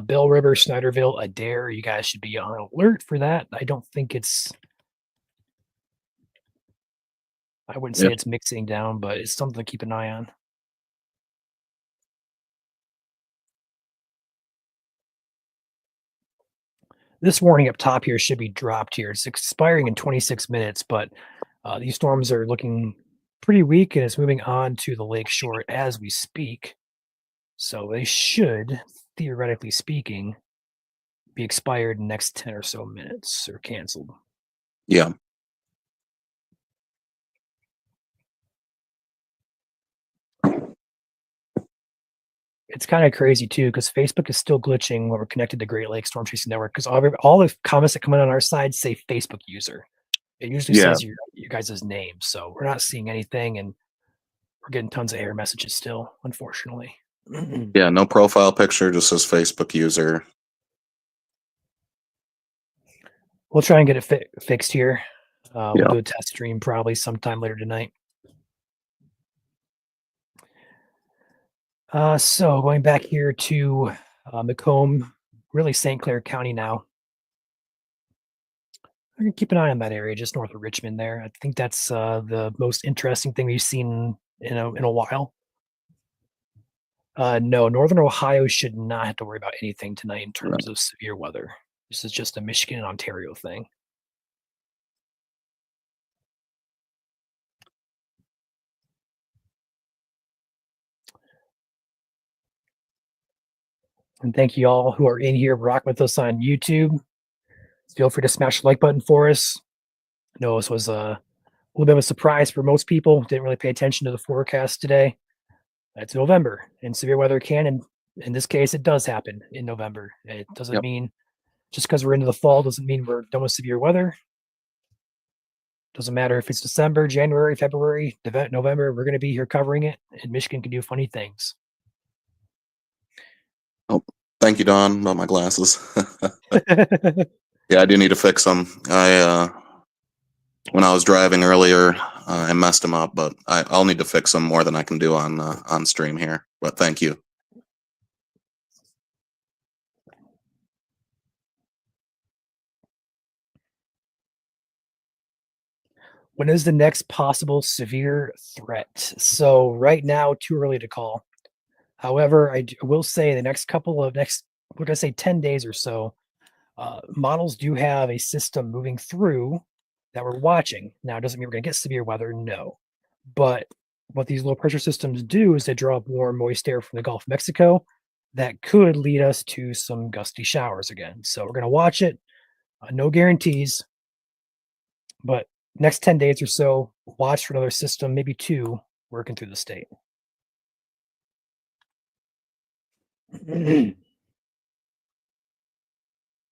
Speaker 1: Bell River, Snyderville, Adair, you guys should be on alert for that. I don't think I wouldn't say it's mixing down, but it's something to keep an eye on. This warning up top here should be dropped here. It's expiring in 26 minutes, but these storms are looking pretty weak, and it's moving on to the lake shore as we speak. So they should, theoretically speaking, be expired in the next 10 or so minutes or canceled.
Speaker 3: Yeah.
Speaker 1: It's kind of crazy too, because Facebook is still glitching when we're connected to Great Lakes Storm Chasing Network, because all the comments that come in on our side say Facebook user. It usually says your guys' name, so we're not seeing anything, and we're getting tons of error messages still, unfortunately.
Speaker 3: Yeah, no profile picture, just says Facebook user.
Speaker 1: We'll try and get it fixed here. We'll do a test stream probably sometime later tonight. So going back here to Macomb, really St. Clair County now. I'm going to keep an eye on that area just north of Richmond there. I think that's the most interesting thing we've seen in a while. No, Northern Ohio should not have to worry about anything tonight in terms of severe weather. This is just a Michigan and Ontario thing. And thank you all who are in here rocking with us on YouTube. Feel free to smash the like button for us. I know this was a little bit of a surprise for most people. Didn't really pay attention to the forecast today. It's November, and severe weather can, and in this case, it does happen in November. It doesn't mean just because we're into the fall doesn't mean we're done with severe weather. Doesn't matter if it's December, January, February, November. We're going to be here covering it, and Michigan can do funny things.
Speaker 3: Oh, thank you, Don, about my glasses. Yeah, I do need to fix them. When I was driving earlier, I messed them up, but I'll need to fix them more than I can do on stream here. But thank you.
Speaker 1: When is the next possible severe threat? So right now, too early to call. However, I will say the next 10 days or so, models do have a system moving through that we're watching. Now, it doesn't mean we're going to get severe weather, no. But what these low pressure systems do is they draw up warm, moist air from the Gulf of Mexico. that could lead us to some gusty showers again. So we're going to watch it. No guarantees, but next 10 days or so, watch for another system, maybe 2, working through the state.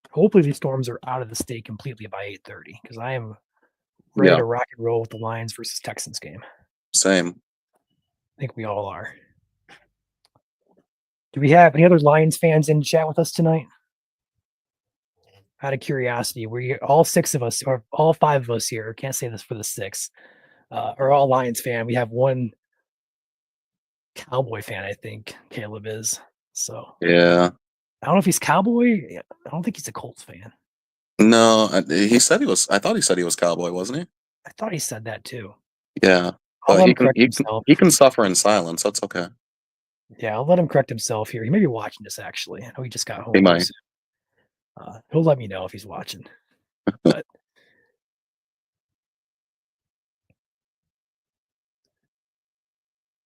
Speaker 1: Hopefully these storms are out of the state completely by 8:30 because I am ready to rock and roll with the Lions versus Texans game.
Speaker 3: Same.
Speaker 1: I think we all are. Do we have any other Lions fans in chat with us tonight? Out of curiosity, we all 6 of us, or all 5 of us here, can't say this for the 6, are all Lions fan. We have one Cowboy fan, I think Caleb is. So
Speaker 3: Yeah.
Speaker 1: I don't know if he's Cowboy. I don't think he's a Colts fan.
Speaker 3: No, he said he was. I thought he said he was Cowboy, wasn't he?
Speaker 1: I thought he said that too.
Speaker 3: Yeah.
Speaker 1: I'll
Speaker 3: But
Speaker 1: let
Speaker 3: he
Speaker 1: him
Speaker 3: can
Speaker 1: correct himself.
Speaker 3: he can suffer in silence. That's okay.
Speaker 1: Yeah, I'll let him correct himself here. He may be watching this actually. I know he just got home.
Speaker 3: He might.
Speaker 1: He'll let me know if he's watching. But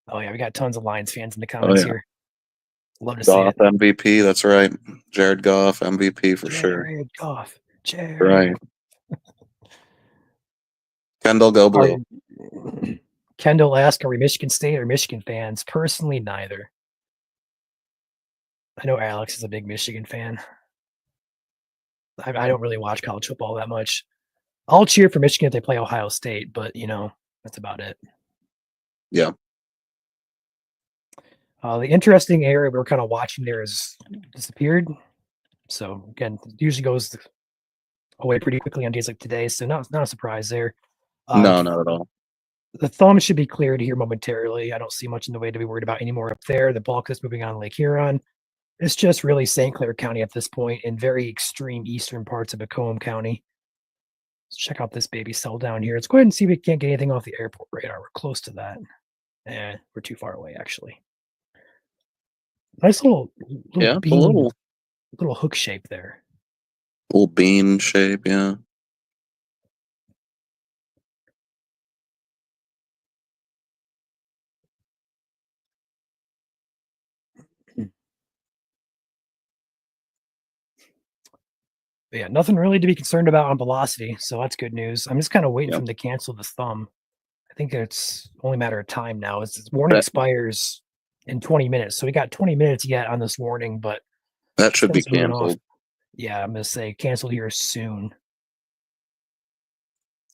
Speaker 1: oh yeah, we got tons of Lions fans in the comments here. Love to see
Speaker 3: Goff
Speaker 1: it.
Speaker 3: MVP. That's right. Jared Goff MVP for sure.
Speaker 1: Jared Goff. Jared.
Speaker 3: Right. Kendall, go blue.
Speaker 1: Kendall asked, are we Michigan State or Michigan fans? Personally, neither. I know Alex is a big Michigan fan. I don't really watch college football that much. I'll cheer for Michigan if they play Ohio State, but that's about it.
Speaker 3: Yeah.
Speaker 1: The interesting area we were kind of watching there has disappeared. So again, it usually goes away pretty quickly on days like today. So not a surprise there.
Speaker 3: No, not at all.
Speaker 1: The thumb should be cleared here momentarily. I don't see much in the way to be worried about anymore up there. The bulk is moving on Lake Huron. It's just really St. Clair County at this point in very extreme eastern parts of Macomb County. Let's check out this baby cell down here. Let's go ahead and see if we can't get anything off the airport radar. We're close to that. We're too far away, actually. Nice little beam, little hook shape there.
Speaker 3: Little bean shape, yeah.
Speaker 1: But yeah, nothing really to be concerned about on velocity, so that's good news. I'm just kind of waiting for them to cancel this thumb. I think it's only a matter of time now. This warning expires in 20 minutes, so we got 20 minutes yet on this warning, but
Speaker 3: that should be canceled.
Speaker 1: Yeah, I'm going to say cancel here soon.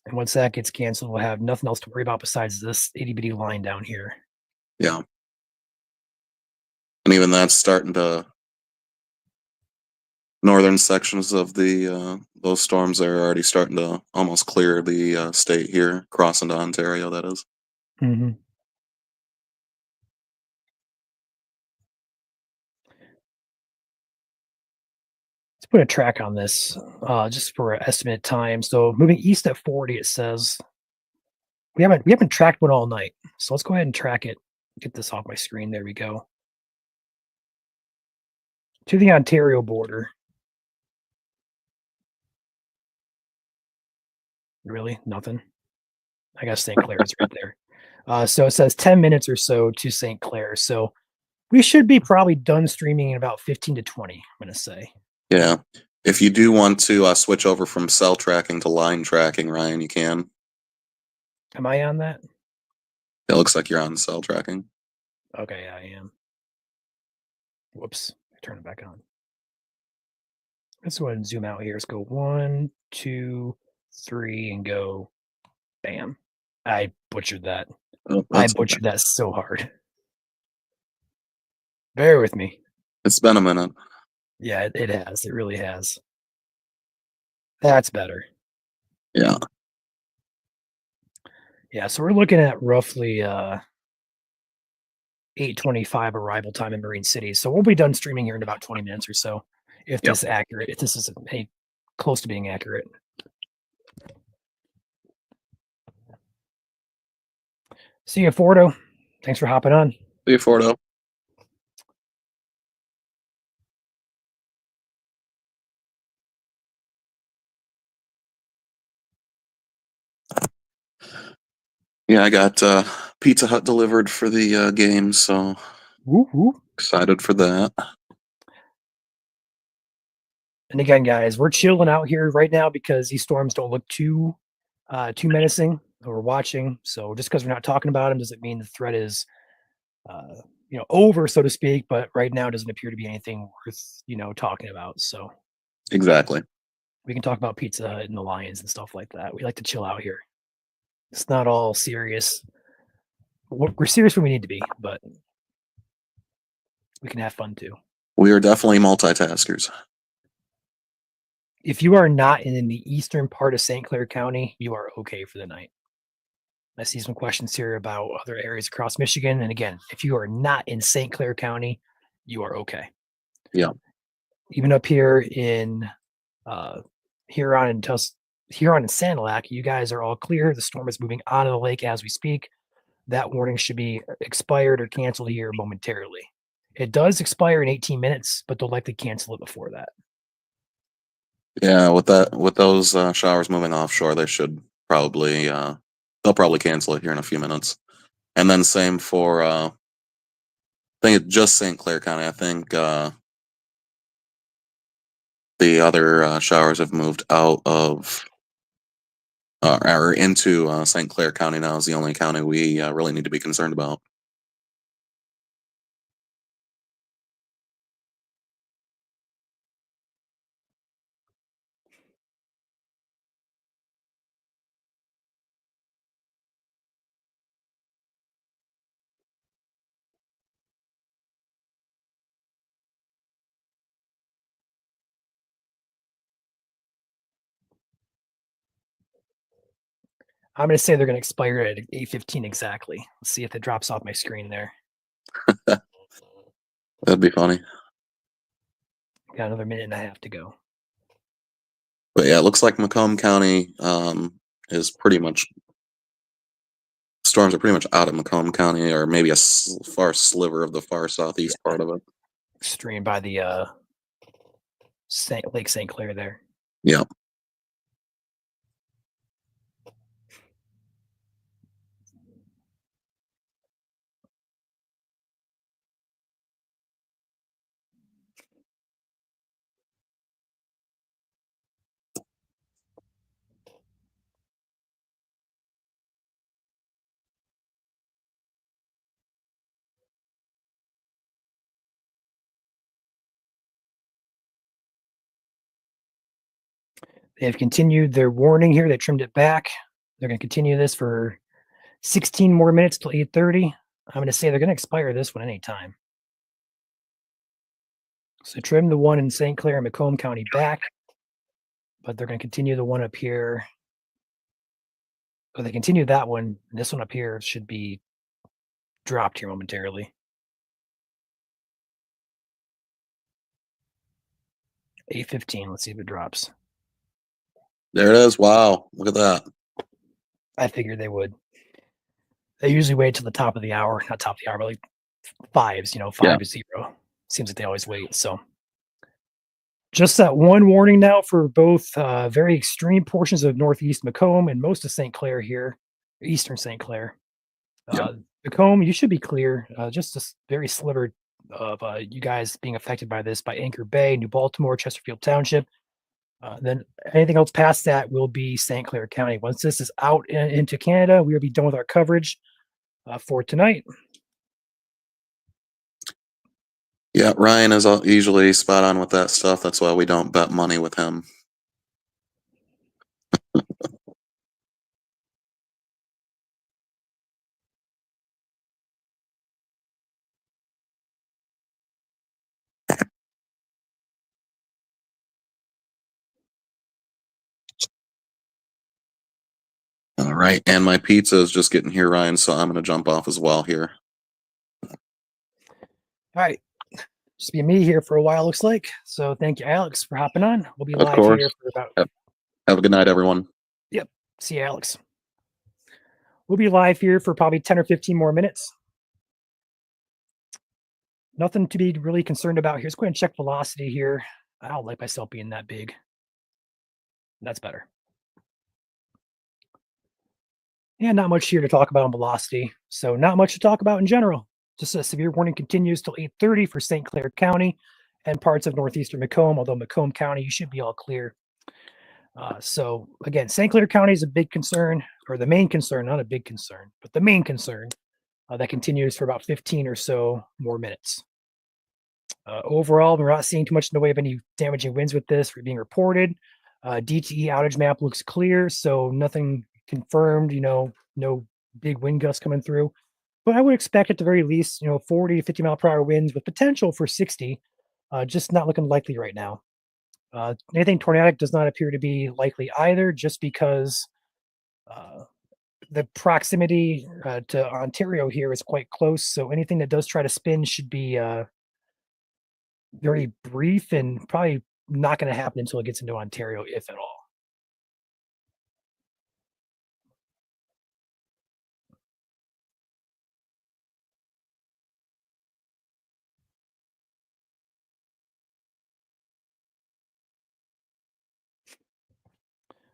Speaker 1: And once that gets canceled, we'll have nothing else to worry about besides this itty-bitty line down here.
Speaker 3: Yeah. And even that's starting to... Northern sections of the those storms are already starting to almost clear the state here, crossing to Ontario, that is.
Speaker 1: Mm-hmm. Let's put a track on this just for estimate time. So moving east at 40, it says we haven't tracked one all night. So let's go ahead and track it. Get this off my screen. There we go. To the Ontario border. Really? Nothing? I guess St. Clair is right there. So it says 10 minutes or so to St. Clair. So we should be probably done streaming in about 15 to 20, I'm going to say.
Speaker 3: Yeah. If you do want to switch over from cell tracking to line tracking, Ryan, you can.
Speaker 1: Am I on that?
Speaker 3: It looks like you're on cell tracking.
Speaker 1: Okay, I am. Whoops. Turn it back on. Let's go ahead and zoom out here. Let's go 1, 2, 3, and go. Bam. I butchered that. I butchered that so hard. Bear with me.
Speaker 3: It's been a minute.
Speaker 1: Yeah, it has. It really has. That's better.
Speaker 3: Yeah.
Speaker 1: Yeah, so we're looking at roughly 8:25 arrival time in Marine City. So we'll be done streaming here in about 20 minutes or so. If this is accurate, if this is any close to being accurate. See you, Fordo. Thanks for hopping on.
Speaker 3: See you, Fordo. Yeah, I got Pizza Hut delivered for the game, so
Speaker 1: woo-hoo.
Speaker 3: Excited for that.
Speaker 1: And again, guys, we're chilling out here right now because these storms don't look too menacing. We're watching, so just because we're not talking about them doesn't mean the threat is over, so to speak. But right now, it doesn't appear to be anything worth talking about. So
Speaker 3: Exactly.
Speaker 1: we can talk about Pizza Hut and the Lions and stuff like that. We like to chill out here. It's not all serious. We're serious when we need to be, but we can have fun too.
Speaker 3: We are definitely multitaskers.
Speaker 1: If you are not in the eastern part of St. Clair County, you are okay for the night. I see some questions here about other areas across Michigan. And again, if you are not in St. Clair County, you are okay.
Speaker 3: Yeah.
Speaker 1: Even up here in Huron and Sanilac, you guys are all clear. The storm is moving out of the lake as we speak. That warning should be expired or canceled here momentarily. It does expire in 18 minutes, but they'll likely cancel it before that.
Speaker 3: Yeah, with those showers moving offshore, they should probably they'll probably cancel it here in a few minutes. And then same for I think it's just St. Clair County. I think the other showers have moved out of or into St. Clair County now is the only county we really need to be concerned about.
Speaker 1: I'm going to say they're going to expire at 8:15 exactly. Let's see if it drops off my screen there.
Speaker 3: That'd be funny.
Speaker 1: Got another minute and a half to go.
Speaker 3: But yeah, it looks like Macomb County is pretty much storms are pretty much out of Macomb County, or maybe a far sliver of the far southeast part of it.
Speaker 1: Stream by the Lake St. Clair there.
Speaker 3: Yeah.
Speaker 1: They have continued their warning here. They trimmed it back. They're going to continue this for 16 more minutes till 8:30. I'm going to say they're going to expire this one any time. So trim the one in St. Clair and Macomb County back, but they're going to continue the one up here. Oh, they continue that one. And this one up here should be dropped here momentarily. 8:15. Let's see if it drops.
Speaker 3: There it is. Wow. Look at that.
Speaker 1: I figured they would. They usually wait till the top of the hour, not top of the hour, but like fives, 5 to 0. Seems like they always wait. So just that one warning now for both very extreme portions of northeast Macomb and most of St. Clair here, eastern St. Clair. Macomb, you should be clear. Just a very sliver of you guys being affected by this by Anchor Bay, New Baltimore, Chesterfield Township. Then anything else past that will be St. Clair County. Once this is out into Canada, we will be done with our coverage for tonight.
Speaker 3: Yeah, Ryan is usually spot on with that stuff. That's why we don't bet money with him. All right, and my pizza is just getting here, Ryan, so I'm going to jump off as well here.
Speaker 1: All right. Just be me here for a while, looks like. So thank you, Alex, for hopping on. We'll be live here for about...
Speaker 3: Have a good night, everyone.
Speaker 1: Yep. See you, Alex. We'll be live here for probably 10 or 15 more minutes. Nothing to be really concerned about here. Let's go ahead and check velocity here. I don't like myself being that big. That's better. Yeah, not much here to talk about on velocity. So not much to talk about in general. Just a severe warning continues till 8:30 for St. Clair County. and parts of northeastern Macomb, although Macomb County, you should be all clear. So again, St. Clair County is a big concern, or the main concern, not a big concern, but the main concern that continues for about 15 or so more minutes. Overall, we're not seeing too much in the way of any damaging winds with this being reported. DTE outage map looks clear, so nothing confirmed, no big wind gusts coming through. But I would expect at the very least, 40 to 50 mile per hour winds with potential for 60, just not looking likely right now. Anything tornadic does not appear to be likely either, just because the proximity to Ontario here is quite close. So anything that does try to spin should be very brief and probably not going to happen until it gets into Ontario, if at all.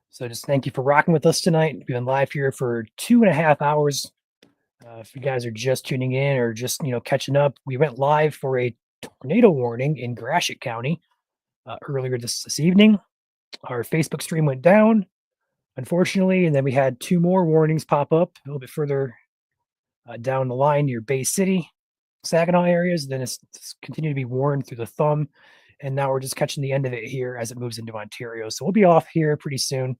Speaker 1: So just thank you for rocking with us tonight. We've been live here for 2.5 hours. If you guys are just tuning in or just catching up, we went live for a tornado warning in Gratiot County earlier this evening. Our Facebook stream went down, unfortunately, and then we had 2 more warnings pop up a little bit further down the line near Bay City, Saginaw areas. Then it's continued to be warned through the thumb, and now we're just catching the end of it here as it moves into Ontario. So we'll be off here pretty soon.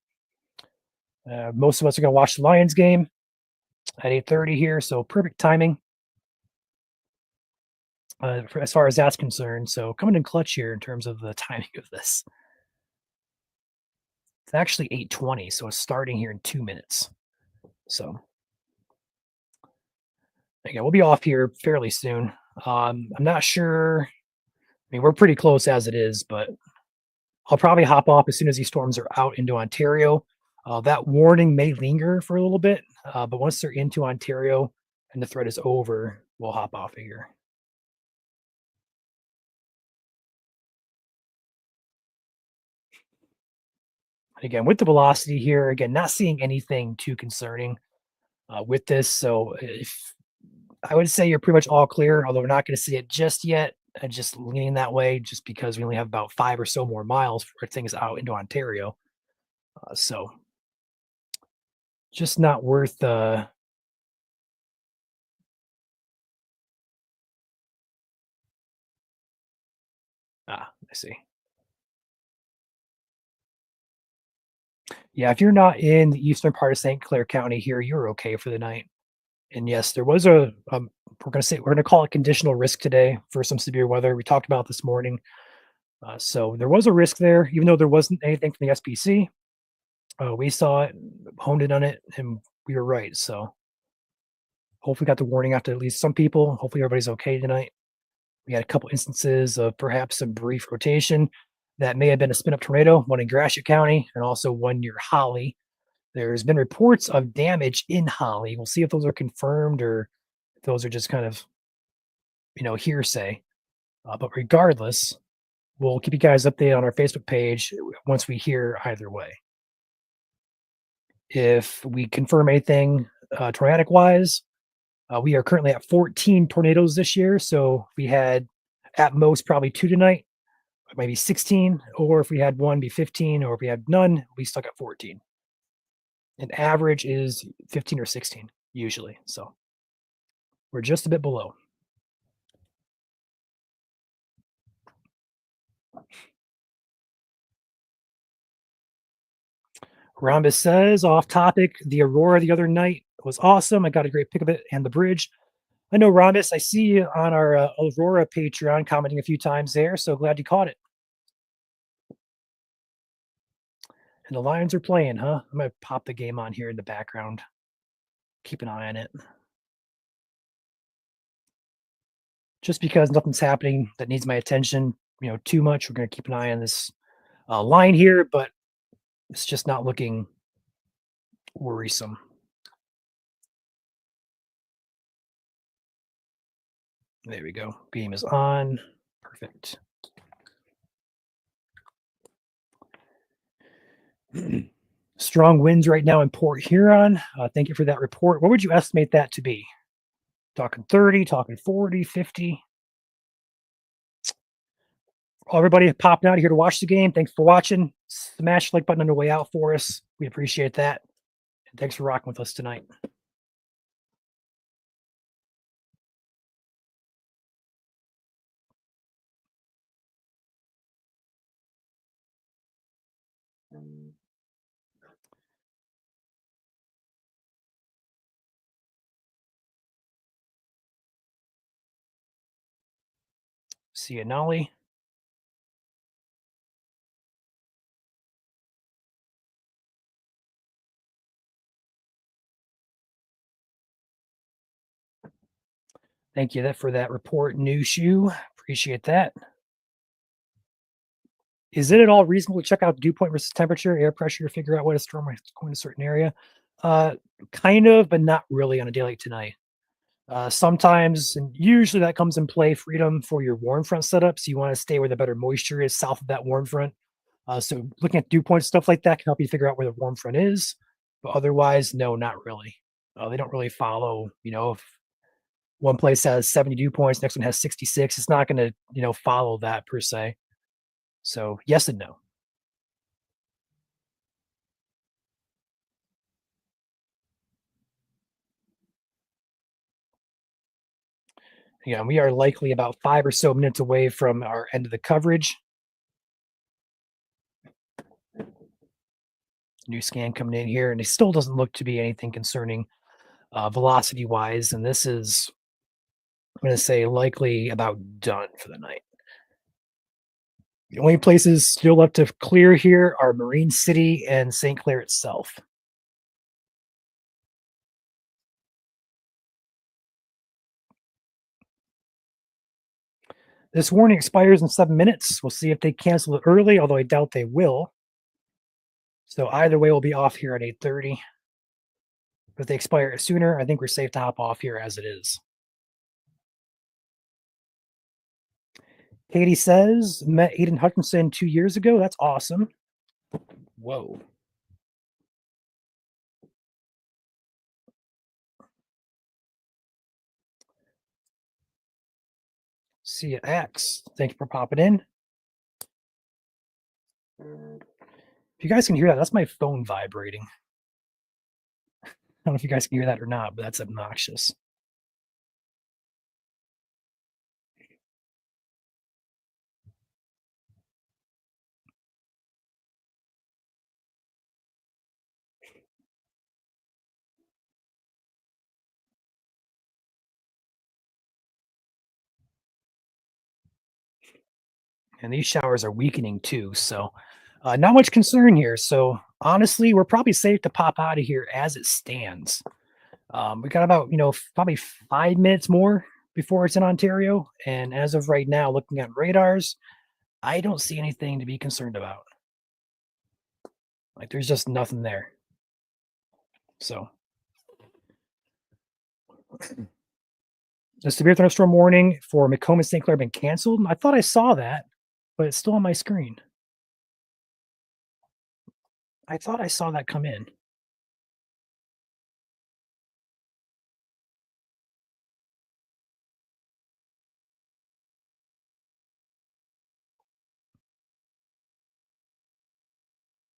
Speaker 1: Most of us are going to watch the Lions game at 8:30 here, so perfect timing as far as that's concerned. So coming in clutch here in terms of the timing of this. It's actually 8:20, so it's starting here in 2 minutes. So again, we'll be off here fairly soon. I'm not sure. I mean, we're pretty close as it is, but I'll probably hop off as soon as these storms are out into Ontario. That warning may linger for a little bit, but once they're into Ontario and the threat is over, we'll hop off of here. Again, with the velocity here, again, not seeing anything too concerning with this. So if I would say you're pretty much all clear, although we're not going to see it just yet. Just leaning that way, just because we only have about 5 or so more miles for things out into Ontario. So just not worth I see. Yeah, if you're not in the eastern part of St. Clair County here, you're okay for the night. And yes, there was we're going to call it conditional risk today for some severe weather. We talked about this morning. So there was a risk there, even though there wasn't anything from the SPC. We saw it, honed in on it, and we were right. So hopefully got the warning out to at least some people. Hopefully everybody's okay tonight. We had a couple instances of perhaps some brief rotation that may have been a spin-up tornado, one in Gratiot County and also one near Holly. There's been reports of damage in Holly. We'll see if those are confirmed or if those are just kind of, hearsay. But regardless, we'll keep you guys updated on our Facebook page once we hear either way. If we confirm anything tornadic-wise, we are currently at 14 tornadoes this year. So we had at most probably 2 tonight, maybe 16, or if we had 1, be 15, or if we had none, we stuck at 14. An average is 15 or 16 usually. So we're just a bit below. Rhombus says, off topic, the Aurora the other night was awesome. I got a great pic of it and the bridge. I know, Rhombus, I see you on our Aurora Patreon commenting a few times there, so glad you caught it. And the Lions are playing, huh? I'm going to pop the game on here in the background. Keep an eye on it. Just because nothing's happening that needs my attention, too much, we're going to keep an eye on this line here, but it's just not looking worrisome. There we go. Beam is on. Perfect. Strong winds right now in Port Huron. Thank you for that report. What would you estimate that to be? Talking 30, talking 40, 50? Everybody popping out here to watch the game. Thanks for watching. Smash the like button on the way out for us. We appreciate that. And thanks for rocking with us tonight. See you, Nolly. Thank you for that report, New Shoe. Appreciate that. Is it at all reasonable to check out dew point versus temperature, air pressure to figure out what a storm is going to a certain area? Kind of, but not really on a day like tonight. Sometimes, and usually that comes in play, freedom for your warm front setup. So you want to stay where the better moisture is south of that warm front. So looking at dew points, stuff like that can help you figure out where the warm front is. But otherwise, no, not really. They don't really follow, if one place has 70 dew points, next one has 66, it's not going to, follow that per se. So yes and no. We are likely about 5 or so minutes away from our end of the coverage. New scan coming in here, and it still doesn't look to be anything concerning velocity-wise. And this is, I'm going to say, likely about done for the night. The only places still left to clear here are Marine City and St. Clair itself. This warning expires in 7 minutes. We'll see if they cancel it early, although I doubt they will. So either way, we'll be off here at 8:30. If they expire sooner, I think we're safe to hop off here as it is. Katie says, met Aiden Hutchinson 2 years ago. That's awesome. Whoa. See you, X. Thank you for popping in. If you guys can hear that, that's my phone vibrating. I don't know if you guys can hear that or not, but that's obnoxious. And these showers are weakening too, so not much concern here. So honestly, we're probably safe to pop out of here as it stands. We got about, probably 5 minutes more before it's in Ontario. And as of right now, looking at radars, I don't see anything to be concerned about. Like there's just nothing there. So the severe thunderstorm warning for Macomb and St. Clair been canceled. I thought I saw that, but it's still on my screen. I thought I saw that come in.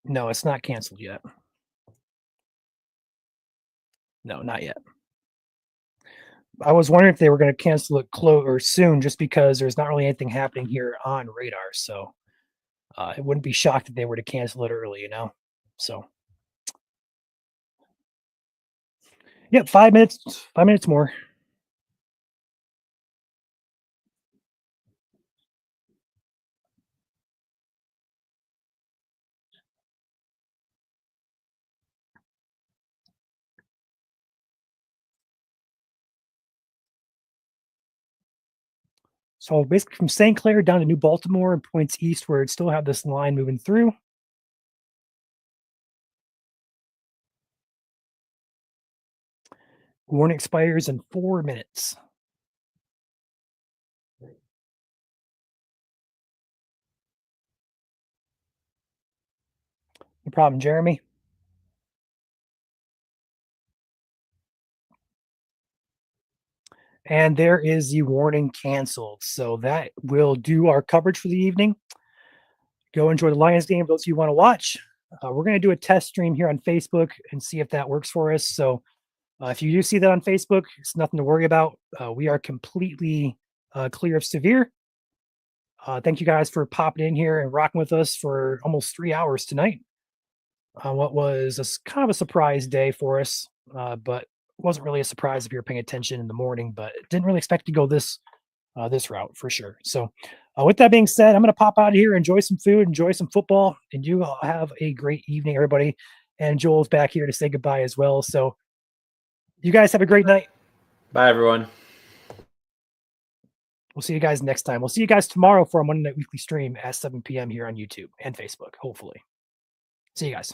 Speaker 1: No, it's not canceled yet. No, not yet. I was wondering if they were going to cancel it or soon, just because there's not really anything happening here on radar. So it wouldn't be shocked if they were to cancel it early, So, yep, 5 minutes. 5 minutes more. So basically from St. Clair down to New Baltimore and points east where it still have this line moving through. Warning expires in 4 minutes. No problem, Jeremy. And there is the warning canceled. So that will do our coverage for the evening. Go enjoy the Lions game, those of you want to watch. We're going to do a test stream here on Facebook and see if that works for us. So if you do see that on Facebook, it's nothing to worry about. We are completely clear of severe. Thank you guys for popping in here and rocking with us for almost 3 hours tonight. What was kind of a surprise day for us, but wasn't really a surprise if you were paying attention in the morning, but didn't really expect to go this route for sure. So with that being said, I'm going to pop out of here, enjoy some food, enjoy some football, and you all have a great evening, everybody. And Joel's back here to say goodbye as well. So you guys have a great night.
Speaker 2: Bye, everyone.
Speaker 1: We'll see you guys next time. We'll see you guys tomorrow for our Monday Night Weekly stream at 7 p.m. here on YouTube and Facebook, hopefully. See you guys.